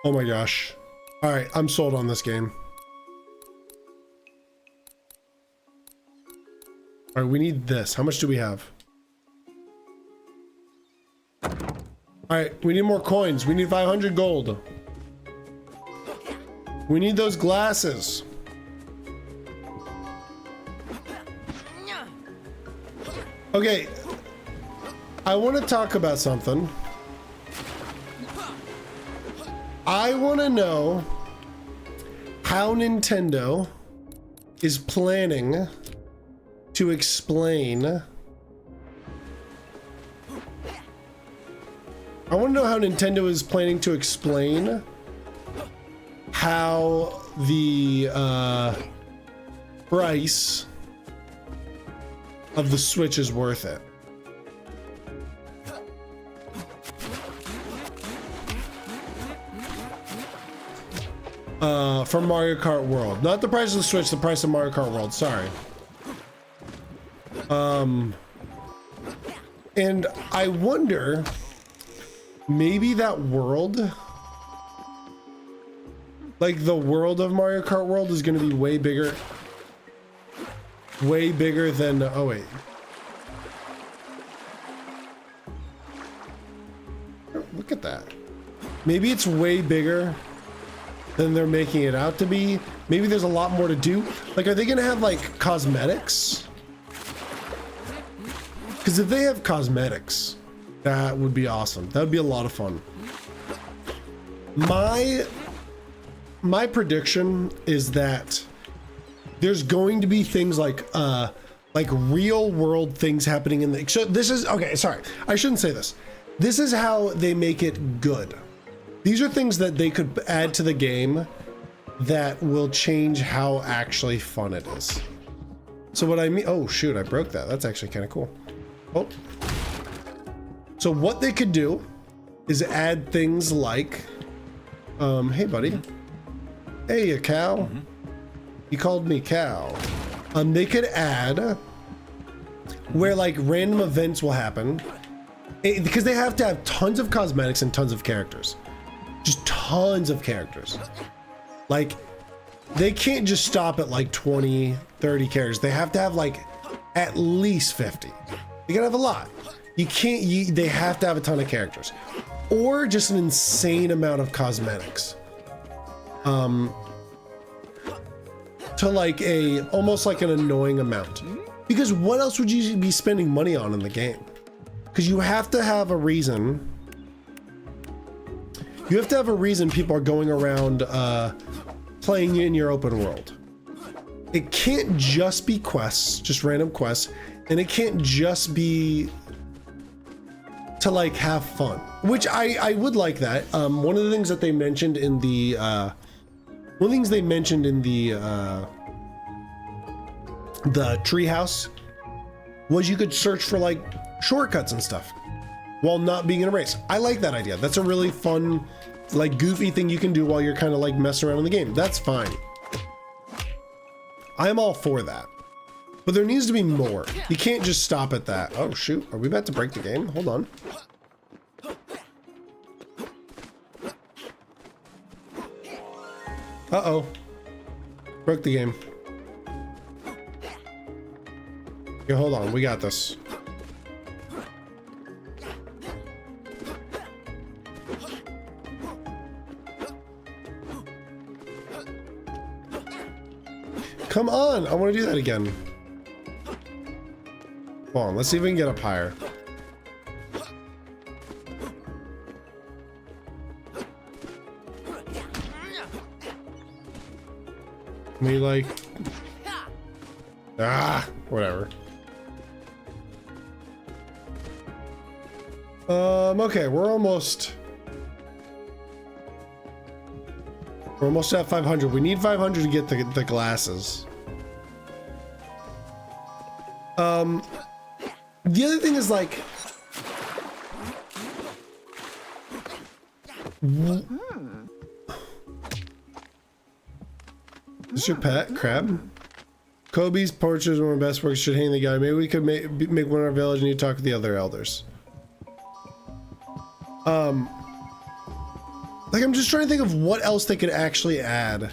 Oh my gosh. Alright, I'm sold on this game. Alright, we need this. How much do we have? Alright, we need more coins. We need 500 gold. We need those glasses. Okay. I want to talk about something. I want to know how Nintendo is planning to explain. I want to know how Nintendo is planning to explain how the price of the Switch is worth it. For Mario Kart World. Not the price of the Switch, the price of Mario Kart World, sorry. And I wonder, maybe that world, like the world of Mario Kart World, is going to be way bigger than, oh wait. Look at that. Maybe it's way bigger than they're making it out to be. Maybe there's a lot more to do. Like, are they gonna have like cosmetics? Because if they have cosmetics, that would be awesome. That would be a lot of fun. My prediction is that there's going to be things like real world things happening in the, so this is, okay, sorry, I shouldn't say this. This is how they make it good. These are things that they could add to the game that will change how actually fun it is. So what I mean, oh shoot, I broke that. That's actually kind of cool. Oh. So what they could do is add things like, hey buddy. Hey, you cow. You called me cow. They could add where like random events will happen, because they have to have tons of cosmetics and tons of characters. Just tons of characters. Like, they can't just stop at like 20, 30 characters. They have to have like at least 50. You gotta have a lot. You can't, they have to have a ton of characters. Or just an insane amount of cosmetics. To like almost like an annoying amount. Because what else would you be spending money on in the game? Because you have to have a reason. You have to have a reason people are going around playing in your open world. It can't just be quests, just random quests, and it can't just be to like have fun, which I would like that. One of the things that they mentioned in the treehouse was you could search for like shortcuts and stuff while not being in a race. I like that idea. That's a really fun, like goofy thing you can do while you're kind of like messing around in the game. That's fine. I'm all for that. But there needs to be more. You can't just stop at that. Oh shoot, are we about to break the game? Hold on. Uh-oh. Broke the game. Here, hold on, we got this. Come on, I want to do that again. Hold on, let's see if we can get up higher. Me like... whatever. Okay, we're almost at 500. We need 500 to get the glasses. The other thing is like, is your pet crab? Kobe's portrait is one of my best works. Should hang the guy. Maybe we could make one in our village and you talk to the other elders. Like, I'm just trying to think of what else they could actually add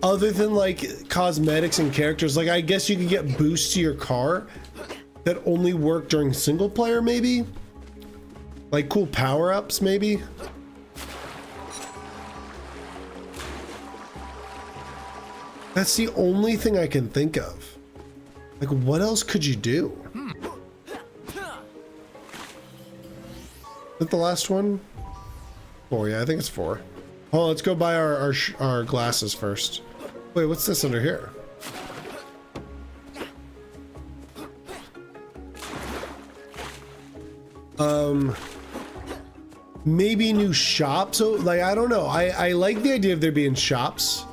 other than like cosmetics and characters. Like, I guess you could get boosts to your car that only work during single player, maybe like cool power-ups, maybe. That's the only thing I can think of. Like, what else could you do? Is that the last one? 4, yeah, I think it's 4. Oh, let's go buy our glasses first. Wait, what's this under here? Maybe new shops. So, like, I don't know. I like the idea of there being shops.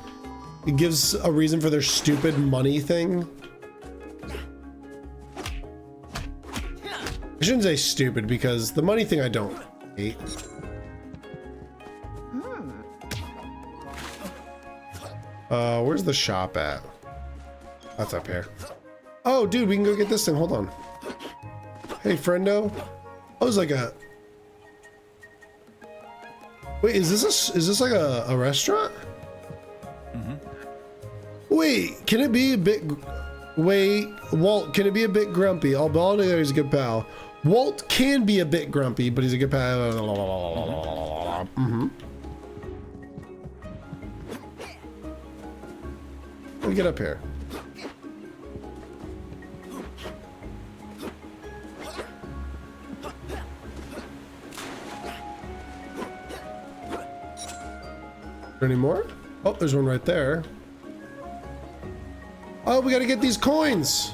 It gives a reason for their stupid money thing. I shouldn't say stupid because the money thing I don't hate. Where's the shop at? That's up here. Oh, dude, we can go get this thing. Hold on. Hey, friendo. Oh, it's like a... Wait, is this like a restaurant? Wait, can it be a bit... Wait, Walt, can it be a bit grumpy? Although he's a good pal. Walt can be a bit grumpy, but he's a good pal. Let me get up here. Any more? Oh, there's one right there. Oh, we gotta get these coins.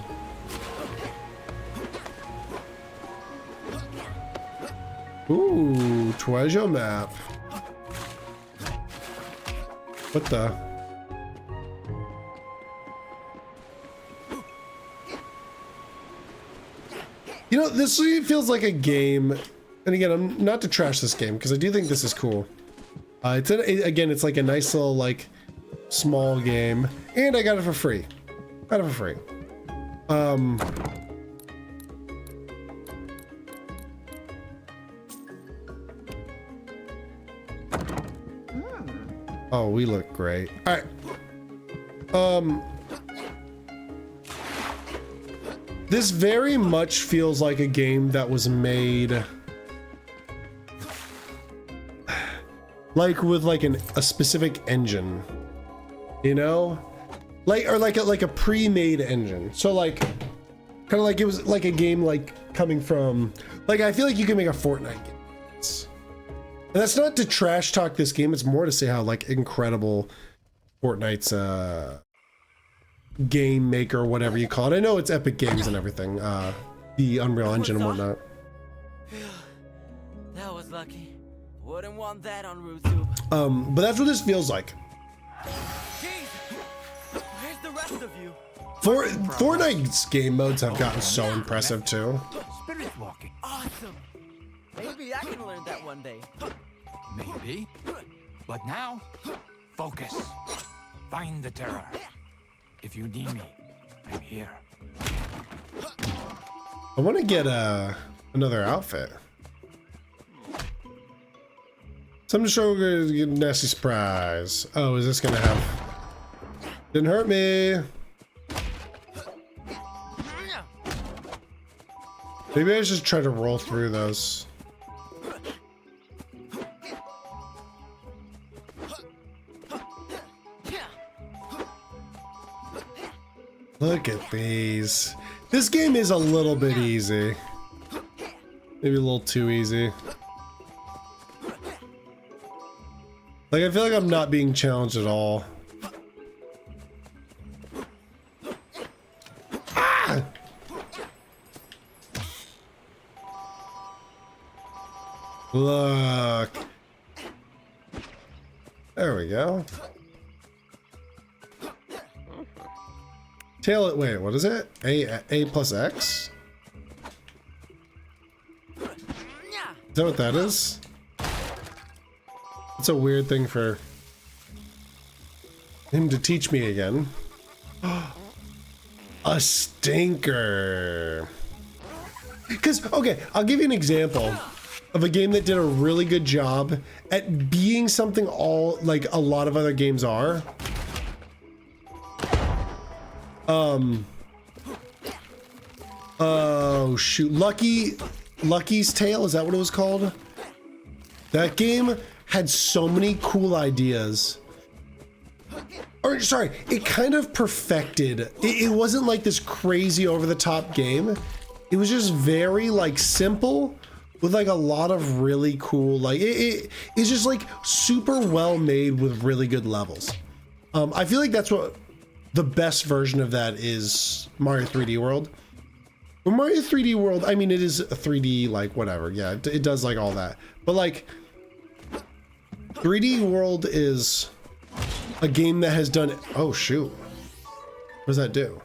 Ooh, treasure map. What the? You know, this feels like a game. And again, I'm not to trash this game because I do think this is cool. Again, it's like a nice little like small game, and I got it for free. Got it for free. Oh, we look great. All right. This very much feels like a game that was made like with like a specific engine, you know, like or like a pre-made engine. So like kind of like it was like a game like coming from like I feel like you can make a Fortnite game. And that's not to trash talk this game. It's more to say how like incredible Fortnite's game maker, whatever you call it. I know it's Epic Games and everything, the Unreal Engine and whatnot. That was lucky. Wouldn't want that on YouTube. But that's what this feels like. Jeez, where's the rest of you? Fortnite's game modes have gotten so impressive too. Spirit walking. Awesome. Maybe I can learn that one day. Maybe. But now, focus. Find the terror. If you need me, I'm here. I want to get another outfit. So I'm just sure we're gonna get a nasty surprise. Oh, is this gonna have? Didn't hurt me. Maybe I should just try to roll through those. Look at these. This game is a little bit easy. Maybe a little too easy. Like, I feel like I'm not being challenged at all. Ah! Look. There we go. Tail it. Wait, what is it? A plus X? Is that what that is? It's a weird thing for him to teach me again. A stinker. Because, okay, I'll give you an example of a game that did a really good job at being something all, like a lot of other games are. Oh shoot, Lucky's Tale, is that what it was called? That game had so many cool ideas. Or sorry, it kind of perfected. It wasn't like this crazy over the top game. It was just very like simple with like a lot of really cool, like it's just like super well made with really good levels. I feel like that's what the best version of that is Mario 3D World. Well, Mario 3D World, I mean, it is a 3D, like, whatever. Yeah, it does, like, all that. But, like, 3D World is a game that has done... Oh, shoot. What does that do?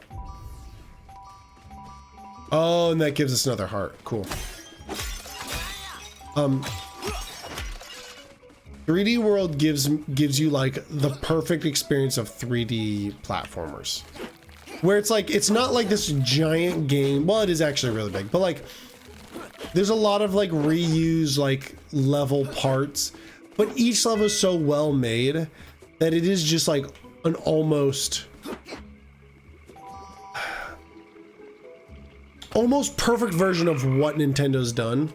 Oh, and that gives us another heart. Cool. 3D World gives you like the perfect experience of 3D platformers. Where it's like, it's not like this giant game. Well, it is actually really big, but like there's a lot of like reuse like level parts, but each level is so well made that it is just like an almost perfect version of what Nintendo's done.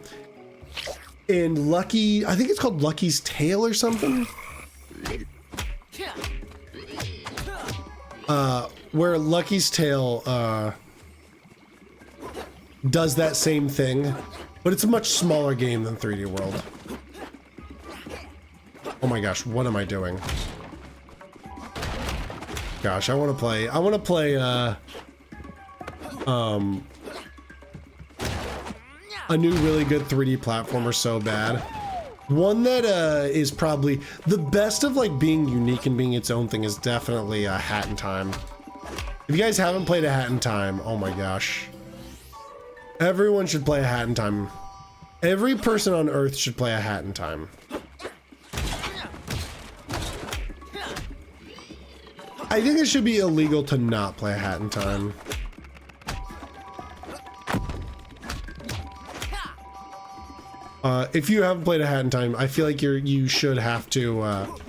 And Lucky, I think it's called Lucky's Tale or something. Where Lucky's Tale does that same thing, but it's a much smaller game than 3D World. Oh my gosh, what am I doing? Gosh, I want to play a new really good 3D platformer so bad. One that is probably the best of like being unique and being its own thing is definitely Hat in Time. If you guys haven't played a Hat in Time, oh my gosh. Everyone should play a Hat in Time. Every person on Earth should play a Hat in Time. I think it should be illegal to not play a Hat in Time. If you haven't played a Hat in Time, I feel like you should have to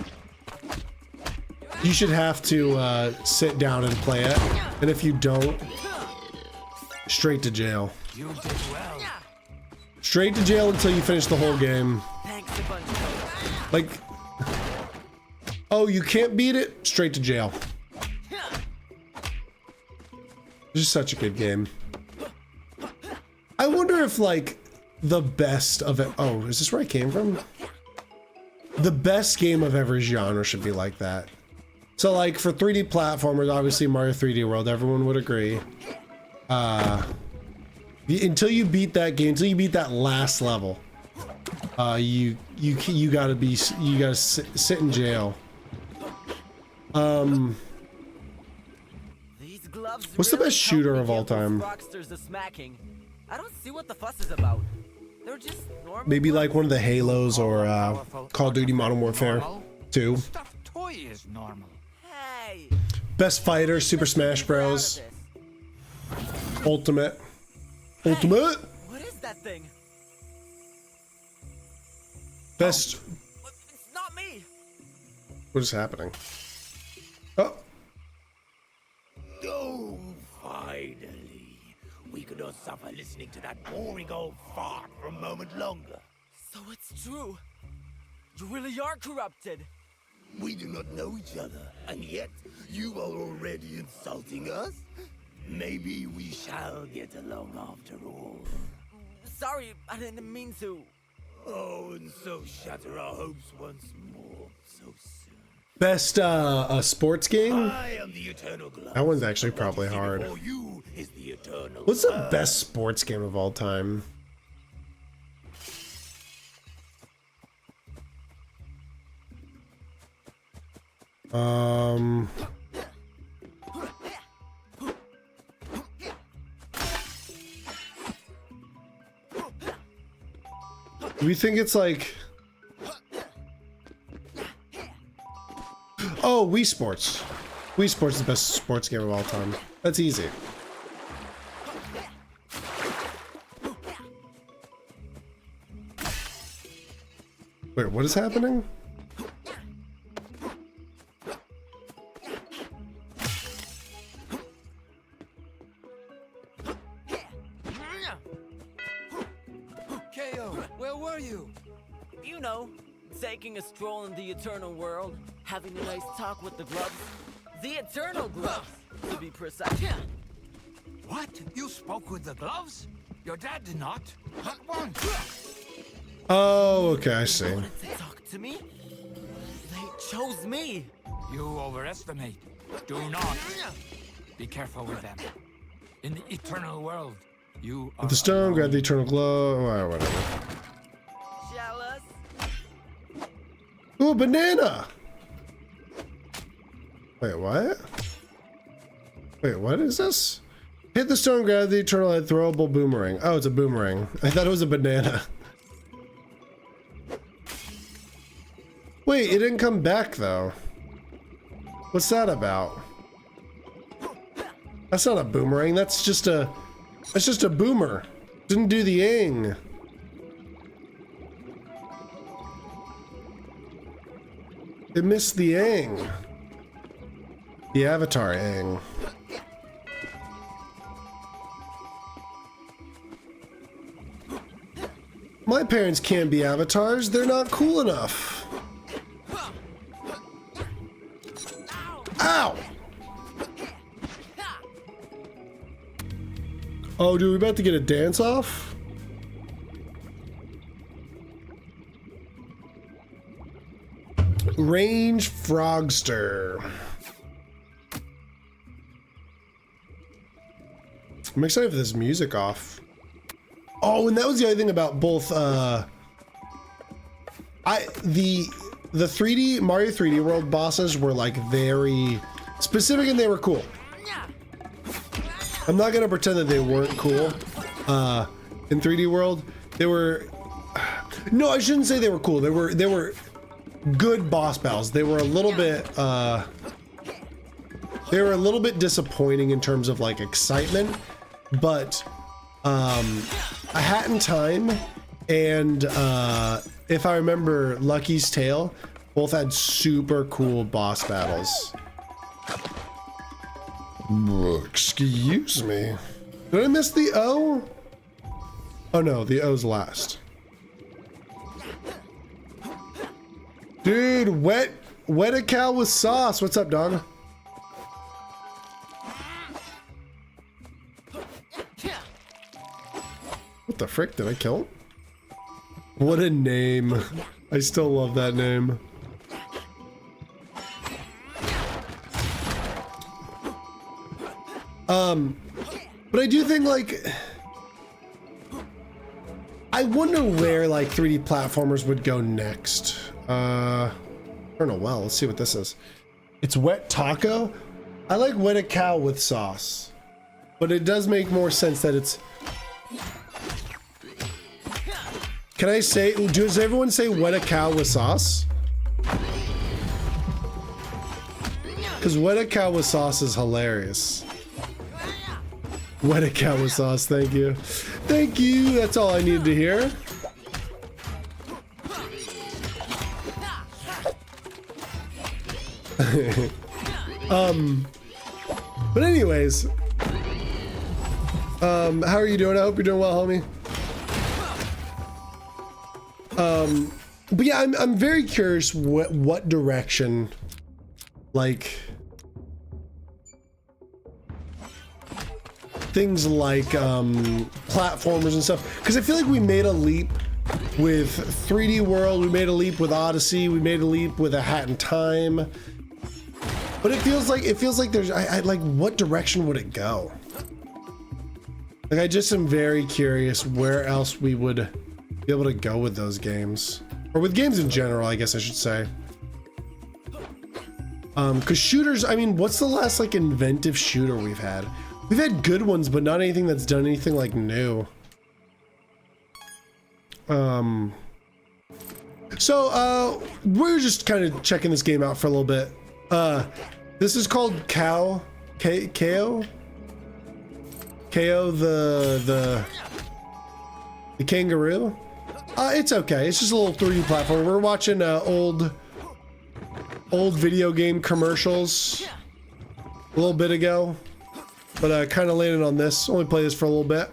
sit down and play it. And if you don't, straight to jail. You did well. Straight to jail until you finish the whole game. Like, oh, you can't beat it? Straight to jail. It's just such a good game. I wonder if like the best of it. Oh, is this where I came from? The best game of every genre should be like that. So like for 3D platformers, obviously Mario 3D World, everyone would agree. Until you beat that game, until you beat that last level, you gotta sit in jail. What's the best shooter of all time? I don't see what the fuss is about. They're just normal. Maybe like one of the Halos or Call of Duty Modern Warfare 2. Toy is normal. Hey. Best fighter, Super Smash Bros. Ultimate. Ultimate? What is that thing? Best. It's not me. What is happening? Oh. Oh, finally. We could not suffer listening to that boring old fart for a moment longer. So it's true. You really are corrupted. We do not know each other, and yet you are already insulting us? Maybe we shall get along after all. Sorry, I didn't mean to. Oh, and so shatter our hopes once more so soon. Best sports game? I am the Eternal Glove. That one's actually probably hard. You is the Eternal What's the best sports game of all time? Do we think it's like... Oh, Wii Sports. Wii Sports is the best sports game of all time. That's easy. Wait, what is happening? KO, where were you? You know, taking a stroll in the Eternal World, having a nice talk with the gloves. The Eternal Gloves, to be precise. What? You spoke with the gloves? Your dad did not. Not once. Oh, okay, I see. They wanted to talk to me. They chose me. You overestimate. Do not. Be careful with them. In the Eternal World, you are With the stone, grab the Eternal Glow, or whatever. Jealous? Ooh, a banana! Wait, what? Wait, what is this? Hit the stone, grab the eternal head, throwable boomerang. Oh, it's a boomerang. I thought it was a banana. Wait, it didn't come back though. What's that about? That's not a boomerang, that's just a boomer. Didn't do the ing. It missed the ing. The avatar ing. My parents can't be avatars, they're not cool enough. Ow! Oh, dude, we about to get a dance off? Range Frogster. I'm excited for this music off. Oh, and that was the other thing about both the 3D Mario 3D World bosses were like very specific and they were cool. I'm not gonna pretend that they weren't cool. In 3D World, they were. No, I shouldn't say they were cool. They were good boss battles. They were a little bit. They were a little bit disappointing in terms of like excitement, but A Hat in Time and if I remember, Lucky's Tale both had super cool boss battles. Excuse me. Did I miss the O? Oh no, the O's last. Dude, wet a cow with sauce. What's up, dog? What the frick? Did I kill him? What a name. I still love that name. But I do think like I wonder where like 3D platformers would go next. I don't know. Well, let's see what this is. It's wet taco. I like wet a cow with sauce, but it does make more sense that it's. Can I say? Does everyone say wet a cow with sauce? Because wet a cow with sauce is hilarious. Wet a cow with sauce, thank you. Thank you, that's all I needed to hear. But anyways, how are you doing? I hope you're doing well, homie. But yeah, I'm very curious what direction, like, things like platformers and stuff, because I feel like we made a leap with 3D World, we made a leap with Odyssey, we made a leap with A Hat in Time, but it feels like there's I like, what direction would it go? Like, I just am very curious where else we would be able to go with those games, or with games in general, I guess I should say. Because shooters, I mean, what's the last like inventive shooter we've had? We've had good ones, but not anything that's done anything like new. So we're just kind of checking this game out for a little bit. This is called KO the kangaroo. It's okay. It's just a little 3D platform. We're watching old video game commercials a little bit ago. But I kind of landed on this. Only play this for a little bit.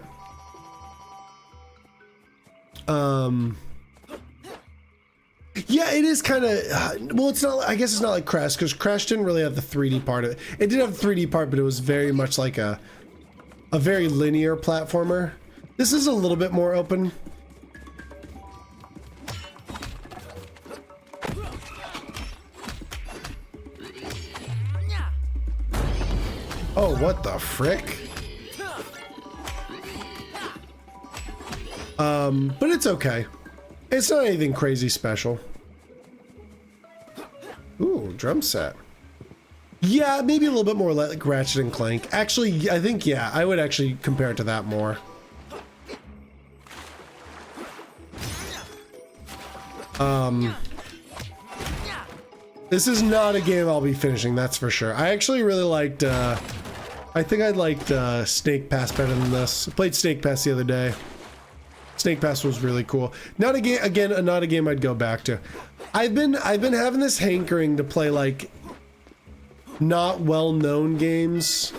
Yeah, it is kind of. Well, it's not. I guess it's not like Crash, because Crash didn't really have the 3D part of it. It did have the 3D part, but it was very much like a very linear platformer. This is a little bit more open. Oh, what the frick? But it's okay. It's not anything crazy special. Ooh, drum set. Yeah, maybe a little bit more like Ratchet and Clank. Actually, I think, yeah, I would actually compare it to that more. This is not a game I'll be finishing, that's for sure. I actually really liked, I think I liked Snake Pass better than this. I played Snake Pass the other day. Snake Pass was really cool. Not a game, again, not a game I'd go back to. I've been having this hankering to play like not well-known games.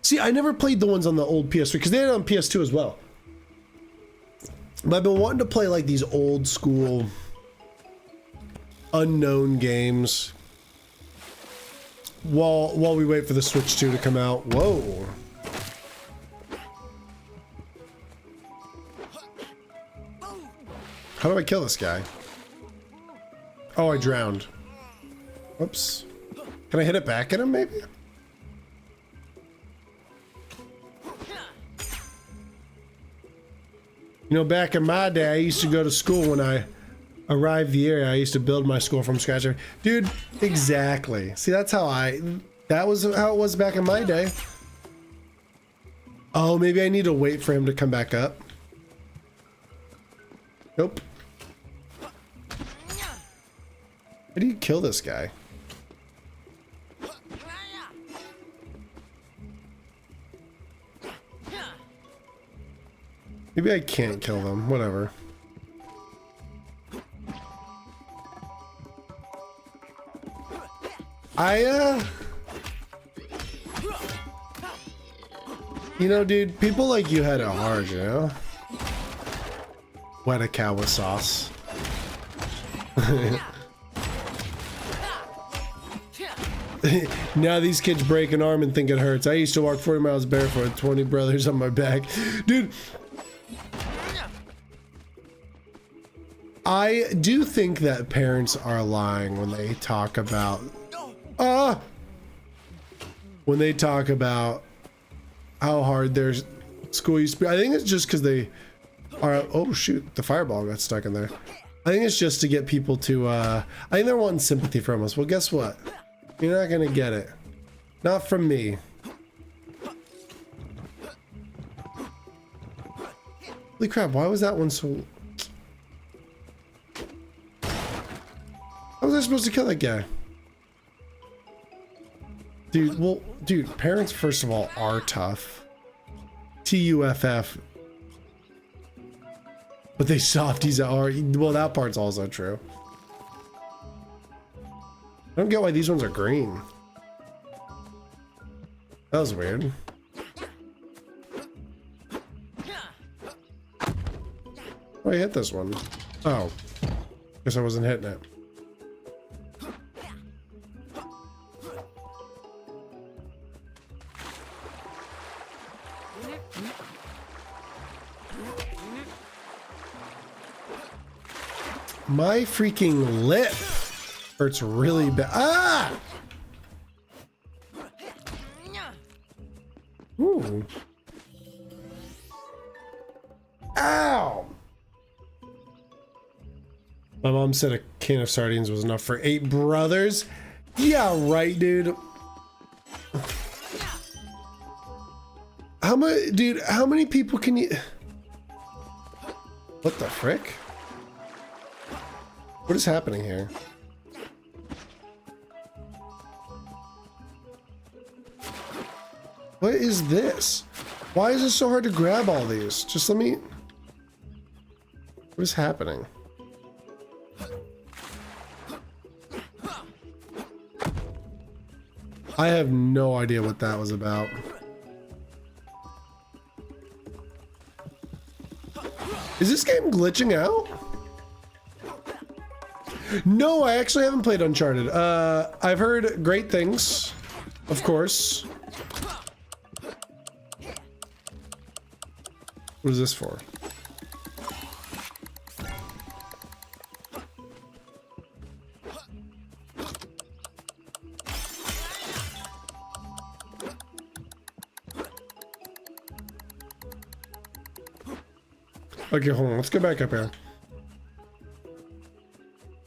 See, I never played the ones on the old PS3 because they had it on PS2 as well. But I've been wanting to play like these old school unknown games while we wait for the Switch 2 to come out. Whoa. How do I kill this guy? Oh, I drowned. Whoops. Can I hit it back at him, maybe? You know, back in my day, I used to go to school when I arrived the area. I used to build my school from scratch. Dude, exactly. See, that's how that was how it was back in my day. Oh, maybe I need to wait for him to come back up. Nope. How do you kill this guy? Maybe I can't kill them. Whatever. You know, dude, people like you had it hard, you know? Wet a cow with sauce. Now these kids break an arm and think it hurts. I used to walk 40 miles barefoot, 20 brothers on my back. Dude, I do think that parents are lying when they talk about when they talk about how hard their school used to be. I think it's just because they are, oh shoot, the fireball got stuck in there. I think it's just to get people to I think they're wanting sympathy from us. Well, guess what? You're not gonna get it. Not from me. Holy crap, why was that one so... How was I supposed to kill that guy? Dude, well, dude, parents, first of all, are tough. T-U-F-F. But they softies are... Well, that part's also true. I don't get why these ones are green. That was weird. Oh, I hit this one. Oh. Guess I wasn't hitting it. My freaking lip hurts really bad. Ah! Ooh. Ow! My mom said a can of sardines was enough for 8 brothers. Yeah, right, dude. How much, dude? How many people can you? What the frick? What is happening here? What is this? Why is it so hard to grab all these? Just let me... What is happening? I have no idea what that was about. Is this game glitching out? No, I actually haven't played Uncharted. I've heard great things, of course. What is this for? Okay, hold on. Let's go back up here.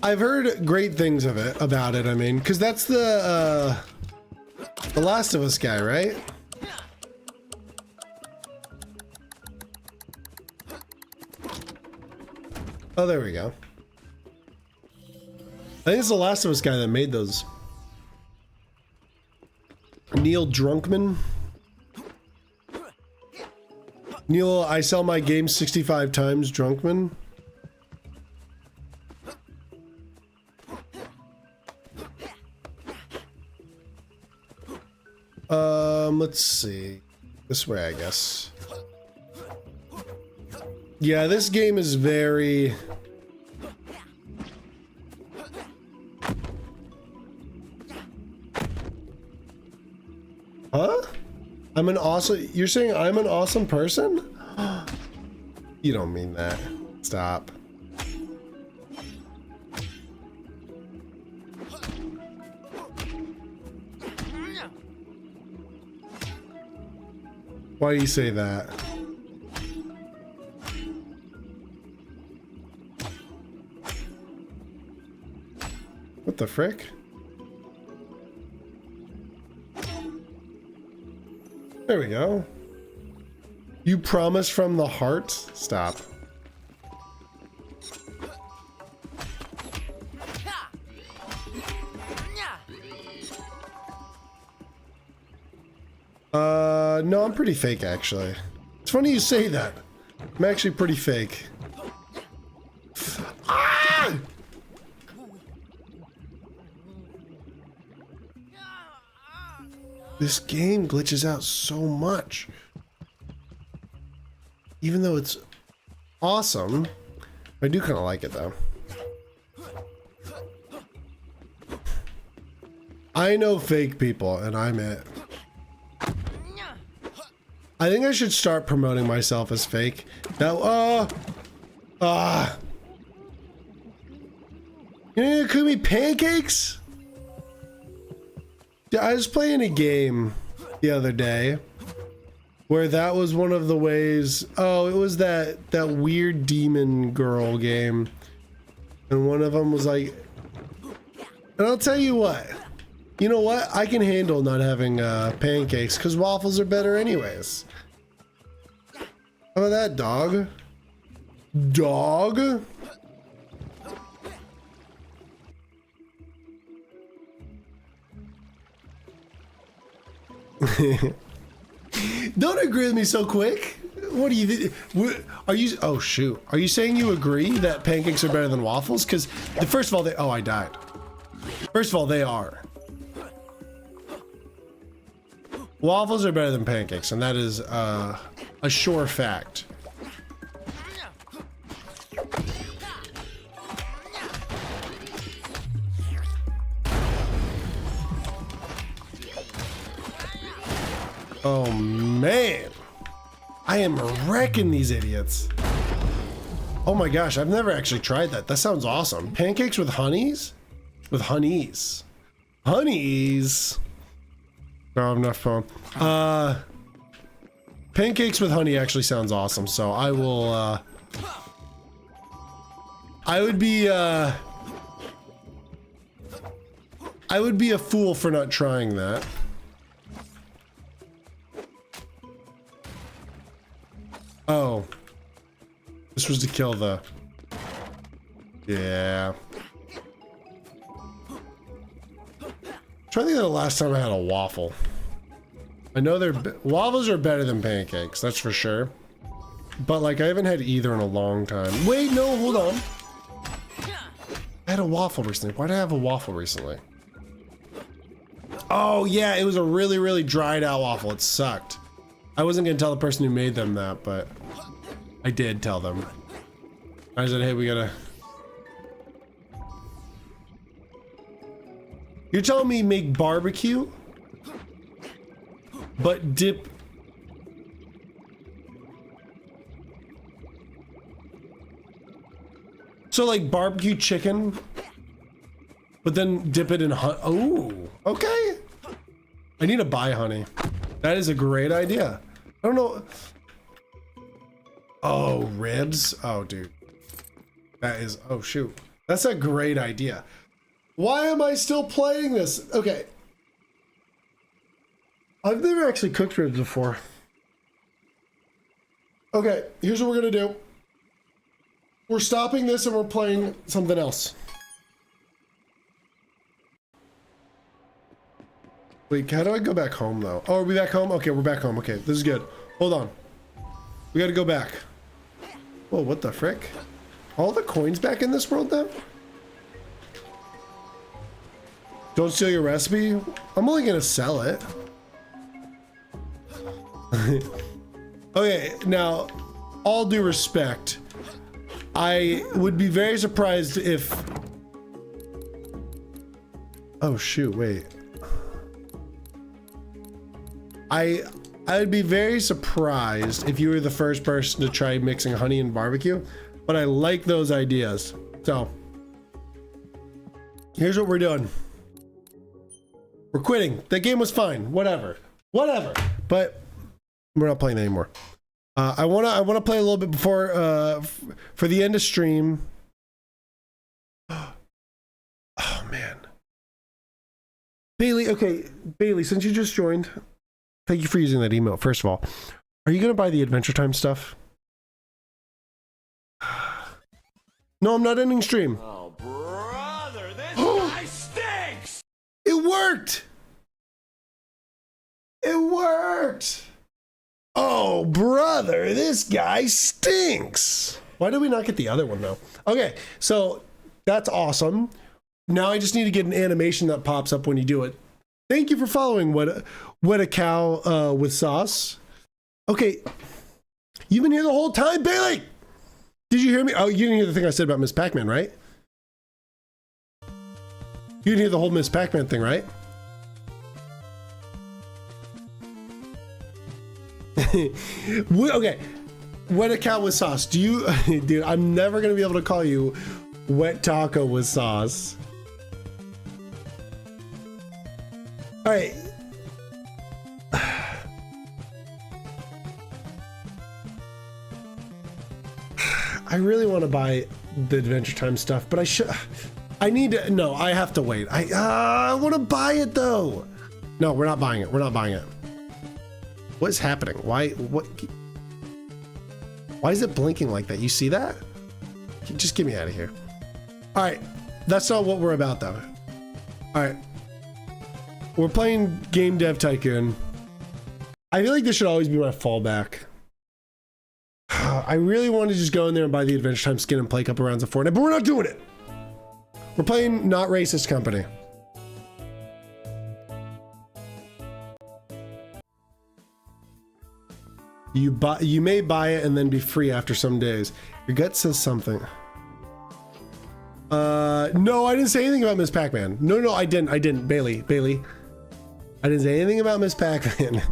I've heard great things about it. I mean, because that's the Last of Us guy, right? Oh, there we go. I think it's the Last of Us guy that made those. Neil Druckmann. Neil, I sell my game 65 times, Druckmann. Let's see. This way, I guess. Yeah, this game is very... Huh? I'm an awesome... You're saying I'm an awesome person? You don't mean that. Stop. Why do you say that? What the frick? There we go. You promise from the heart? Stop. No, I'm pretty fake, actually. It's funny you say that. I'm actually pretty fake. Ah! This game glitches out so much. Even though it's awesome, I do kind of like it, though. I know fake people, and I'm it. I think I should start promoting myself as fake. Now, you need to cook me pancakes? Yeah, I was playing a game the other day where that was one of the ways. Oh, it was that weird demon girl game, and one of them was like, and I'll tell you what. You know what? I can handle not having pancakes because waffles are better anyways. How about that, dog? Dog? Don't agree with me so quick. What do you think? Are you? Oh shoot! Are you saying you agree that pancakes are better than waffles? Because first of all, oh, I died. First of all, they are. Waffles are better than pancakes, and that is a sure fact. Oh man, I am wrecking these idiots. Oh my gosh, I've never actually tried that. That sounds awesome. Pancakes with honeys? With honeys. Honeys? I don't have enough phone. Pancakes with honey actually sounds awesome, so I will, I would be a fool for not trying that. Oh. This was to kill the... Yeah. I'm trying to think of the last time I had a waffle. I know waffles are better than pancakes, that's for sure. But like I haven't had either in a long time. Wait, no, hold on. I had a waffle recently. Why did I have a waffle recently? Oh yeah, it was a really, really dried out waffle. It sucked. I wasn't gonna tell the person who made them that, but I did tell them. I said, hey, we gotta... You're telling me make barbecue, but dip... So like barbecue chicken, but then dip it in honey. Oh, okay. I need to buy honey. That is a great idea. I don't know. Oh, ribs. Oh, dude. That is, oh shoot. That's a great idea. Why am I still playing this? Okay. I've never actually cooked ribs before. Okay, here's what we're gonna do. We're stopping this and we're playing something else. Wait, how do I go back home though? Oh, are we back home? Okay, we're back home. Okay, this is good. Hold on. We gotta go back. Whoa, what the frick? All the coins back in this world now? Don't steal your recipe? I'm only gonna sell it. Okay, now, all due respect, I would be very surprised if... Oh shoot, wait. I would be very surprised if you were the first person to try mixing honey and barbecue, but I like those ideas. So, here's what we're doing. We're quitting. That game was fine. Whatever. But we're not playing anymore. I wanna play a little bit before for the end of stream. Oh man, Bailey. Okay, Bailey. Since you just joined, thank you for using that email. First of all, are you gonna buy the Adventure Time stuff? No, I'm not ending stream. Oh, brother, this guy stinks! It worked! It worked! Oh, brother, this guy stinks! Why did we not get the other one, though? Okay, so that's awesome. Now I just need to get an animation that pops up when you do it. Thank you for following What a Cow with Sauce. Okay, you've been here the whole time, Bailey! Did you hear me? Oh, you didn't hear the thing I said about Miss Pac-Man, right? You didn't hear the whole Miss Pac-Man thing, right? Okay, Wet a Cow with Sauce. Do you, dude, I'm never gonna be able to call you Wet Taco with Sauce. All right. I really want to buy the Adventure Time stuff, but I need to, no, I have to wait. I want to buy it though. No, we're not buying it. We're not buying it. What is happening? Why is it blinking like that? You see that? Just get me out of here. All right. That's not what we're about though. All right. We're playing Game Dev Tycoon. I feel like this should always be my fallback. I really want to just go in there and buy the Adventure Time skin and play a couple rounds of Fortnite, but we're not doing it. We're playing Not Racist Company. You may buy it and then be free after some days. Your gut says something. No, I didn't say anything about Miss Pac-Man. No, I didn't. Bailey. I didn't say anything about Miss Pac-Man.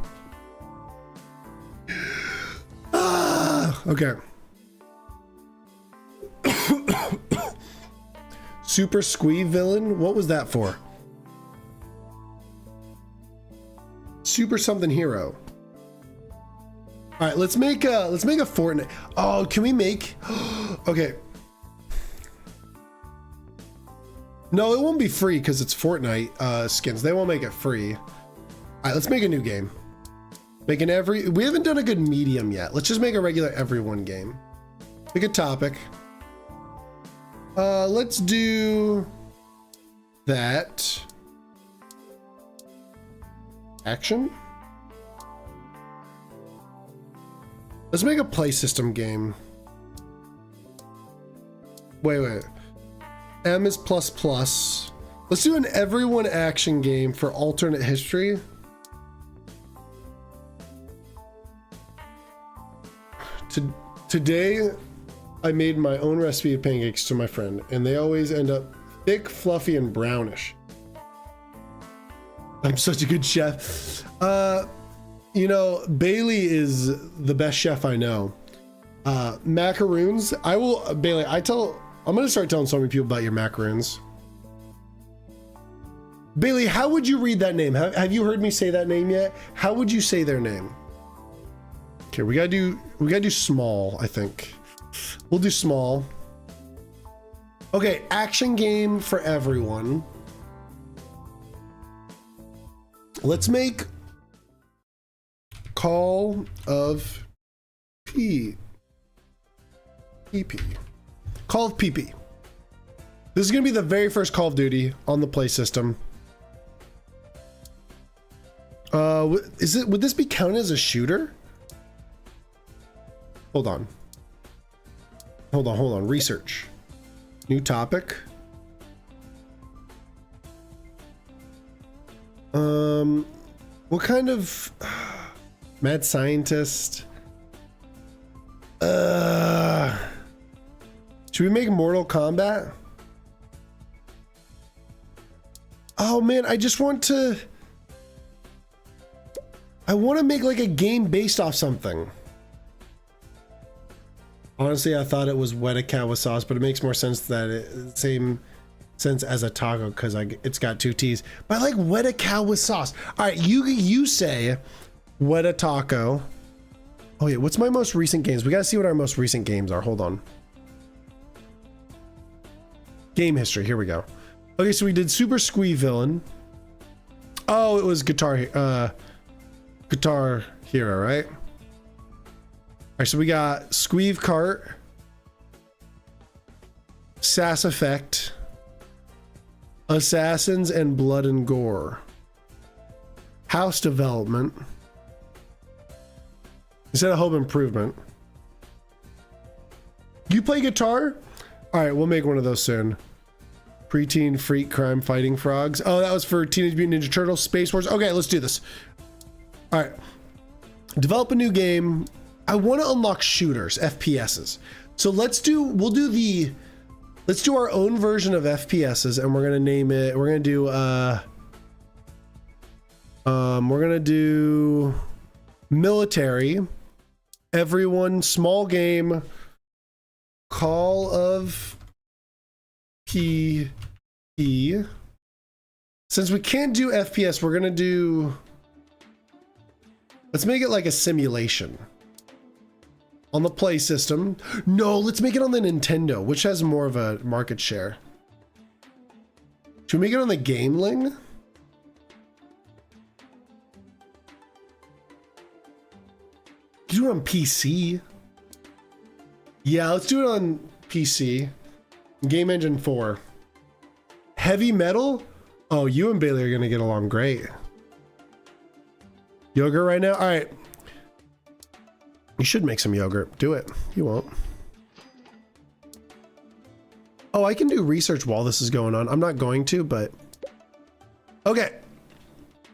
Okay. Super Squee villain? What was that for? Super something hero. All right, let's make a Fortnite. Oh, can we make? Okay. No, it won't be free because it's Fortnite skins. They won't make it free. All right, let's make a new game. We haven't done a good medium yet. Let's just make a regular everyone game. Pick a topic. Let's do that. Action. Let's make a play system game. Wait. M is plus plus. Let's do an everyone action game for alternate history. Today, I made my own recipe of pancakes to my friend, and they always end up thick, fluffy, and brownish. I'm such a good chef. You know, Bailey is the best chef I know. Macaroons. Bailey, I'm gonna start telling so many people about your macaroons. Bailey, how would you read that name? Have you heard me say that name yet? How would you say their name? Okay, we gotta do small, I think. We'll do small. Okay, action game for everyone. Let's make Call of PP. Call of PP. This is gonna be the very first Call of Duty on the Play system. Would this be counted as a shooter? Hold on. Research. New topic. What kind of mad scientist? Should we make Mortal Kombat? Oh man, I want to make like a game based off something. Honestly, I thought it was wet a cat with sauce, but it makes more sense that same sense as a taco because it's got 2 T's. But I like wet a cow with sauce. All right, you say wet a taco. Oh yeah, what's my most recent games? We gotta see what our most recent games are. Hold on. Game history. Here we go. Okay, so we did Super Squeevillain. Oh, it was Guitar Hero, right? All right, so we got Squeeve Cart, Sass Effect, Assassins, and Blood and Gore. House Development. Instead of Home Improvement. You play guitar? All right, we'll make one of those soon. Preteen Freak Crime Fighting Frogs. Oh, that was for Teenage Mutant Ninja Turtles Space Wars. Okay, let's do this. All right. Develop a new game. I want to unlock shooters, FPSs. So let's do our own version of FPSs, and we're gonna name it. We're gonna do military. Everyone, small game. Call of PP. Since we can't do FPS, we're gonna do. Let's make it like a simulation. On the Play system. No, let's make it on the Nintendo, which has more of a market share. Should we make it on the Gameling? Do it on PC. Yeah, let's do it on PC. Game Engine 4. Heavy Metal? Oh, you and Bailey are gonna get along great. Yogurt right now? All right. You should make some yogurt. Do it. You won't. Oh, I can do research while this is going on. I'm not going to, but... Okay.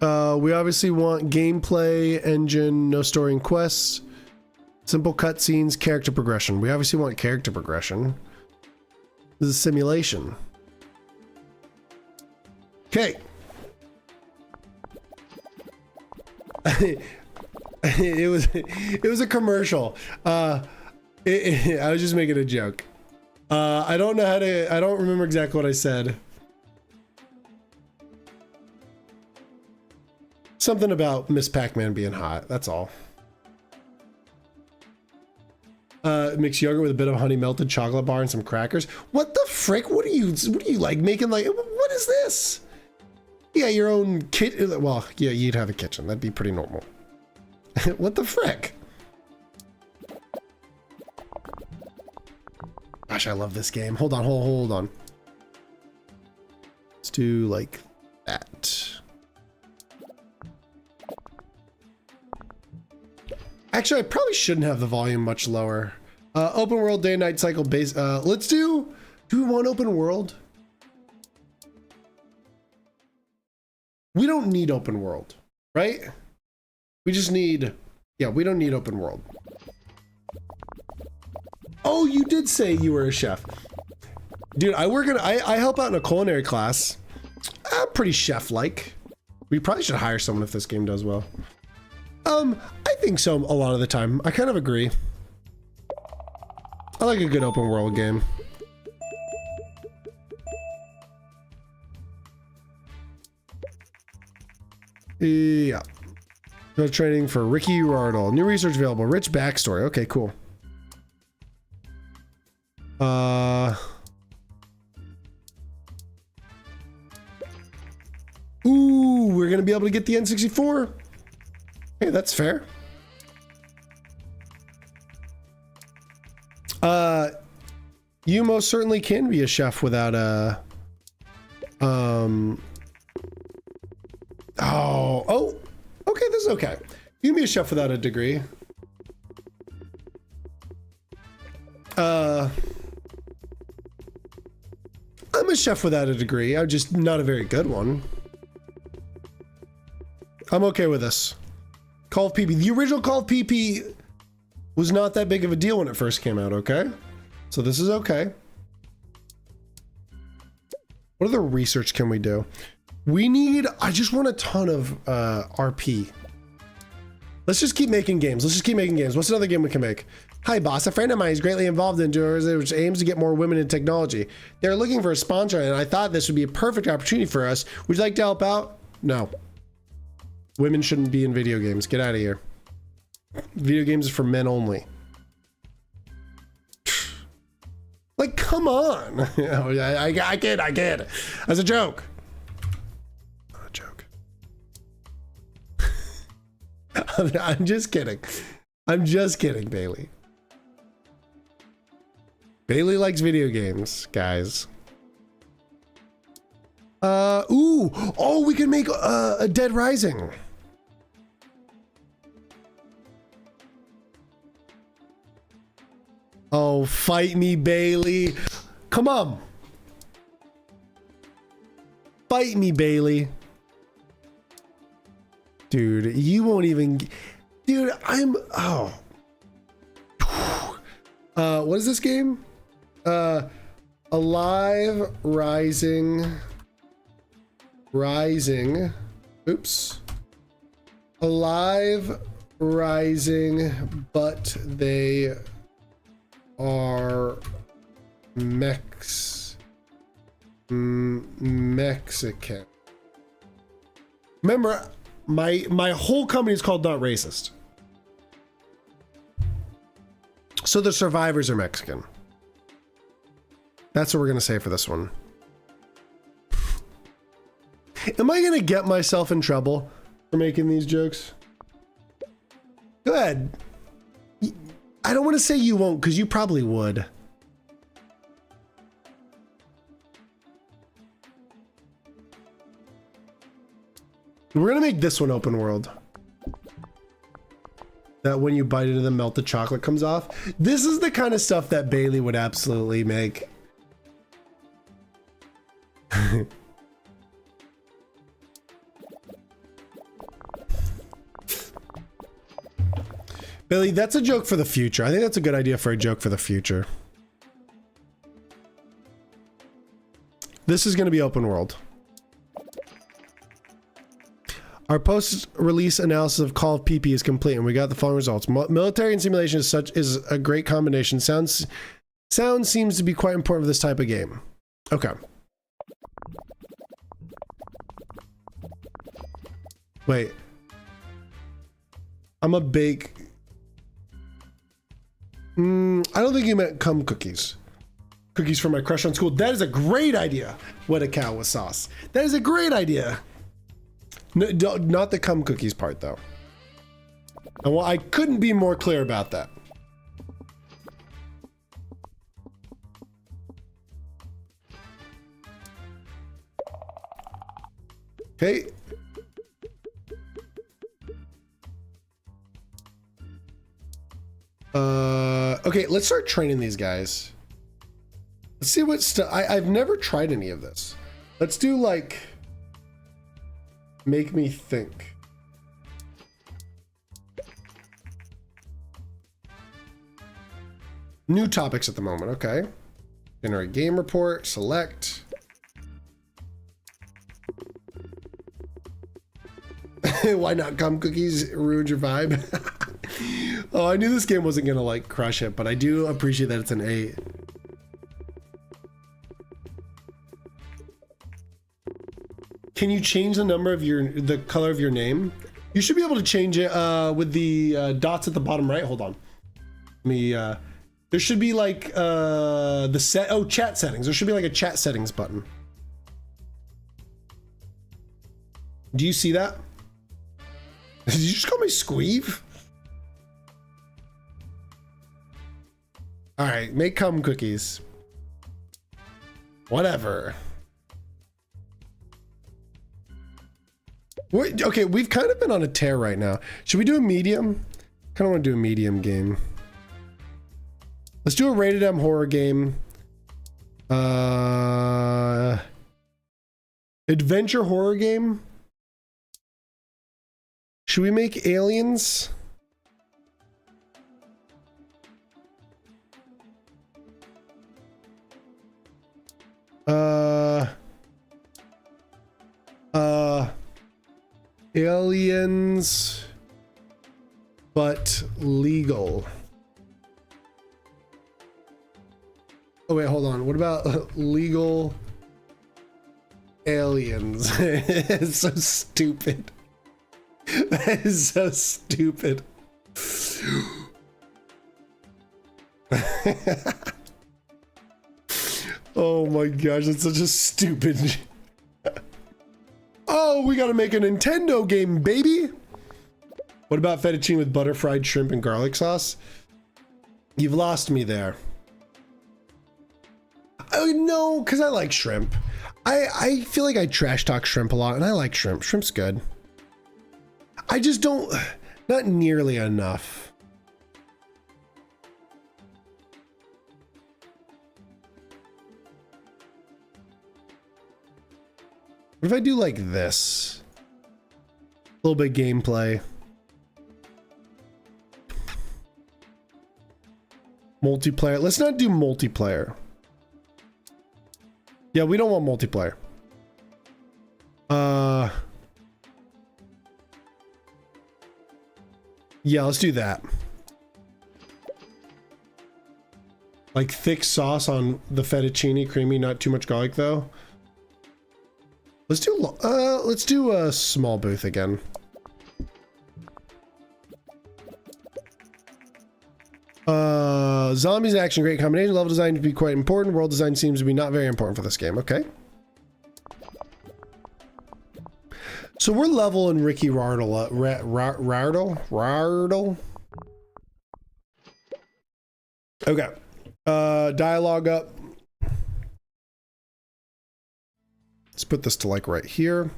We obviously want gameplay, engine, no story and quests, simple cutscenes, character progression. We obviously want character progression. This is a simulation. Okay. It was a commercial. I was just making a joke. I don't remember exactly what I said. Something about Miss Pac-Man being hot, that's all. Mix yogurt with a bit of honey melted chocolate bar and some crackers. What the frick? What are you like making like, what is this? Yeah, your own kit. Well, yeah, you'd have a kitchen. That'd be pretty normal. What the frick? Gosh, I love this game. Hold on. Let's do like that. Actually, I probably shouldn't have the volume much lower. Open world, day and night cycle base. Let's do we want open world? We don't need open world, right? We just need, yeah, we don't need open world. Oh, you did say you were a chef. Dude, I help out in a culinary class. I'm pretty chef-like. We probably should hire someone if this game does well. I think so a lot of the time. I kind of agree. I like a good open world game. Yeah. No training for Ricky Rardle. New research available. Rich backstory. Okay, cool. able to get the N64. Hey, that's fair. You most certainly can be a chef without a oh, okay, this is okay. You can be a chef without a degree. I'm a chef without a degree. I'm just not a very good one. I'm okay with this. Call of PP. The original Call of PP was not that big of a deal when it first came out, okay? So this is okay. What other research can we do? We need, I just want a ton of RP. Let's just keep making games. Let's just keep making games. What's another game we can make? Hi boss, a friend of mine is greatly involved in Doors, which aims to get more women in technology. They're looking for a sponsor and I thought this would be a perfect opportunity for us. Would you like to help out? No. Women shouldn't be in video games. Get out of here. Video games are for men only. Like, come on. I kid. As a joke. Not a joke. I'm just kidding. I'm just kidding, Bailey. Bailey likes video games, guys. Oh, we can make a Dead Rising. Oh, fight me, Bailey. Come on. Fight me, Bailey. Dude, you won't even... Dude, I'm... Oh. What is this game? Alive, Rising... Oops. Alive, Rising, but they are Mexican. Remember, my whole company is called Not Racist. So the survivors are Mexican. That's what we're gonna say for this one. Am I gonna get myself in trouble for making these jokes? Go ahead. I don't want to say you won't, because you probably would. We're gonna make this one open world. That when you bite into the melted chocolate comes off. This is the kind of stuff that Bailey would absolutely make. Billy, that's a joke for the future. I think that's a good idea for a joke for the future. This is going to be open world. Our post-release analysis of Call of PP is complete, and we got the following results. Military and simulation is a great combination. Sound seems to be quite important for this type of game. Okay. Wait. I'm a big... I don't think you meant cum cookies. Cookies for my crush on school. That is a great idea. What a cow with sauce. That is a great idea. No, not the cum cookies part though. And well, I couldn't be more clear about that. Okay. Okay, let's start training these guys. Let's see what stuff. I've never tried any of this. Let's do like make me think. New topics at the moment. Okay. Generate game report. Select. Why not cum cookies? Ruined your vibe. Oh, I knew this game wasn't gonna like crush it, but I do appreciate that it's an 8. Can you change the number of the color of your name? You should be able to change it with the dots at the bottom right. Hold on. Let me there should be like chat settings. There should be like a chat settings button. Do you see that? Did you just call me Squeeve? All right, make cum cookies. Whatever. Okay, we've kind of been on a tear right now. Should we do a medium? Kind of want to do a medium game. Let's do a rated M horror game. Adventure horror game. Should we make Aliens? Aliens, but legal. Oh wait, hold on. What about legal aliens? It's so stupid. That is so stupid. Oh my gosh, that's such a stupid. Oh, we gotta make a Nintendo game, baby. What about fettuccine with butter fried shrimp and garlic sauce? You've lost me there. Oh no, because I like shrimp. I feel like I trash talk shrimp a lot, and I like shrimp. Shrimp's good. I just don't, not nearly enough. What if I do like this? A little bit gameplay. Multiplayer. Let's not do multiplayer. Yeah, we don't want multiplayer. Yeah, let's do that. Like thick sauce on the fettuccine, creamy, not too much garlic though. Let's do a small booth again. Zombies and action, great combination. Level design to be quite important. World design seems to be not very important for this game. Okay. So we're level in Ricky Rardle. Rardle. Okay. Dialogue up. Let's put this to like right here.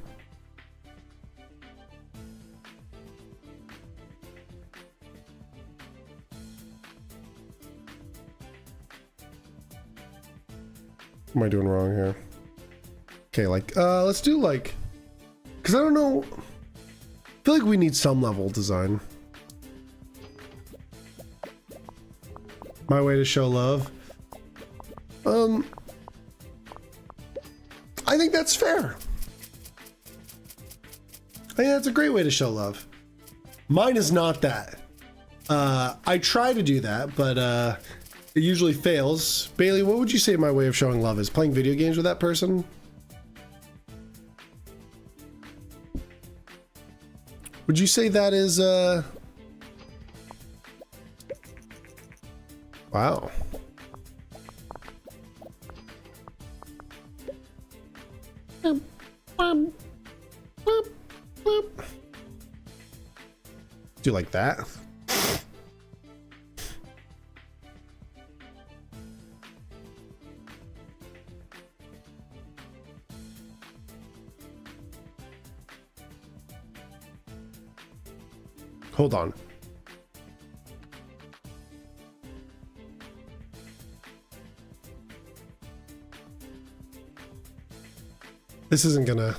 What am I doing wrong here? Okay, like, let's do like, because I don't know, I feel like we need some level design. My way to show love. I think that's fair. I think that's a great way to show love. Mine is not that. I try to do that, but it usually fails. Bailey, what would you say my way of showing love is? Playing video games with that person? Would you say that is, wow. Do like that. Hold on. This isn't gonna.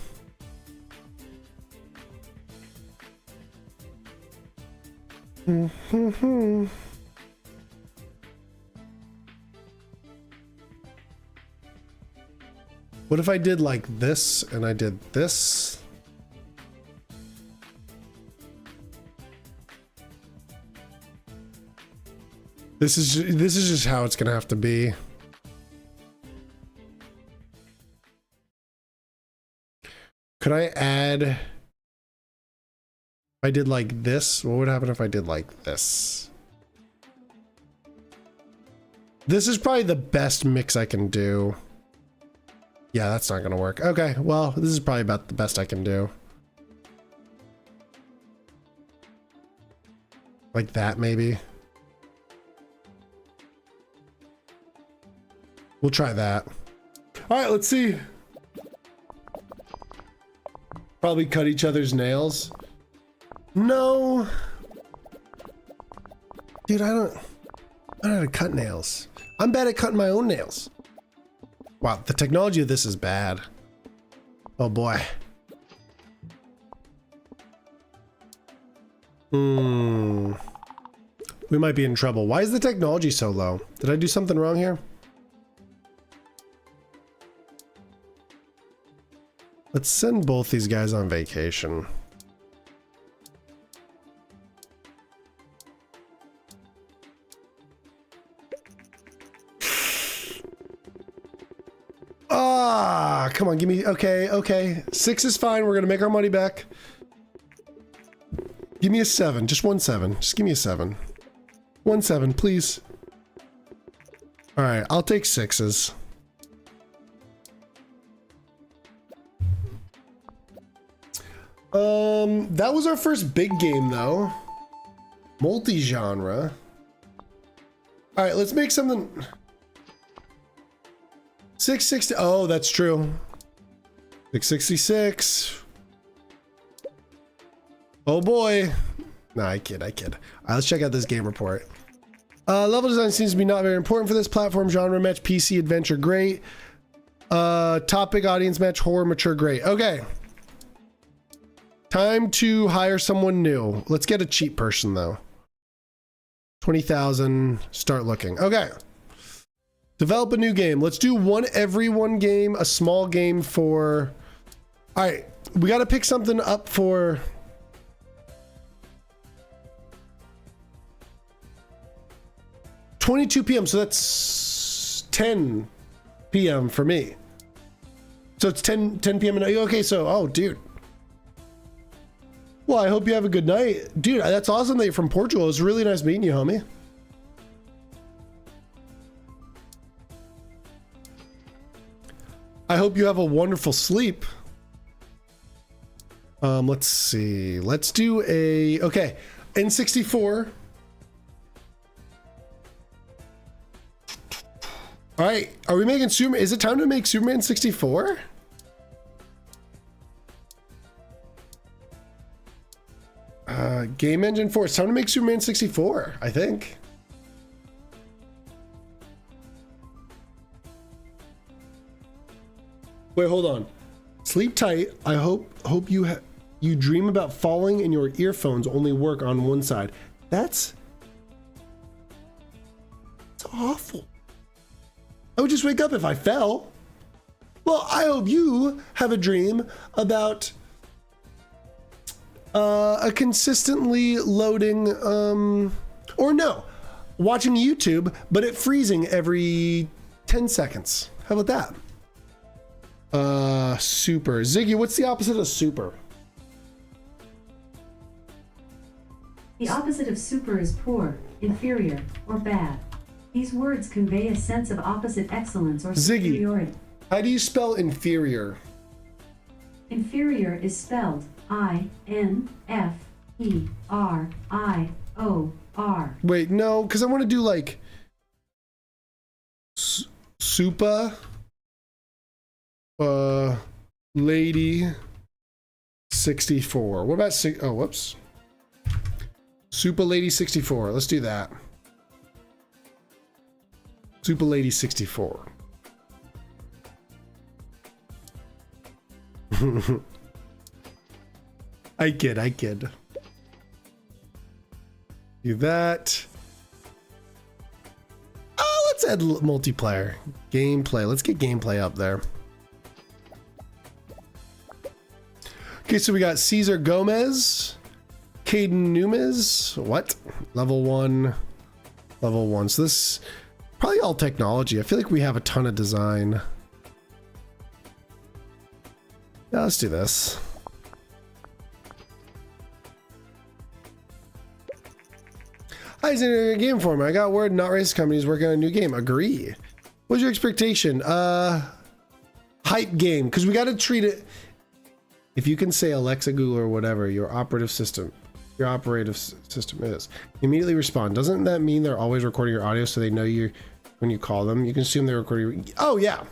What if I did like this and I did this? This is just how it's gonna have to be. Could I add, if I did like this, what would happen if I did like this? This is probably the best mix I can do. Yeah, that's not gonna work. Okay, well, this is probably about the best I can do. Like that, maybe. We'll try that. All right, let's see. Probably cut each other's nails. No. Dude, I don't know how to cut nails. I'm bad at cutting my own nails. Wow, the technology of this is bad. Oh boy. We might be in trouble. Why is the technology so low? Did I do something wrong here? Let's send both these guys on vacation. Ah, come on, give me, okay. 6 is fine, we're gonna make our money back. Give me a 7, just 1 7, just give me a 7. 1 7, please. All right, I'll take 6s. That was our first big game though. Multi-genre. All right, let's make something. 660. Oh, that's true. 666. Oh boy. Nah, I kid. All right, let's check out this game report. Level design seems to be not very important for this platform. Genre match, PC, adventure, great. Topic, audience match, horror, mature, great. Okay. Time to hire someone new. Let's get a cheap person though. 20,000. Start looking. Okay. Develop a new game. Let's do every one game, a small game for... All right, we got to pick something up for... $22 p.m. So that's 10 p.m. for me. So it's 10 p.m. Okay, so, oh, dude. Well, I hope you have a good night. Dude, that's awesome that you're from Portugal. It was really nice meeting you, homie. I hope you have a wonderful sleep. Let's see. Let's do a... Okay. N64. All right. Are we making Superman? Is it time to make Superman 64? Game Engine 4. It's time to make Superman 64, I think. Wait, hold on. Sleep tight. I hope you dream about falling and your earphones only work on one side. That's awful. I would just wake up if I fell. Well, I hope you have a dream about a consistently loading, or no, watching YouTube, but it freezing every 10 seconds. How about that? Super. Ziggy, what's the opposite of super? The opposite of super is poor, inferior, or bad. These words convey a sense of opposite excellence or superiority. Ziggy, how do you spell inferior? Inferior is spelled I-N-F-E-R-I-O-R. Wait, no, because I want to do like Supa. Lady 64. What about oh, whoops. Super Lady 64. Let's do that. Super Lady 64. I kid. Do that. Oh, let's add multiplayer. Gameplay. Let's get gameplay up there. Okay, so we got Cesar Gomez, Caden Numes. What? Level 1. So this probably all technology. I feel like we have a ton of design. Yeah, let's do this. Hi, is it a game for me? I got word Not Racist Company is working on a new game. Agree. What's your expectation? Hype game, because we got to treat it. If you can say Alexa, Google, or whatever, your operative system. your operative system is. Immediately respond. Doesn't that mean they're always recording your audio so they know you when you call them? You can assume they're recording your... Oh, yeah.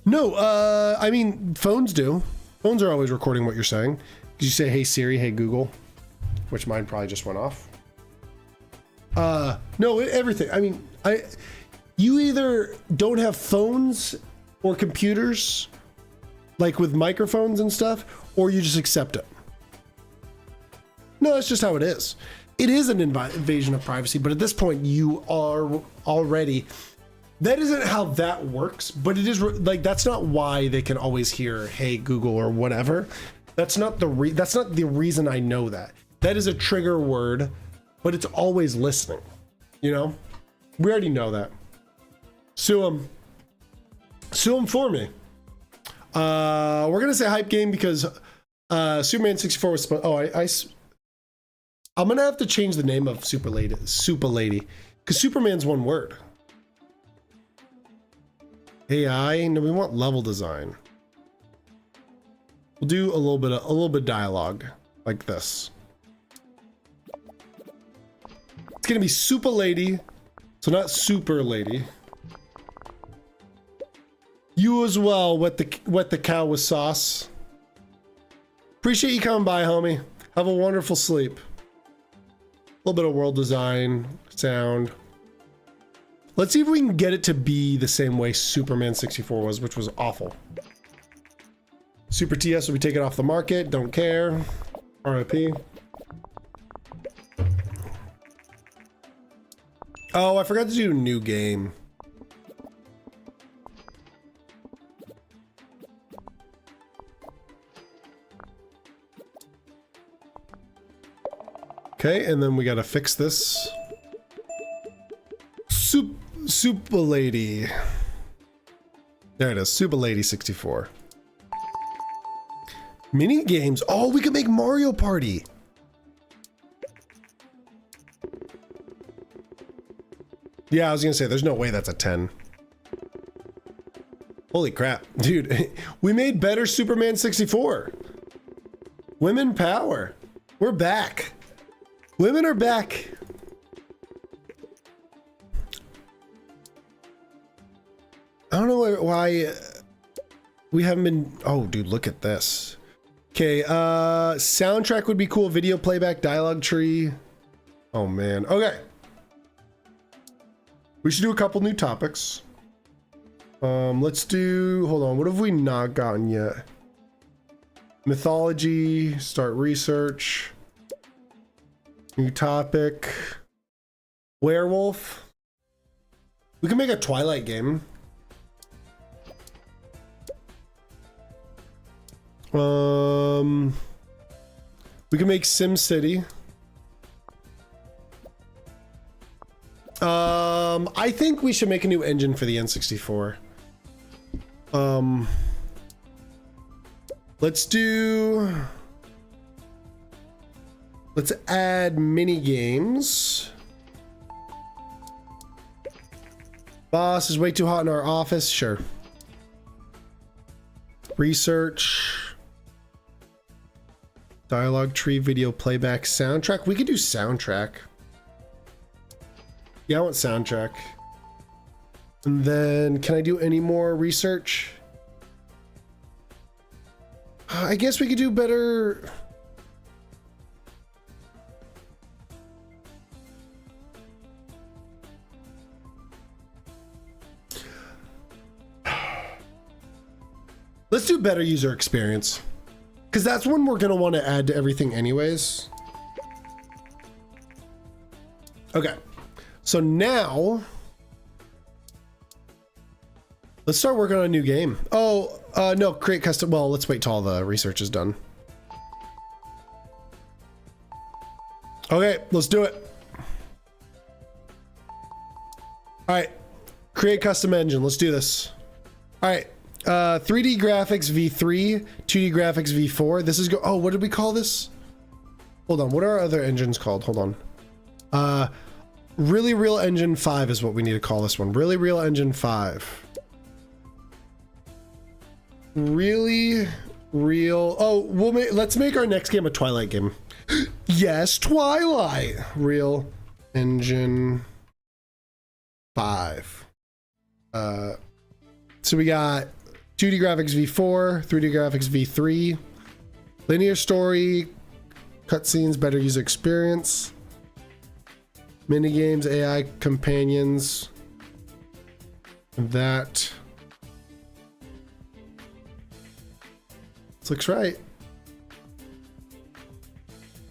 No, I mean, phones do. Phones are always recording what you're saying. You say, hey Siri, hey Google, which mine probably just went off. No, everything. I mean, you either don't have phones or computers, like with microphones and stuff, or you just accept it. No, that's just how it is. It is an invasion of privacy, but at this point you are already... That isn't how that works, but it is like, that's not why they can always hear, hey Google or whatever. That's not the reason I know that. That is a trigger word, but it's always listening. You know? We already know that. Sue them. Sue them for me. We're gonna say hype game because Superman 64 was I'm gonna have to change the name of Super Lady, because Superman's one word. AI, no, we want level design. We'll do a little bit of dialogue like this. It's gonna be Super Lady, so not Super Lady. You as well, wet the cow with sauce. Appreciate you coming by, homie. Have a wonderful sleep. A little bit of world design, sound. Let's see if we can get it to be the same way Superman 64 was, which was awful. Super TS will be taken off the market. Don't care. RIP. Oh, I forgot to do a new game. Okay, and then we gotta fix this. Super Lady. There it is, Super Lady 64. Mini games. Oh, we could make Mario Party. Yeah, I was gonna say, there's no way that's a 10. Holy crap, dude. We made better Superman 64. Women power. We're back. Women are back. I don't know why we haven't been... Oh, dude, look at this. Okay, soundtrack would be cool. Video playback, dialogue tree. Oh, man. Okay. We should do a couple new topics. Let's do... Hold on. What have we not gotten yet? Mythology. Start research. New topic. Werewolf. We can make a Twilight game. We can make SimCity. I think we should make a new engine for the N64. Let's add mini games. Boss is way too hot in our office. Sure. Research. Dialogue tree, video playback, soundtrack. We could do soundtrack. Yeah, I want soundtrack. And then, can I do any more research? I guess we could do better. Let's do better user experience. Because that's one we're going to want to add to everything anyways. Okay. So now, let's start working on a new game. Oh, no, create custom. Well, let's wait till all the research is done. Okay, let's do it. All right, create custom engine. Let's do this. All right, 3D graphics V3, 2D graphics V4. This is oh, what did we call this? Hold on, what are our other engines called? Hold on. Really Real Engine 5 is what we need to call this one. Really Real Engine 5. Really Real. Oh, let's make our next game a Twilight game. Yes, Twilight. Real Engine 5. So we got 2D graphics V4, 3D graphics V3, linear story, cutscenes, better user experience, minigames, AI companions. That this looks right.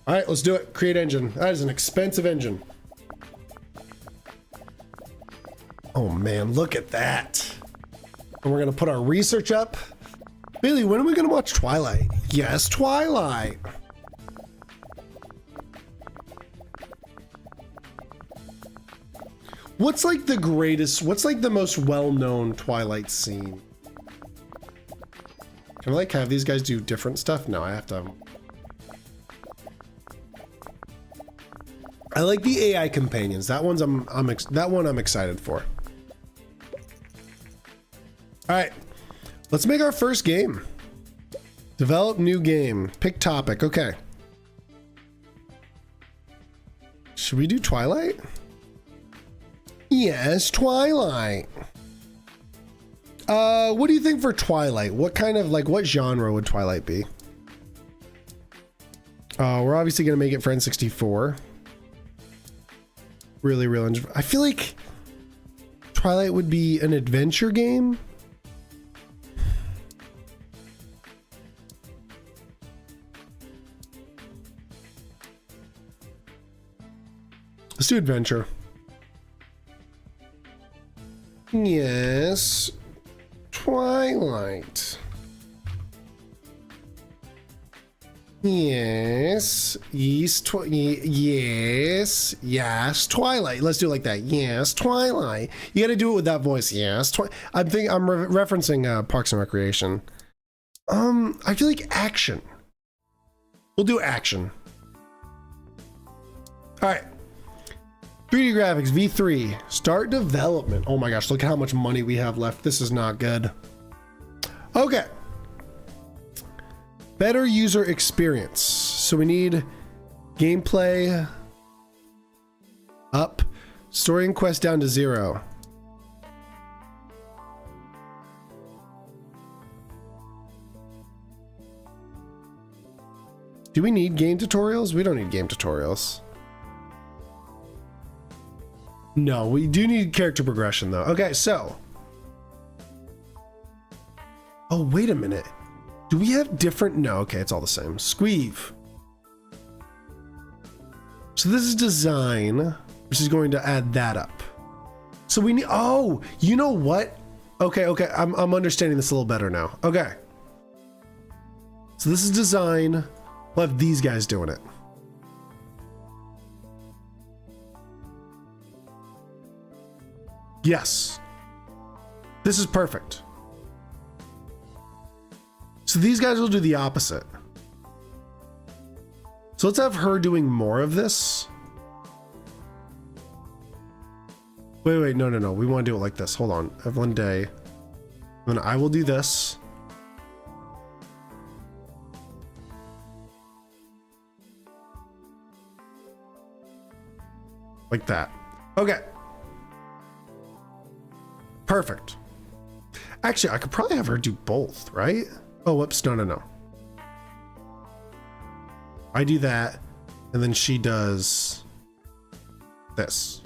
All right, let's do it. Create engine. That is an expensive engine. Oh man, look at that. And we're gonna put our research up. Bailey, when are we gonna watch Twilight? Yes, Twilight. What's like the greatest, what's like the most well-known Twilight scene? Can I like have these guys do different stuff? No, I have to. I like the AI companions. That one's that one I'm excited for. All right, let's make our first game. Develop new game. Pick topic. Okay. Should we do Twilight? Yes, Twilight. What do you think for Twilight? What kind of, like, what genre would Twilight be? We're obviously gonna make it for N64. Really, I feel like Twilight would be an adventure game. Let's do adventure. Yes, Twilight. Yes, yes, Twilight. Let's do it like that. Yes, Twilight. You got to do it with that voice. Yes, I'm referencing Parks and Recreation. I feel like action. We'll do action. All right. 3D graphics, V3, start development. Oh my gosh, look at how much money we have left. This is not good. Okay. Better user experience. So we need gameplay up, story and quest down to 0. Do we need game tutorials? We don't need game tutorials. No, we do need character progression though. Okay, so. Oh, wait a minute. Do we have different? No, okay, it's all the same. Squeeve. So this is design, which is going to add that up. So we need, oh, you know what? Okay, I'm understanding this a little better now. Okay. So this is design. We'll have these guys doing it. Yes. This is perfect. So these guys will do the opposite. So let's have her doing more of this. Wait, no. We want to do it like this. Hold on. I have one day. Then I will do this. Like that. Okay. Perfect. Actually, I could probably have her do both, right? Oh, whoops. No. I do that, and then she does this.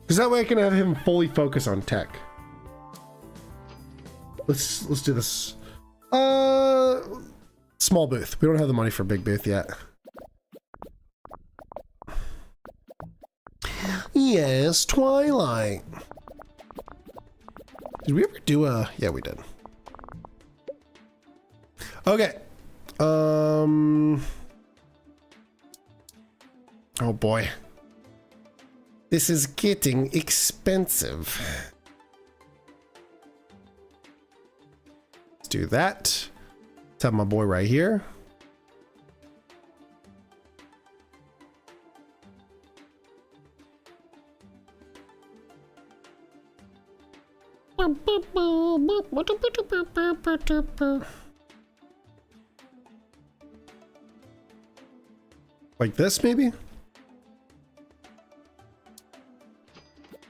Because that way I can have him fully focus on tech. Let's do this. Small booth. We don't have the money for big booth yet. Yes, Twilight. Did we ever do a... Yeah, we did. Okay. Oh boy. This is getting expensive. Let's do that. Let's have my boy right here. Like this, maybe?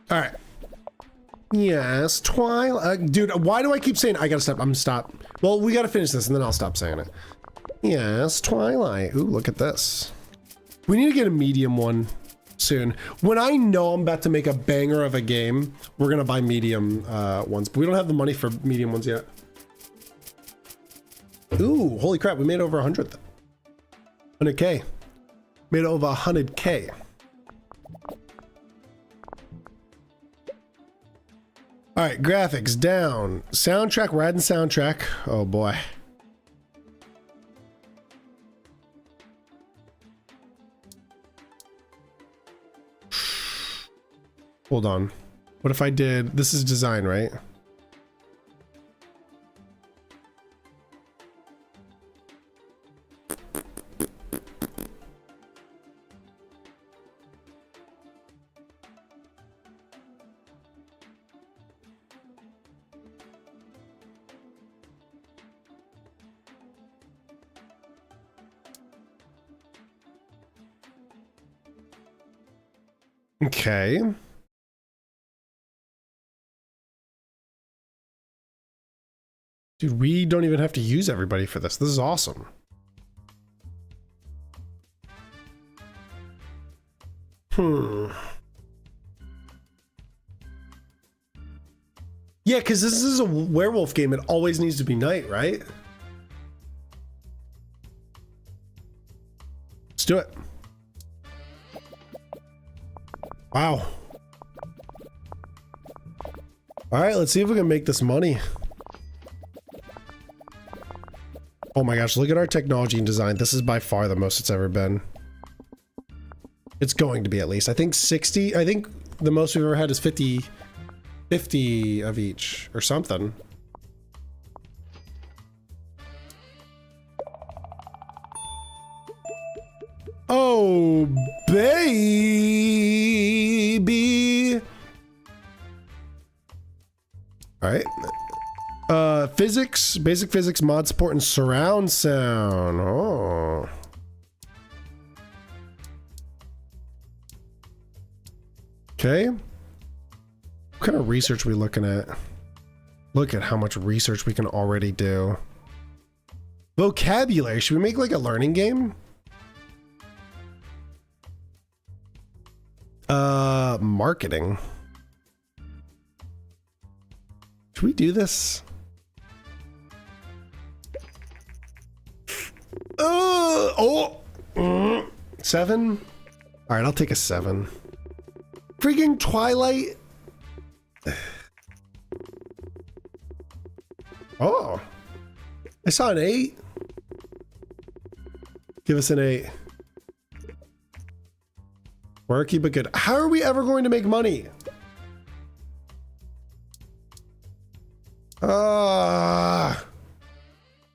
All right. Yes, Twilight. Dude, why do I keep saying I gotta stop? I'm stop. Well, we gotta finish this and then I'll stop saying it. Yes, Twilight. Ooh, look at this. We need to get a medium one soon. When I know I'm about to make a banger of a game, we're gonna buy medium ones, but we don't have the money for medium ones yet. Ooh, holy crap, we made over 100K. Made over 100K. All right, graphics down. Soundtrack, we're adding soundtrack. Oh boy. Hold on. What if I did, this is design, right? Okay. Dude, we don't even have to use everybody for this. This is awesome. Yeah, because this is a werewolf game. It always needs to be night, right? Let's do it. Wow. All right, let's see if we can make this money. Oh my gosh, look at our technology and design. This is by far the most it's ever been. It's going to be at least. I think 60. I think the most we've ever had is 50 of each or something. Oh, baby. All right. Physics, basic physics, mod support, and surround sound. Oh. Okay. What kind of research are we looking at? Look at how much research we can already do. Vocabulary. Should we make like a learning game? Marketing. Should we do this? 7? All right, I'll take a 7. Freaking Twilight. Oh, I saw an 8. Give us an 8. Quirky but good. How are we ever going to make money?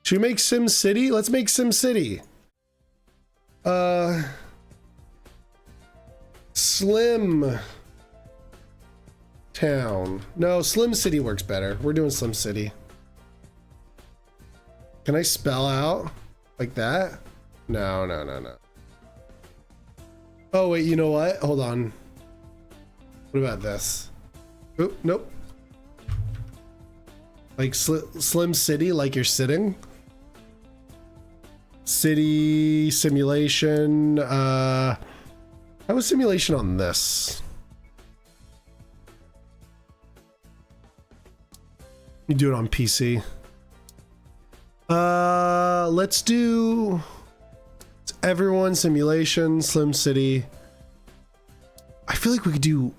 Should we make Sim City? Let's make Sim City. Slim Town. No, Slim City works better. We're doing Slim City. Can I spell out like that? No. Oh, wait, you know what? Hold on. What about this? Oh, nope. Like Slim City, like you're sitting. City simulation. How was simulation on this? You do it on PC. Let's do everyone simulation, Slim City. I feel like we could do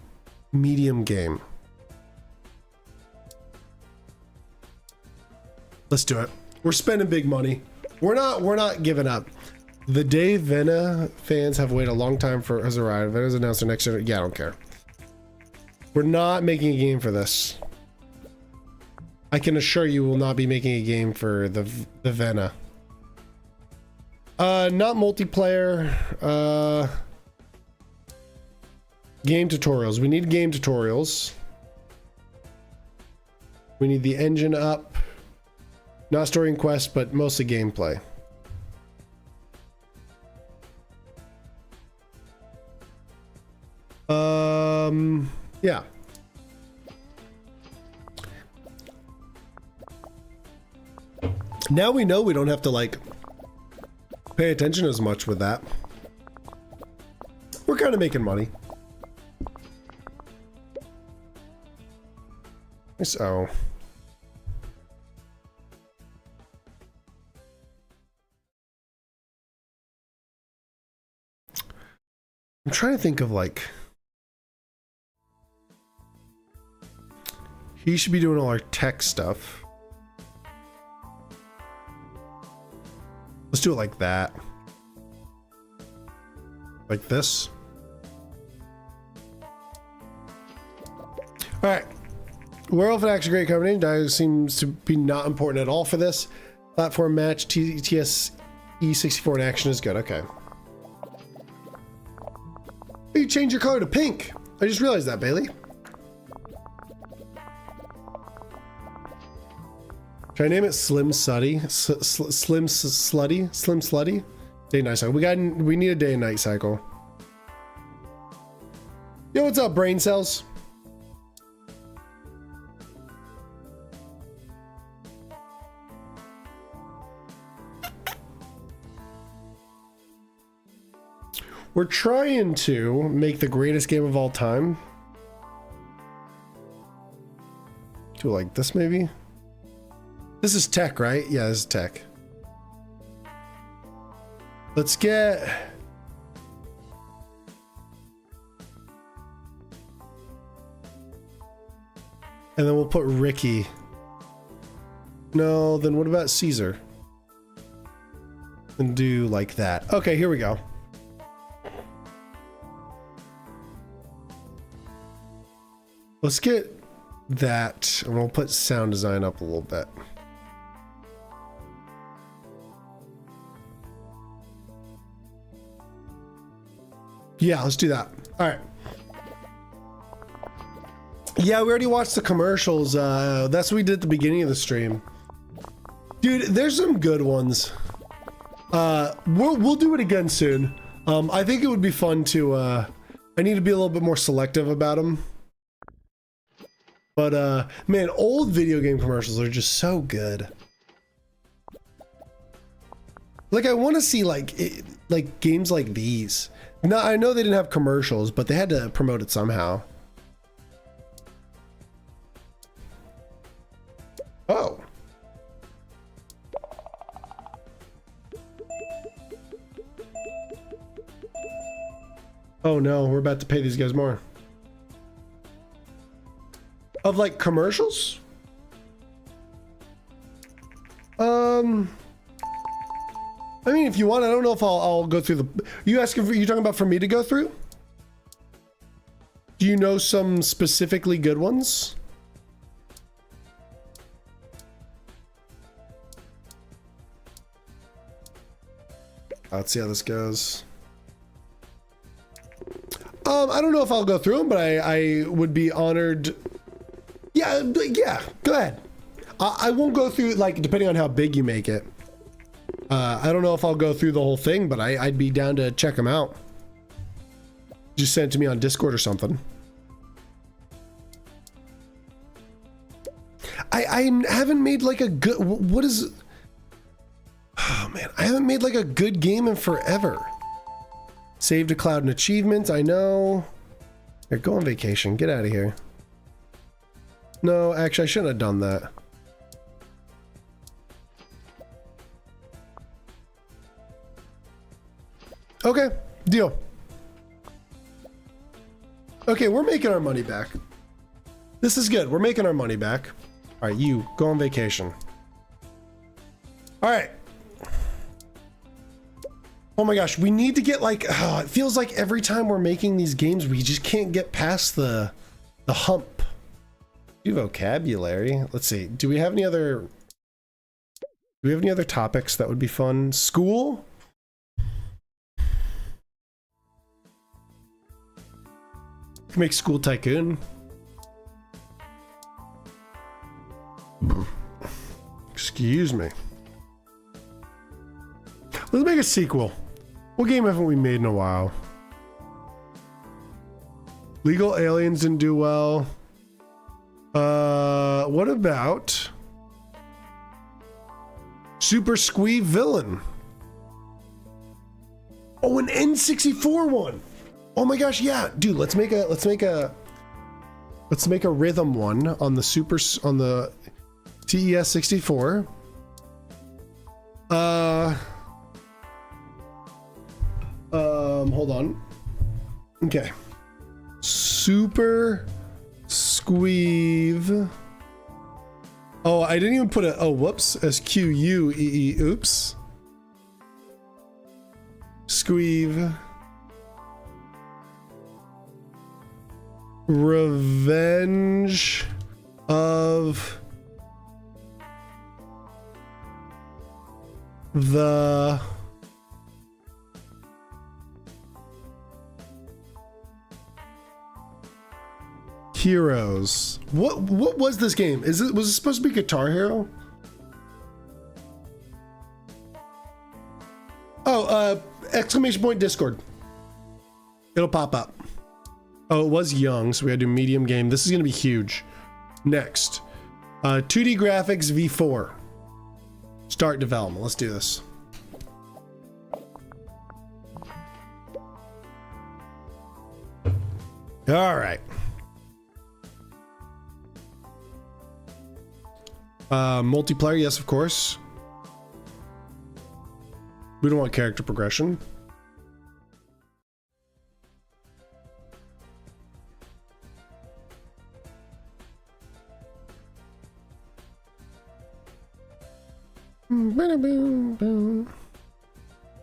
medium game. Let's do it. We're spending big money. We're not giving up. The day Vena fans have waited a long time for has arrived. Vena's announced their next generation. Yeah, I don't care. We're not making a game for this. I can assure you we'll not be making a game for the Vena. Not multiplayer. Game tutorials. We need game tutorials. We need the engine up. Not story and quest, but mostly gameplay. Yeah. Now we know we don't have to like pay attention as much with that. We're kind of making money. So. I'm trying to think of like. He should be doing all our tech stuff. Let's do it like that. Like this. Alright. Werewolf and Action, great company. Dialogue seems to be not important at all for this. Platform match, TS E64 in action is good. Okay. You change your color to pink. I just realized that, Bailey. Should I name it Slim Slutty? Slim Slutty? Slim Slutty? Day and night cycle. We need a day and night cycle. Yo, what's up, brain cells? We're trying to make the greatest game of all time. Do it like this, maybe? This is tech, right? Yeah, this is tech. Let's get... And then we'll put Ricky. No, then what about Caesar? And do like that. Okay, here we go. Let's get that, and we'll put sound design up a little bit. Yeah, let's do that. All right. Yeah, we already watched the commercials. That's what we did at the beginning of the stream. Dude, there's some good ones. We'll do it again soon. I think it would be fun to, I need to be a little bit more selective about them. But, man, old video game commercials are just so good. Like, I want to see, like, games like these. No, I know they didn't have commercials, but they had to promote it somehow. Oh. Oh, no, we're about to pay these guys more. Of like commercials? I mean, if you want, I don't know if I'll go through the. You asking for? You talking about for me to go through? Do you know some specifically good ones? Let's see how this goes. I don't know if I'll go through them, but I would be honored. Yeah, go ahead. I won't go through, like, depending on how big you make it. I don't know if I'll go through the whole thing, but I'd be down to check them out. Just send it to me on Discord or something. I haven't made like a good, what is, oh man, I haven't made like a good game in forever. Saved a cloud and achievements, I know. Here, go on vacation, get out of here. No, actually, I shouldn't have done that. Okay, deal. Okay, we're making our money back. This is good. We're making our money back. All right, you go on vacation. All right. Oh my gosh, we need to get like, it feels like every time we're making these games, we just can't get past the hump. Do vocabulary. Let's see. Do we have any other topics that would be fun? School? Can make School Tycoon. Excuse me. Let's make a sequel. What game haven't we made in a while? Legal Aliens didn't do well. What about Super Squee Villain? Oh, an N64 one. Oh my gosh, yeah, dude. Let's make a rhythm one on the TES 64. Hold on. Okay. Super Squeeve. Oh, I didn't even put a, oh, whoops. SQUEE, oops. Squeeve. Revenge of the Heroes. What was this game? Was it supposed to be Guitar Hero? Oh, exclamation point Discord. It'll pop up. Oh, it was young, so we had to do medium game. This is gonna be huge. Next, 2D graphics V4. Start development. Let's do this. All right. Multiplayer, yes, of course. We don't want character progression.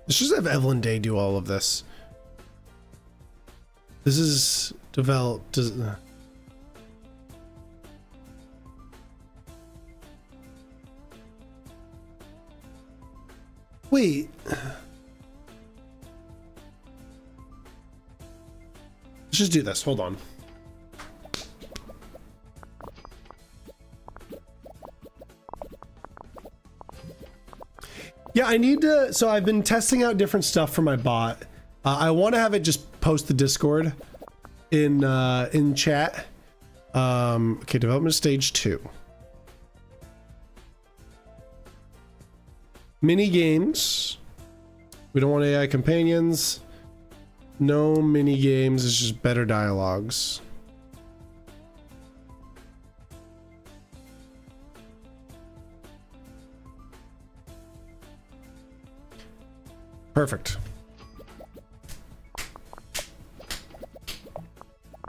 Let's just have Evelyn Day do all of this. This is developed. Wait. Let's just do this. Hold on. Yeah, I need to, so I've been testing out different stuff for my bot. I want to have it just post the Discord in chat. Okay, development stage 2. Mini games. We don't want AI companions. No mini games, it's just better dialogues. Perfect.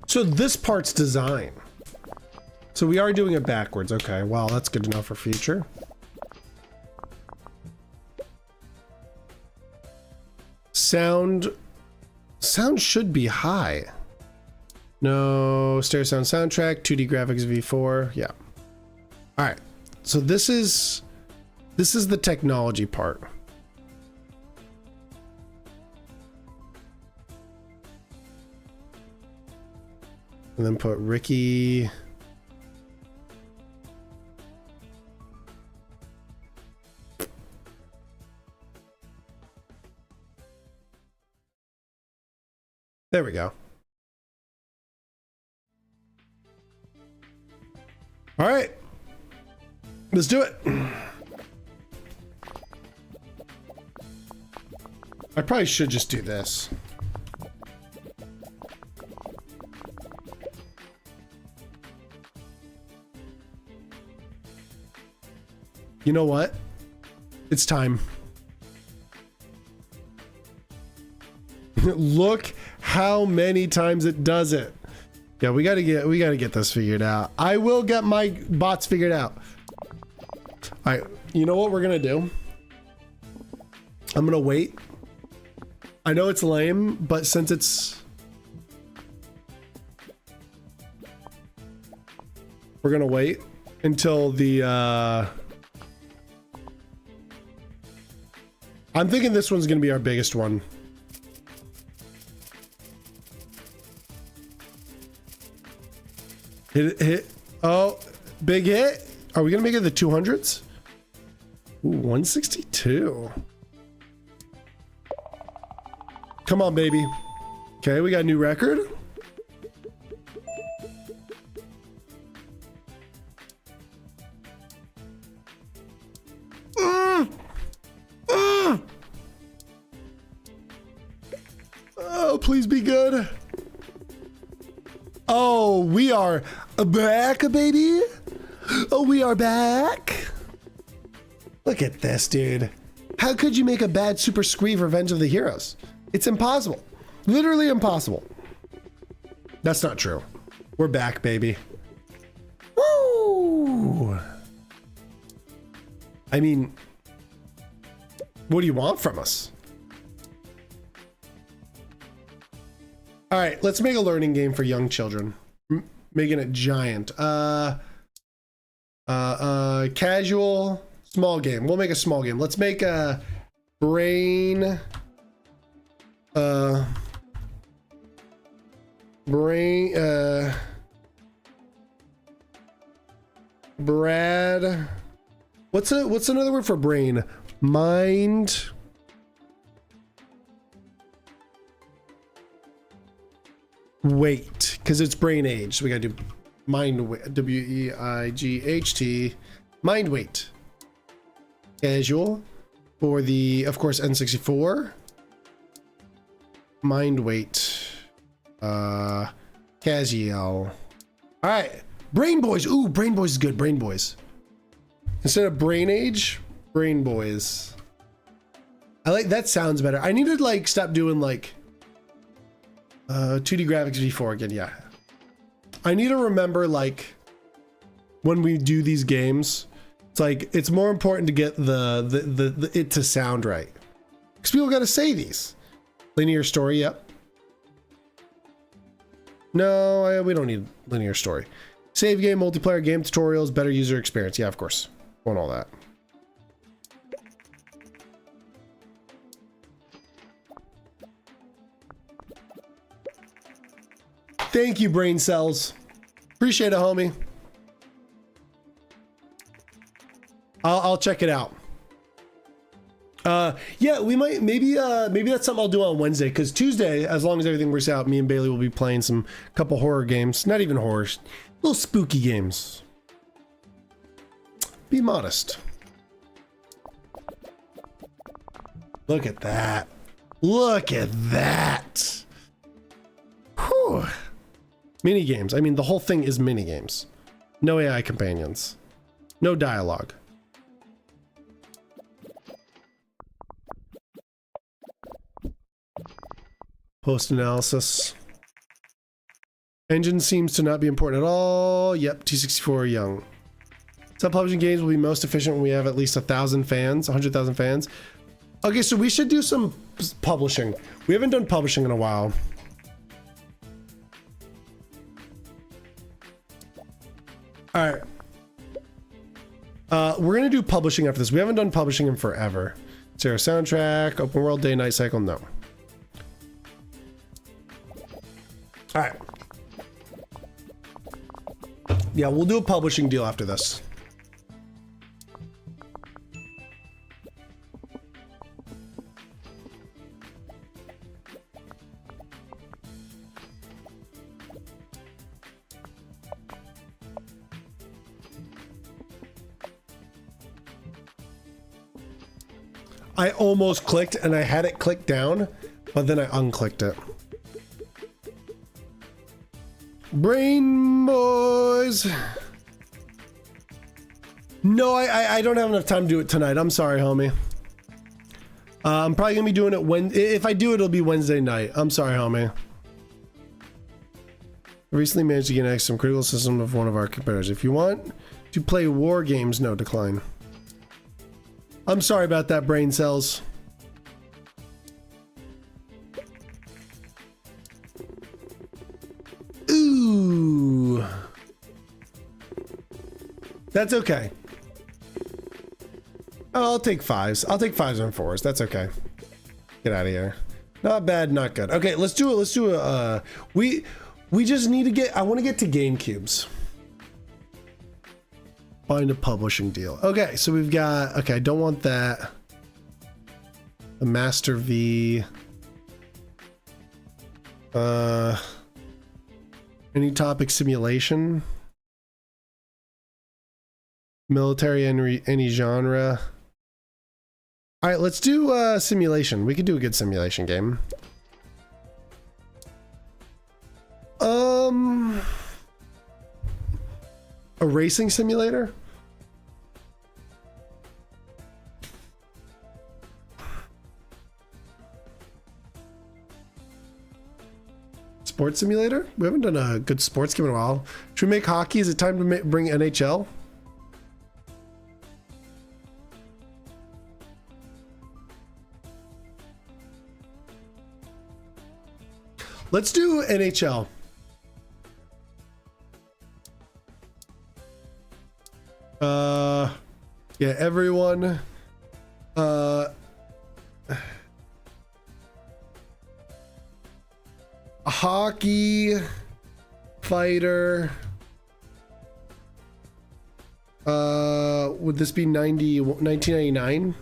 So this part's design. So we are doing it backwards. Okay, well, that's good to know for future. Sound should be high. No, stereo sound soundtrack, 2D graphics V4. Yeah. All right. So this is the technology part. And then put Ricky. There we go. All right. Let's do it. I probably should just do this. You know what? It's time. Look how many times it does it. Yeah, we gotta get this figured out. I will get my bots figured out. All right, you know what we're gonna do? I'm gonna wait. I know it's lame, but since it's... We're gonna wait until the... I'm thinking this one's gonna be our biggest one. Hit. Oh, big hit. Are we gonna make it the 200s? Ooh, 162. Come on, baby. Okay, we got a new record. Oh, we are back, baby. Oh, we are back. Look at this, dude. How could you make a bad Super Screeve Revenge of the Heroes? It's impossible. Literally impossible. That's not true. We're back, baby. Woo! I mean, what do you want from us? All right, let's make a learning game for young children. Making it giant. Casual, small game. We'll make a small game. Let's make a brain. Brad. What's another word for brain? Mind. Weight, because it's brain age. So we gotta do mind weight. W-E-I-G-H-T. Mind weight. Casual. For the, of course, N64. Mind weight. Casual. All right. Brain Boys. Ooh, Brain Boys is good. Brain Boys. Instead of brain age, Brain Boys. I like that. Sounds better. I need to like stop doing like 2D graphics V4 again. Yeah. I need to remember like when we do these games, it's like it's more important to get the it to sound right. Because people got to say these. Linear story, yep. No, we don't need linear story. Save game, multiplayer game, tutorials, better user experience. Yeah, of course. Want all that. Thank you, brain cells. Appreciate it, homie. I'll check it out. Yeah, we might, maybe that's something I'll do on Wednesday, because Tuesday, as long as everything works out, me and Bailey will be playing some couple horror games. Not even horror, little spooky games. Be modest. Look at that. Look at that. Whew. Mini games. I mean, the whole thing is mini games. No AI companions. No dialogue. Post analysis. Engine seems to not be important at all. Yep, T64 young. Self-publishing games will be most efficient when we have at least 1,000 fans, 100,000 fans. Okay, so we should do some publishing. We haven't done publishing in a while. All right. We're gonna do publishing after this. We haven't done publishing in forever. Zero soundtrack, open world, day, night cycle, no. All right. Yeah, we'll do a publishing deal after this. I almost clicked and I had it clicked down, but then I unclicked it. Brain Boys. No, I don't have enough time to do it tonight. I'm sorry, homie. I'm probably gonna be doing it when, if I do it, it'll be Wednesday night. I'm sorry, homie. I recently managed to get access to some critical system of one of our competitors. If you want to play war games, no, decline. I'm sorry about that, brain cells. Ooh. That's okay. Oh, I'll take fives. I'll take fives and fours. That's okay. Get out of here. Not bad, not good. Okay, let's do it. Let's do a, we just need to get, I want to get to GameCubes. Find a publishing deal. Okay, so we've got, okay, I don't want that. The Master V. Any topic simulation. Military, any genre. All right, let's do simulation. We could do a good simulation game. A racing simulator? Sports simulator? We haven't done a good sports game in a while. Should we make hockey? Is it time to bring NHL? Let's do NHL. Yeah, everyone. A hockey fighter. Would this be 1999?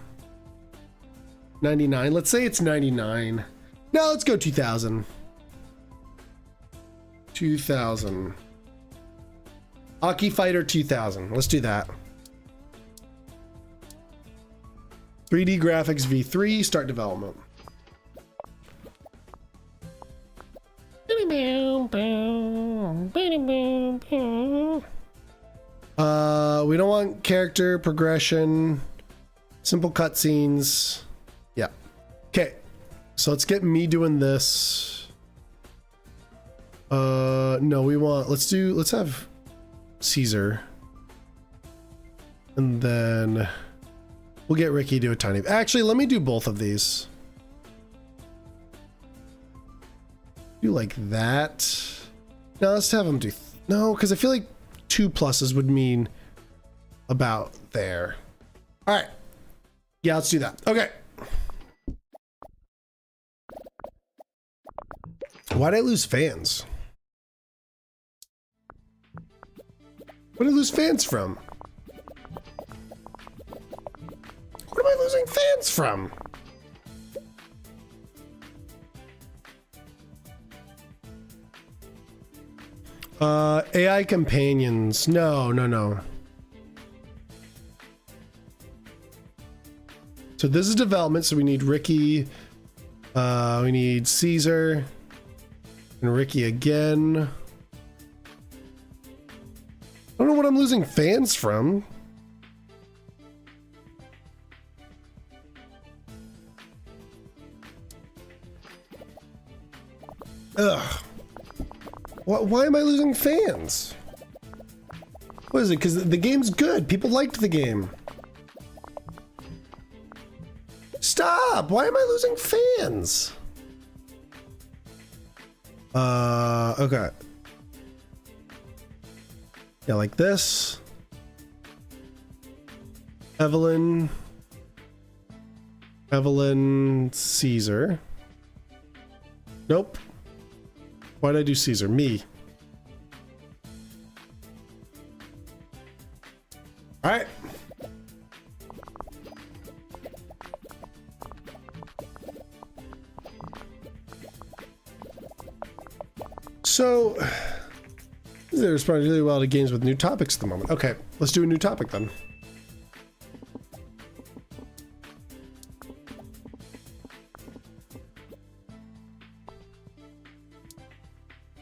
99. Let's say it's 99. No, let's go 2000. 2000. Hockey Fighter 2000. Let's do that. 3D graphics V3. Start development. We don't want character progression. Simple cutscenes. Yeah. Okay. So let's get me doing this. No, we want, let's have Caesar. And then we'll get Ricky to do a tiny, actually, let me do both of these. Do like that. No, let's have him do, no, because I feel like 2 pluses would mean about there. All right. Yeah, let's do that. Okay. Why did I lose fans? What did I lose fans from? What am I losing fans from? AI companions. No. So this is development, so we need Ricky. We need Caesar. And Ricky again. I don't know what I'm losing fans from. Ugh. Why am I losing fans? What is it? Because the game's good. People liked the game. Stop! Why am I losing fans? Okay. Yeah, like this. Evelyn, Caesar. Nope. Why did I do Caesar? Me. All right. So, they're responding really well to games with new topics at the moment. Okay, let's do a new topic then.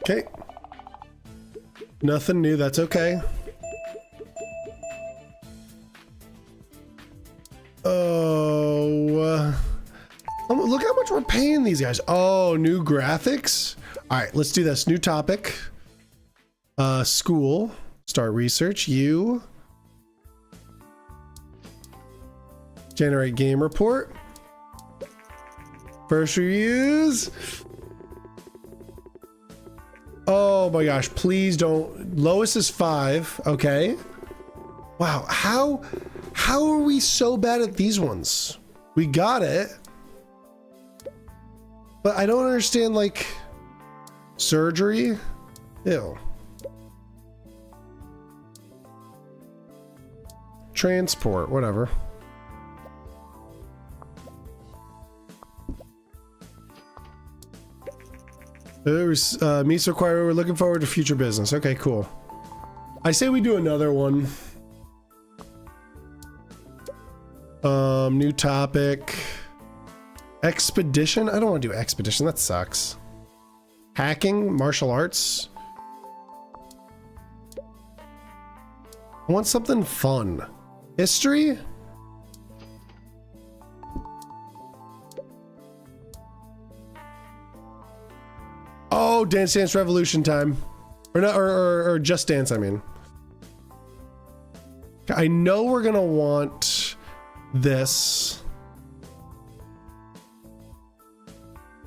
Okay. Nothing new, that's okay. Oh, look how much we're paying these guys. Oh, new graphics. All right, let's do this. New topic. School. Start research. You. Generate game report. First reviews. Oh my gosh, please don't. Lowest is 5. Okay. Wow, how are we so bad at these ones? We got it. But I don't understand, like, surgery. Ew. Transport, whatever. Meets required. We're looking forward to future business. Okay, cool. I say we do another one. New topic. Expedition? I don't want to do expedition. That sucks. Hacking, martial arts. I want something fun. History? Oh, Dance Dance Revolution time. Or not, or Just Dance, I mean. I know we're gonna want this.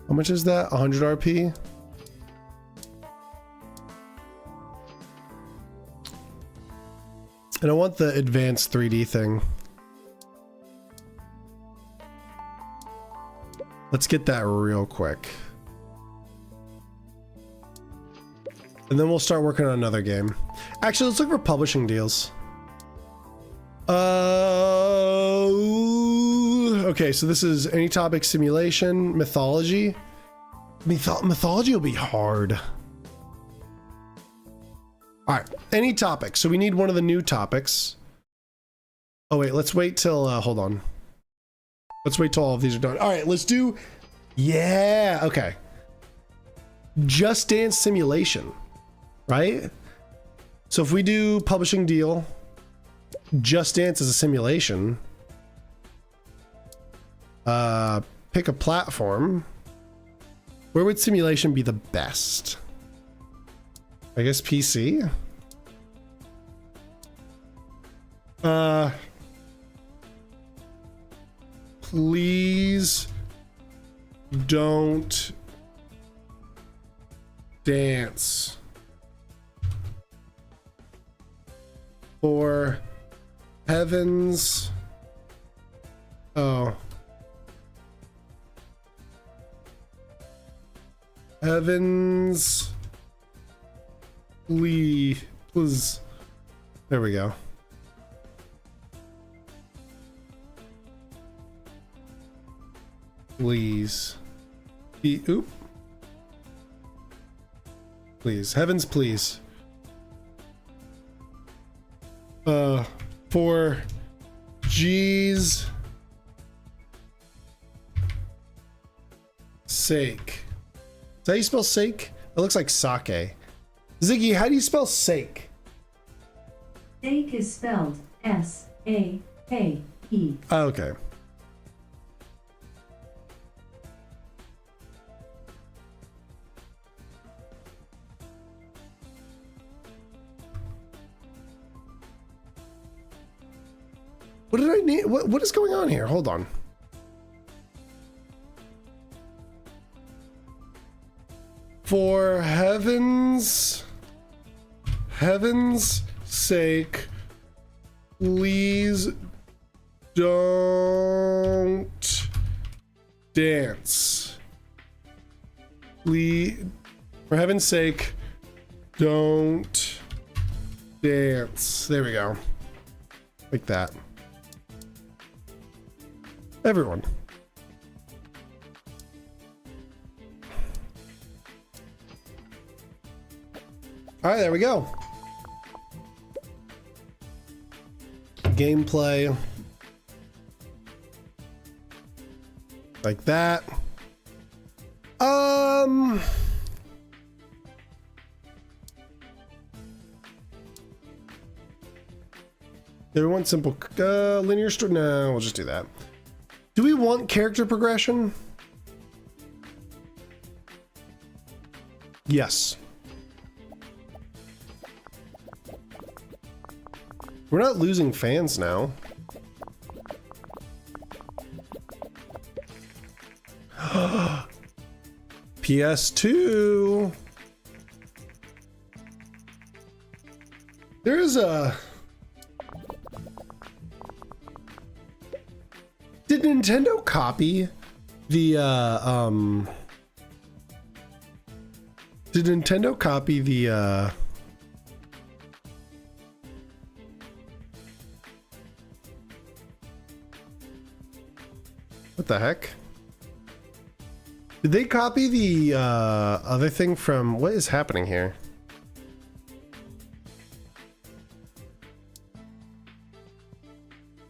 How much is that? 100 RP? And I want the advanced 3D thing. Let's get that real quick. And then we'll start working on another game. Actually, let's look for publishing deals. Okay, so this is any topic simulation, mythology. Mythology will be hard. All right, any topic. So we need one of the new topics. Oh wait, let's wait till, hold on. Let's wait till all of these are done. All right, let's do, yeah, okay. Just Dance simulation, right? So if we do publishing deal, Just Dance as a simulation, pick a platform. Where would simulation be the best? I guess PC? Please don't dance for heaven's. Oh. Heavens. Please. There we go. Please. Oop. Please. Heavens, please. For G's sake. Is that how you spell sake? It looks like sake. Ziggy, how do you spell sake? Sake is spelled S-A-K-E. Oh, okay. What did I need? What is going on here? Hold on. For heaven's sake, please don't dance. Please, for heaven's sake, don't dance. There we go. Like that. Everyone. All right, there we go. Gameplay. Like that. Do we want simple linear story? No, we'll just do that. Do we want character progression? Yes. We're not losing fans now. PS2. There is a... Did Nintendo copy the Did Nintendo copy the what the heck? Did they copy the other thing from... What is happening here?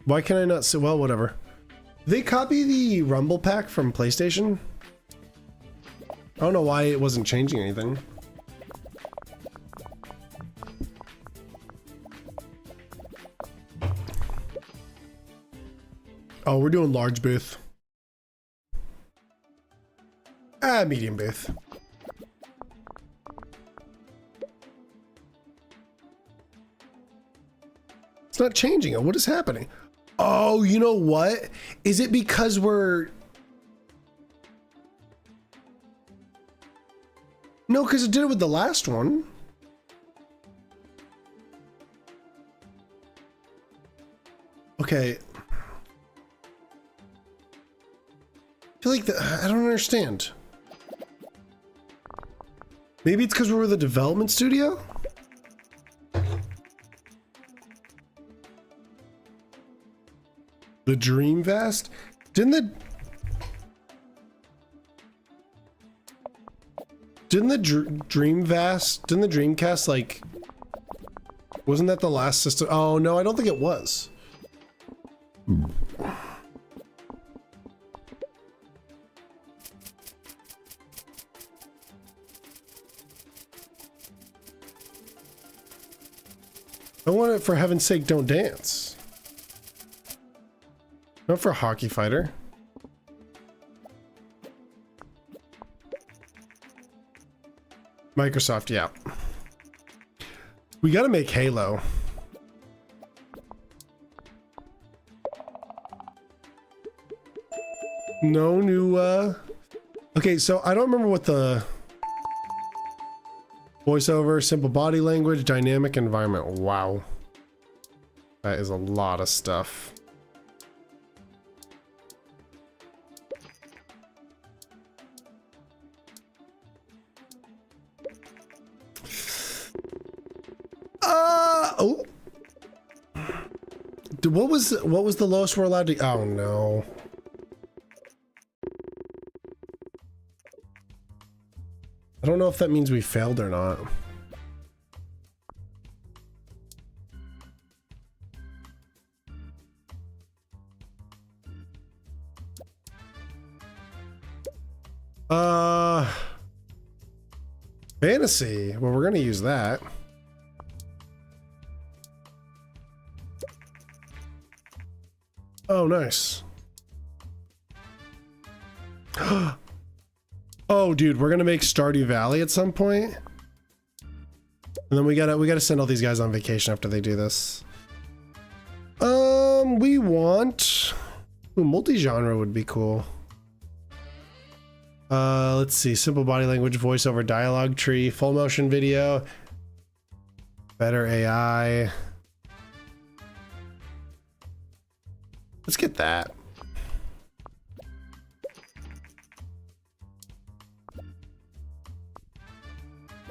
Why can I not see? Well, whatever. Did they copy the Rumble Pack from PlayStation? I don't know why it wasn't changing anything. Oh, we're doing large booth. Medium booth. It's not changing it. What is happening? Oh, you know what? Is it because we're... No, because it did it with the last one. Okay. I feel like I don't understand. Maybe it's because we're the development studio? The Dreamcast? Didn't the Dreamcast, like, wasn't that the last system? Oh no, I don't think it was. I want it, for heaven's sake, don't dance. Not for Hockey Fighter. Microsoft, yeah. We gotta make Halo. No new, Okay, so I don't remember what the... Voiceover, simple body language, dynamic environment. Wow. That is a lot of stuff. Oh. What was the lowest we're allowed to? Oh no. I don't know if that means we failed or not. Fantasy. Well, we're gonna use that. Oh, nice. Oh, dude, we're gonna make Stardew Valley at some point. And then we gotta send all these guys on vacation after they do this. We want... Ooh, multi-genre would be cool. Let's see. Simple body language, voiceover, dialogue tree, full motion video. Better AI. Let's get that.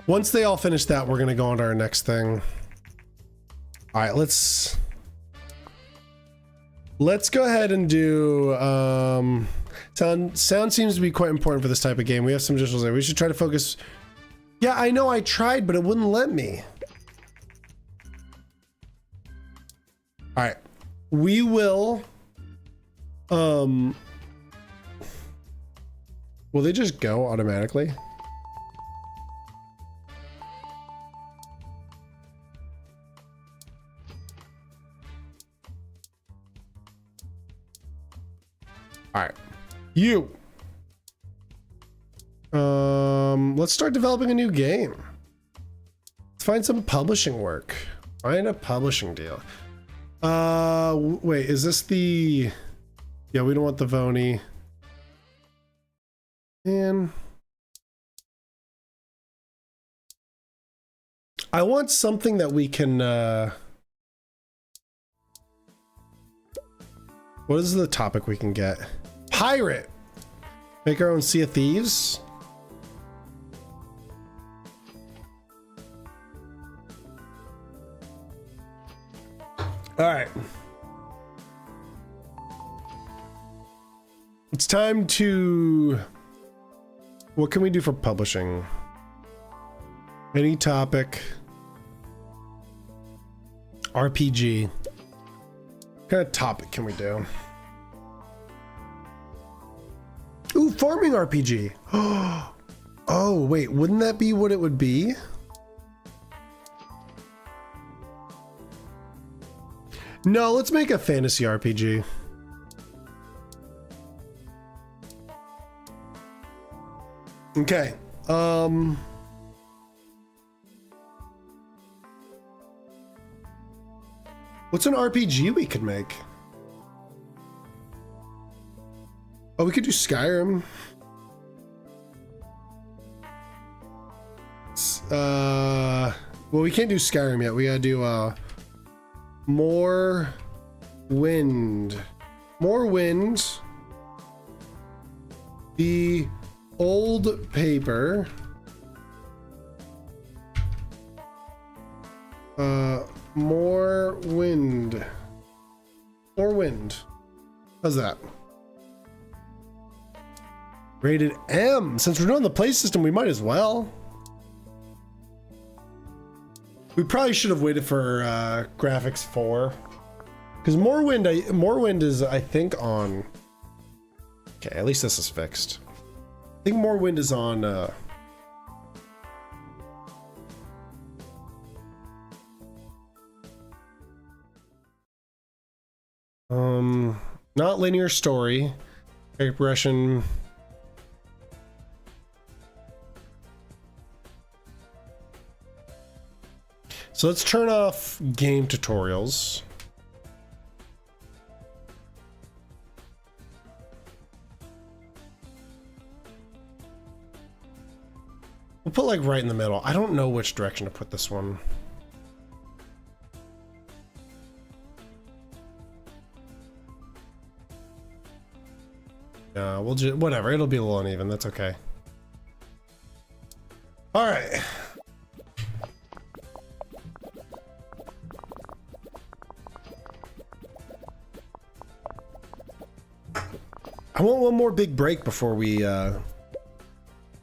Once they all finish that, we're gonna go on to our next thing. All right, let's go ahead and do sound seems to be quite important for this type of game. We have some visuals there. We should try to focus. Yeah, I know I tried, but it wouldn't let me. All right, we will. Will they just go automatically? All right, you. Let's start developing a new game. Let's find some publishing work. Find a publishing deal. Wait, is this the... Yeah, we don't want the Vony. Man. I want something that we can, what is the topic we can get? Pirate! Make our own Sea of Thieves? Alright. It's time to... What can we do for publishing? Any topic. RPG. What kind of topic can we do? Ooh, farming RPG. Oh, wait, wouldn't that be what it would be? No, let's make a fantasy RPG. Okay. What's an RPG we could make? Oh, we could do Skyrim. Well, we can't do Skyrim yet. We gotta do more wind. More wind. The old paper. More wind. More wind. How's that? Rated M. Since we're doing the play system, we might as well. We probably should have waited for graphics 4. Because Morrowind is, I think, on... Okay, at least this is fixed. I think Morrowind is on... Not linear story. Progression. So let's turn off game tutorials. We'll put like right in the middle. I don't know which direction to put this one. We'll just, whatever, it'll be a little uneven, that's okay. All right. I want one more big break before we get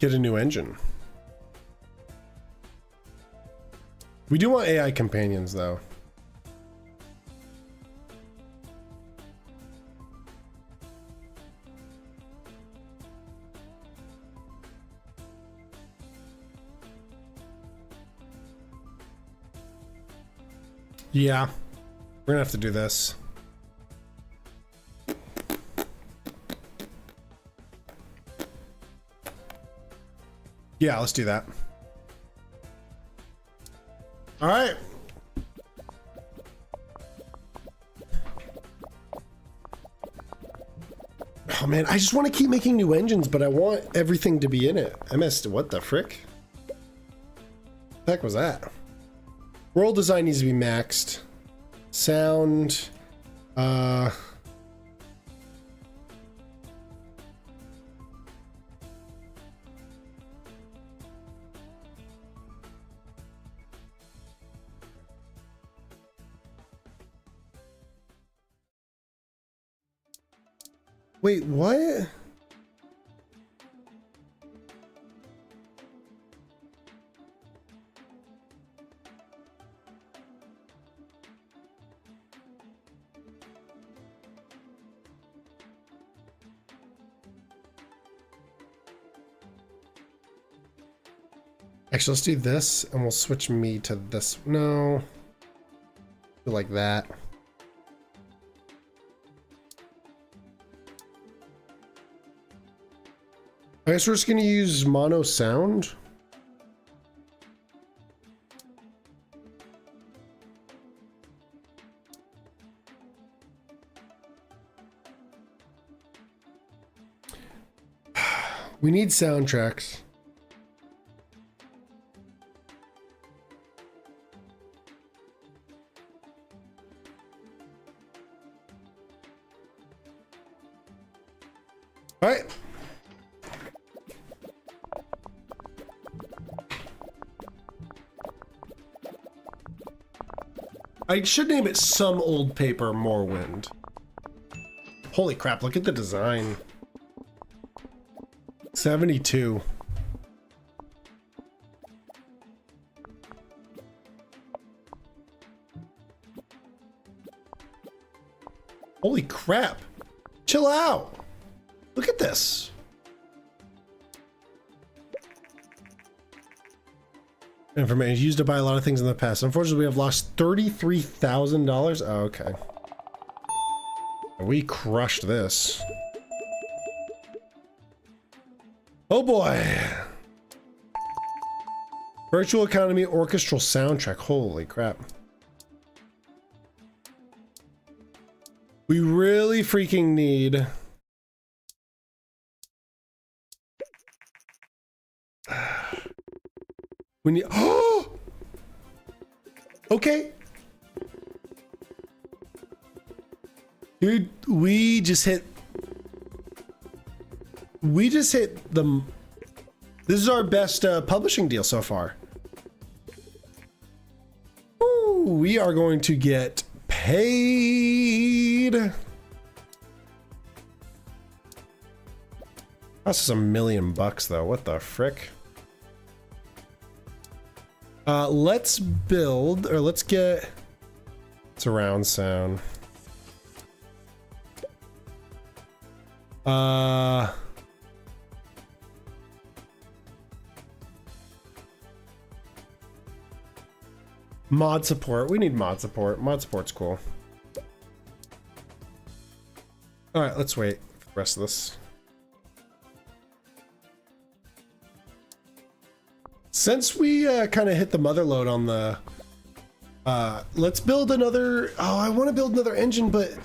a new engine. We do want AI companions though. Yeah, we're gonna have to do this. Yeah, let's do that. All right. Oh man, I just want to keep making new engines, but I want everything to be in it. What the frick? The heck was that? World design needs to be maxed. Sound, wait, what? Actually, let's do this and we'll switch me to this. No. Do like that. I guess we're just gonna use mono sound. We need soundtracks. All right. I should name it Some Old Paper, More Wind. Holy crap, look at the design. 72. Holy crap. Chill out. Look at this. Information used to buy a lot of things in the past. Unfortunately, we have lost $33,000. Oh, okay. We crushed this. Oh boy. Virtual Economy orchestral soundtrack. Holy crap. We really freaking need... We need... Oh! Okay. Dude, we just hit the... This is our best publishing deal so far. Ooh, we are going to get paid. That's $1 million though. What the frick? Let's build, or let's get surround sound. Mod support. We need mod support. Mod support's cool. All right, let's wait for the rest of this. Since we kind of hit the mother load on the, let's build another. Oh, I want to build another engine, but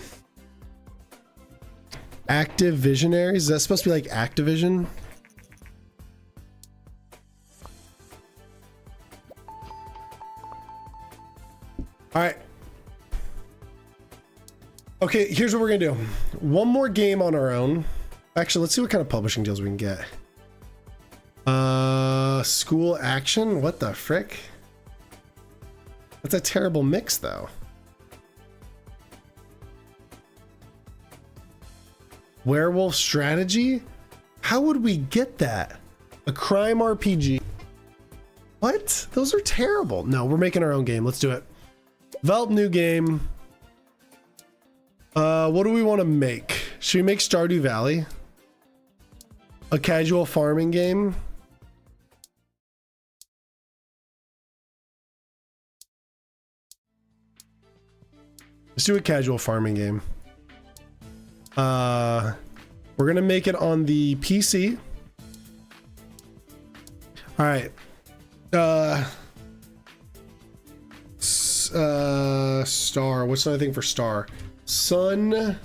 Active Visionaries. Is that supposed to be like Activision? All right. Okay, here's what we're gonna do. One more game on our own. Actually, let's see what kind of publishing deals we can get. School action? What the frick? That's a terrible mix, though. Werewolf strategy? How would we get that? A crime RPG? What? Those are terrible. No, we're making our own game. Let's do it. Develop new game. What do we want to make? Should we make Stardew Valley? A casual farming game? Let's do a casual farming game. We're gonna make it on the PC. All right. Star. What's another thing for star? Sun.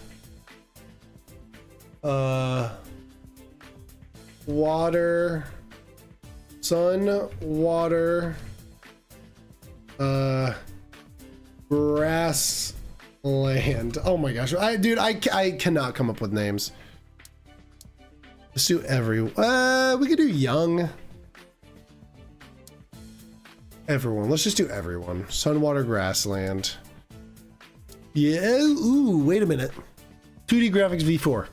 Water. Sun. Water. Grassland. Oh my gosh. I cannot come up with names. Let's do we could do young. Everyone. Let's just do everyone. Sun, water, grassland. Yeah. Ooh, wait a minute. 2D graphics V4.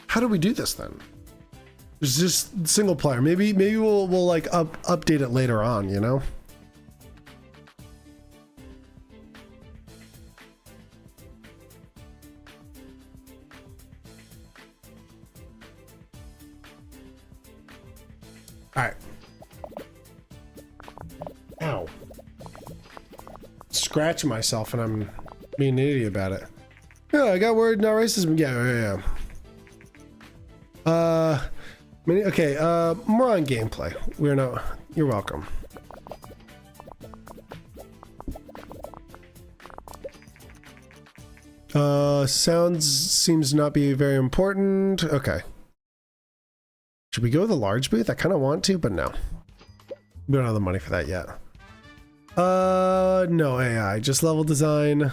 How do we do this then? It's just single player. Maybe we'll like update it later on, you know? All right. Ow. Scratching myself and I'm being an idiot about it. Yeah, I got word, no racism. Yeah. Okay, more on gameplay. You're welcome. Sounds seems not be very important. Okay. Should we go with a large booth? I kind of want to, but no. We don't have the money for that yet. No AI, just level design.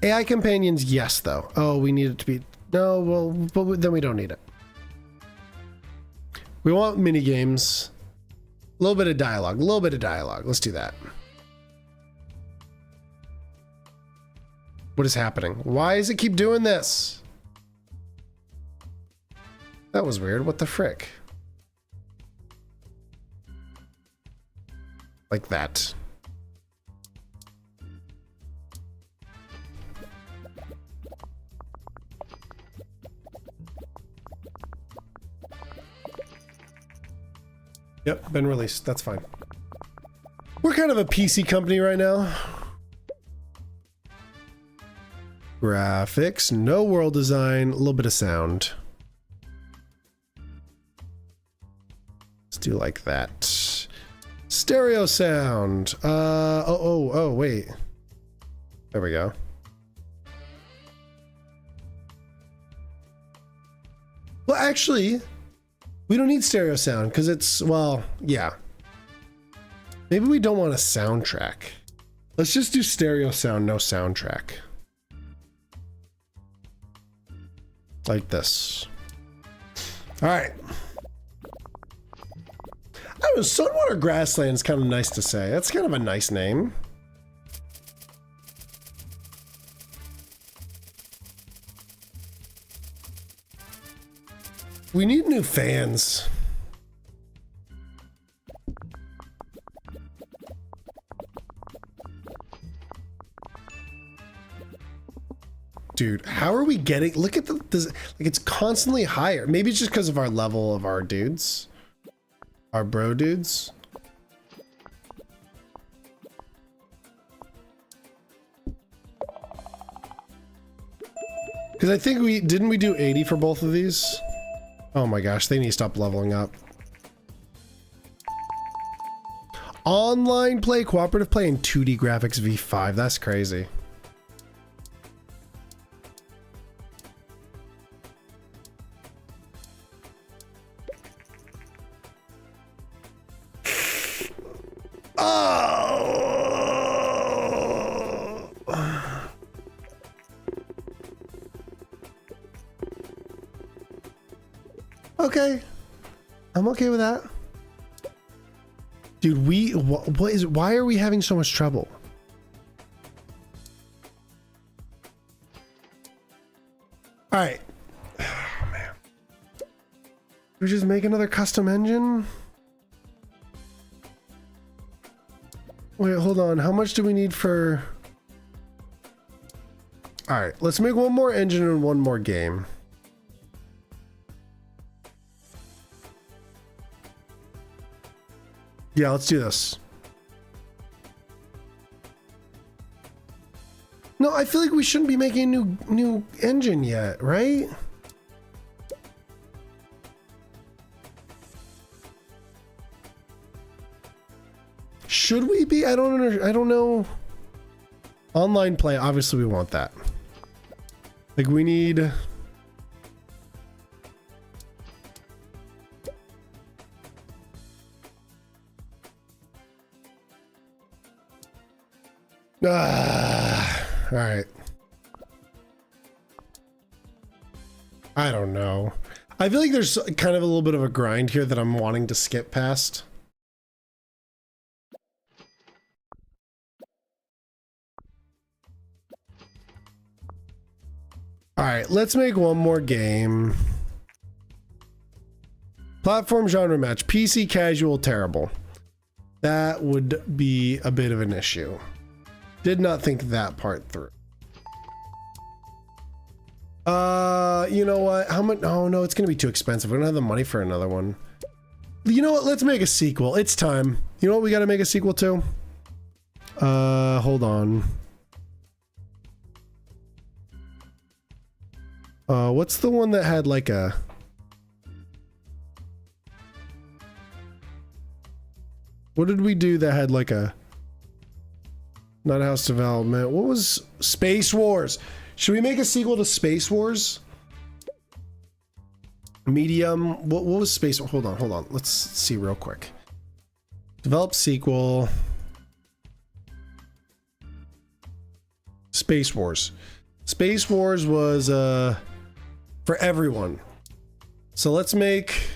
AI companions, yes, though. Oh, we need it to be... No, well, but then we don't need it. We want mini games. A little bit of dialogue. Let's do that. What is happening? Why does it keep doing this? That was weird. What the frick? Like that. Yep, been released. That's fine. We're kind of a PC company right now. Graphics, no world design, a little bit of sound. Let's do like that. Stereo sound. Oh, wait. There we go. Well, actually, we don't need stereo sound because it's, well, yeah. Maybe we don't want a soundtrack. Let's just do stereo sound, no soundtrack. Like this. All right. I don't know, Sunwater Grassland is kind of nice to say. That's kind of a nice name. We need new fans. Dude, how are we getting, look at like it's constantly higher. Maybe it's just because of our level of our dudes. Our bro dudes. Because I think didn't we do 80 for both of these? Oh my gosh, they need to stop leveling up. Online play, cooperative play, and 2D graphics V5. That's crazy. Okay, I'm okay with that. Dude, why are we having so much trouble? All right. Oh, man. We just make another custom engine? Wait, hold on. How much do we need for... All right, let's make one more engine and one more game. Yeah, let's do this. No, I feel like we shouldn't be making a new engine yet, right? Should we be? I don't know. Online play, obviously we want that. Like we need... all right. I don't know. I feel like there's kind of a little bit of a grind here that I'm wanting to skip past. All right, let's make one more game. Platform genre match. PC casual terrible. That would be a bit of an issue. Did not think that part through. You know what? How much? Oh no, it's gonna be too expensive. We don't have the money for another one. You know what? Let's make a sequel. It's time. You know what we gotta make a sequel to? Hold on. What's the one that had like a... What did we do that had like a... Not House Development. What was Space Wars? Should we make a sequel to Space Wars? Medium. What was Space? Hold on. Let's see real quick. Develop sequel. Space Wars. Space Wars was for everyone. So let's make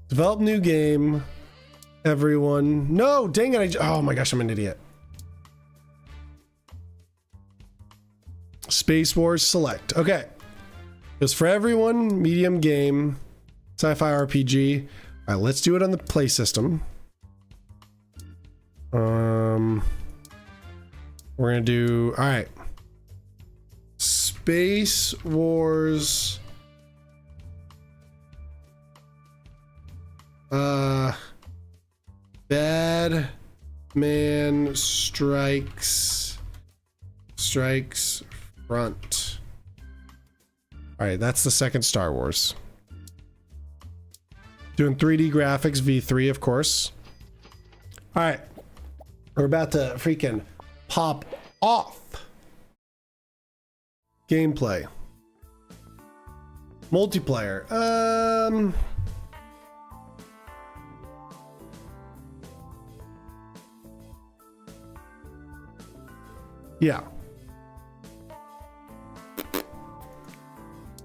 develop new game. Everyone. No, dang it. Oh my gosh, I'm an idiot. Space Wars select. Okay. It was for everyone, medium game, sci-fi RPG. All right, let's do it on the play system. We're gonna do, all right. Space Wars. Bad Man Strikes Front. All right, that's the second Star Wars. Doing 3D graphics, V3, of course. All right, we're about to freaking pop off. Gameplay. Multiplayer. Yeah.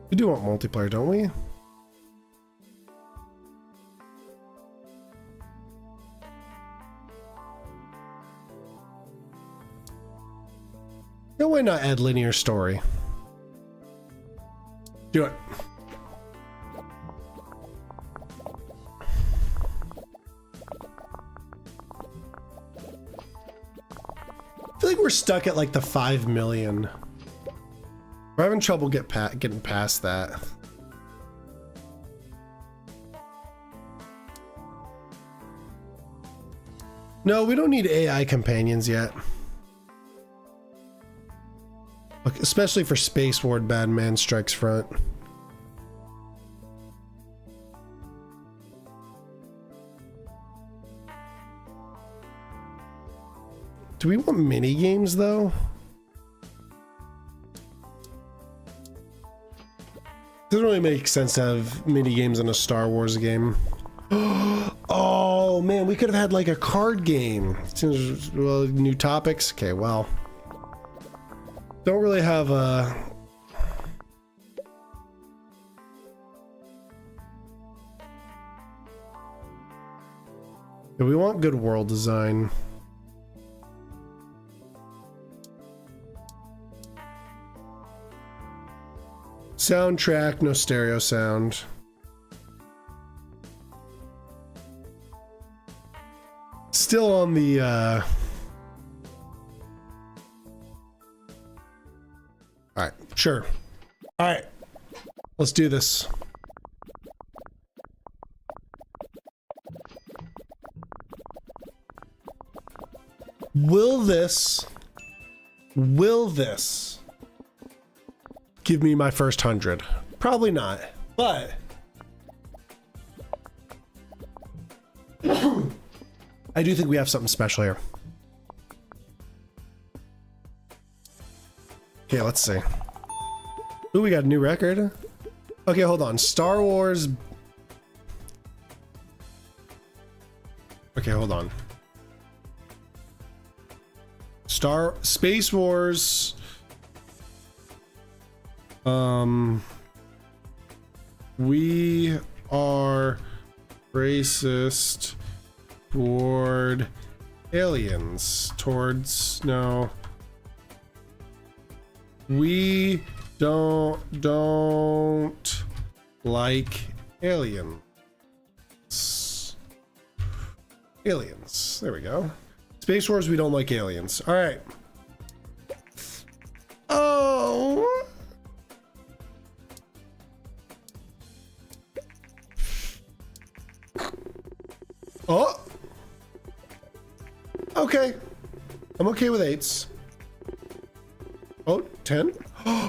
We do want multiplayer, don't we? No, why not add linear story? Do it. I feel like we're stuck at like the 5 million. We're having trouble getting past that. No, we don't need AI companions yet. Especially for Space Ward Bad Man Strikes Front. Do we want mini games though? Doesn't really make sense to have mini games in a Star Wars game. Oh man, we could have had like a card game. Seems, well, new topics. Okay, well. Don't really have a... Yeah, we want good world design. Soundtrack, no stereo sound. Still on the all right, sure. All right, let's do this. Will this give me my first 100? Probably not, but I do think we have something special here. Okay, let's see. Ooh, we got a new record. Okay, hold on. Star Wars. Okay, hold on. Space Wars. We are racist toward aliens. Towards, no. We don't like aliens. Aliens. There we go. Space Wars, we don't like aliens. All right. Oh. Oh. Okay. I'm okay with 8s. Oh, 10?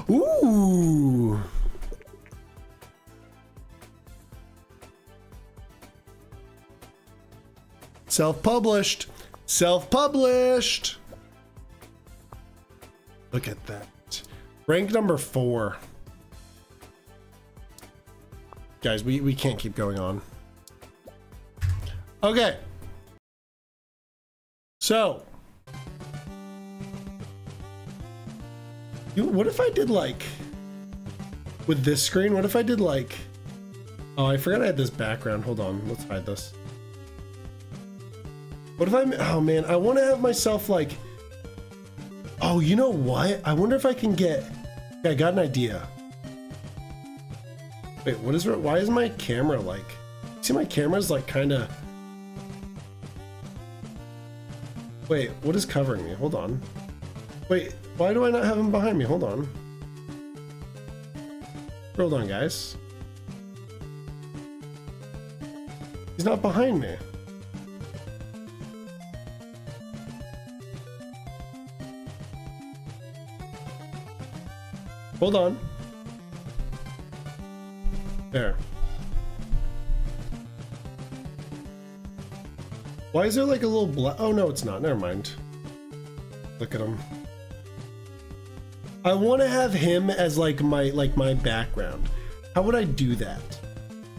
Ooh. Self-published. Self-published. Look at that. Rank number 4. Guys, we can't keep going on. Okay. So. What if I did like with this screen? What if I did like, oh, I forgot I had this background. Hold on, let's hide this. What if oh man, I want to have myself like, oh, you know what? I wonder if I can get, yeah, I got an idea. Wait, why is my camera like, see my camera's like kind of, wait, what is covering me? Hold on. Wait, why do I not have him behind me? Hold on. Hold on, guys. He's not behind me. Hold on. There. Why is there like a little oh no, it's not. Never mind. Look at him. I want to have him as like my background. How would I do that?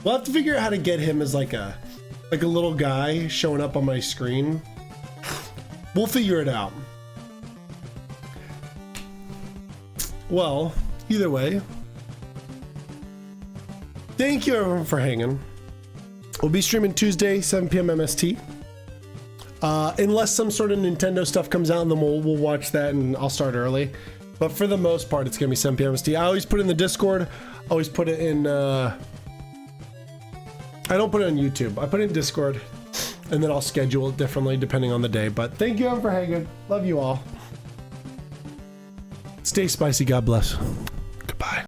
We'll have to figure out how to get him as like a little guy showing up on my screen. We'll figure it out. Well, either way, thank you everyone for hanging. We'll be streaming Tuesday, 7 p.m. MST. Unless some sort of Nintendo stuff comes out, and then we'll watch that, and I'll start early. But for the most part, it's gonna be 7 p.m. MST. I always put it in the Discord. I always put it in. I don't put it on YouTube. I put it in Discord, and then I'll schedule it differently depending on the day. But thank you everyone for hanging. Love you all. Stay spicy. God bless.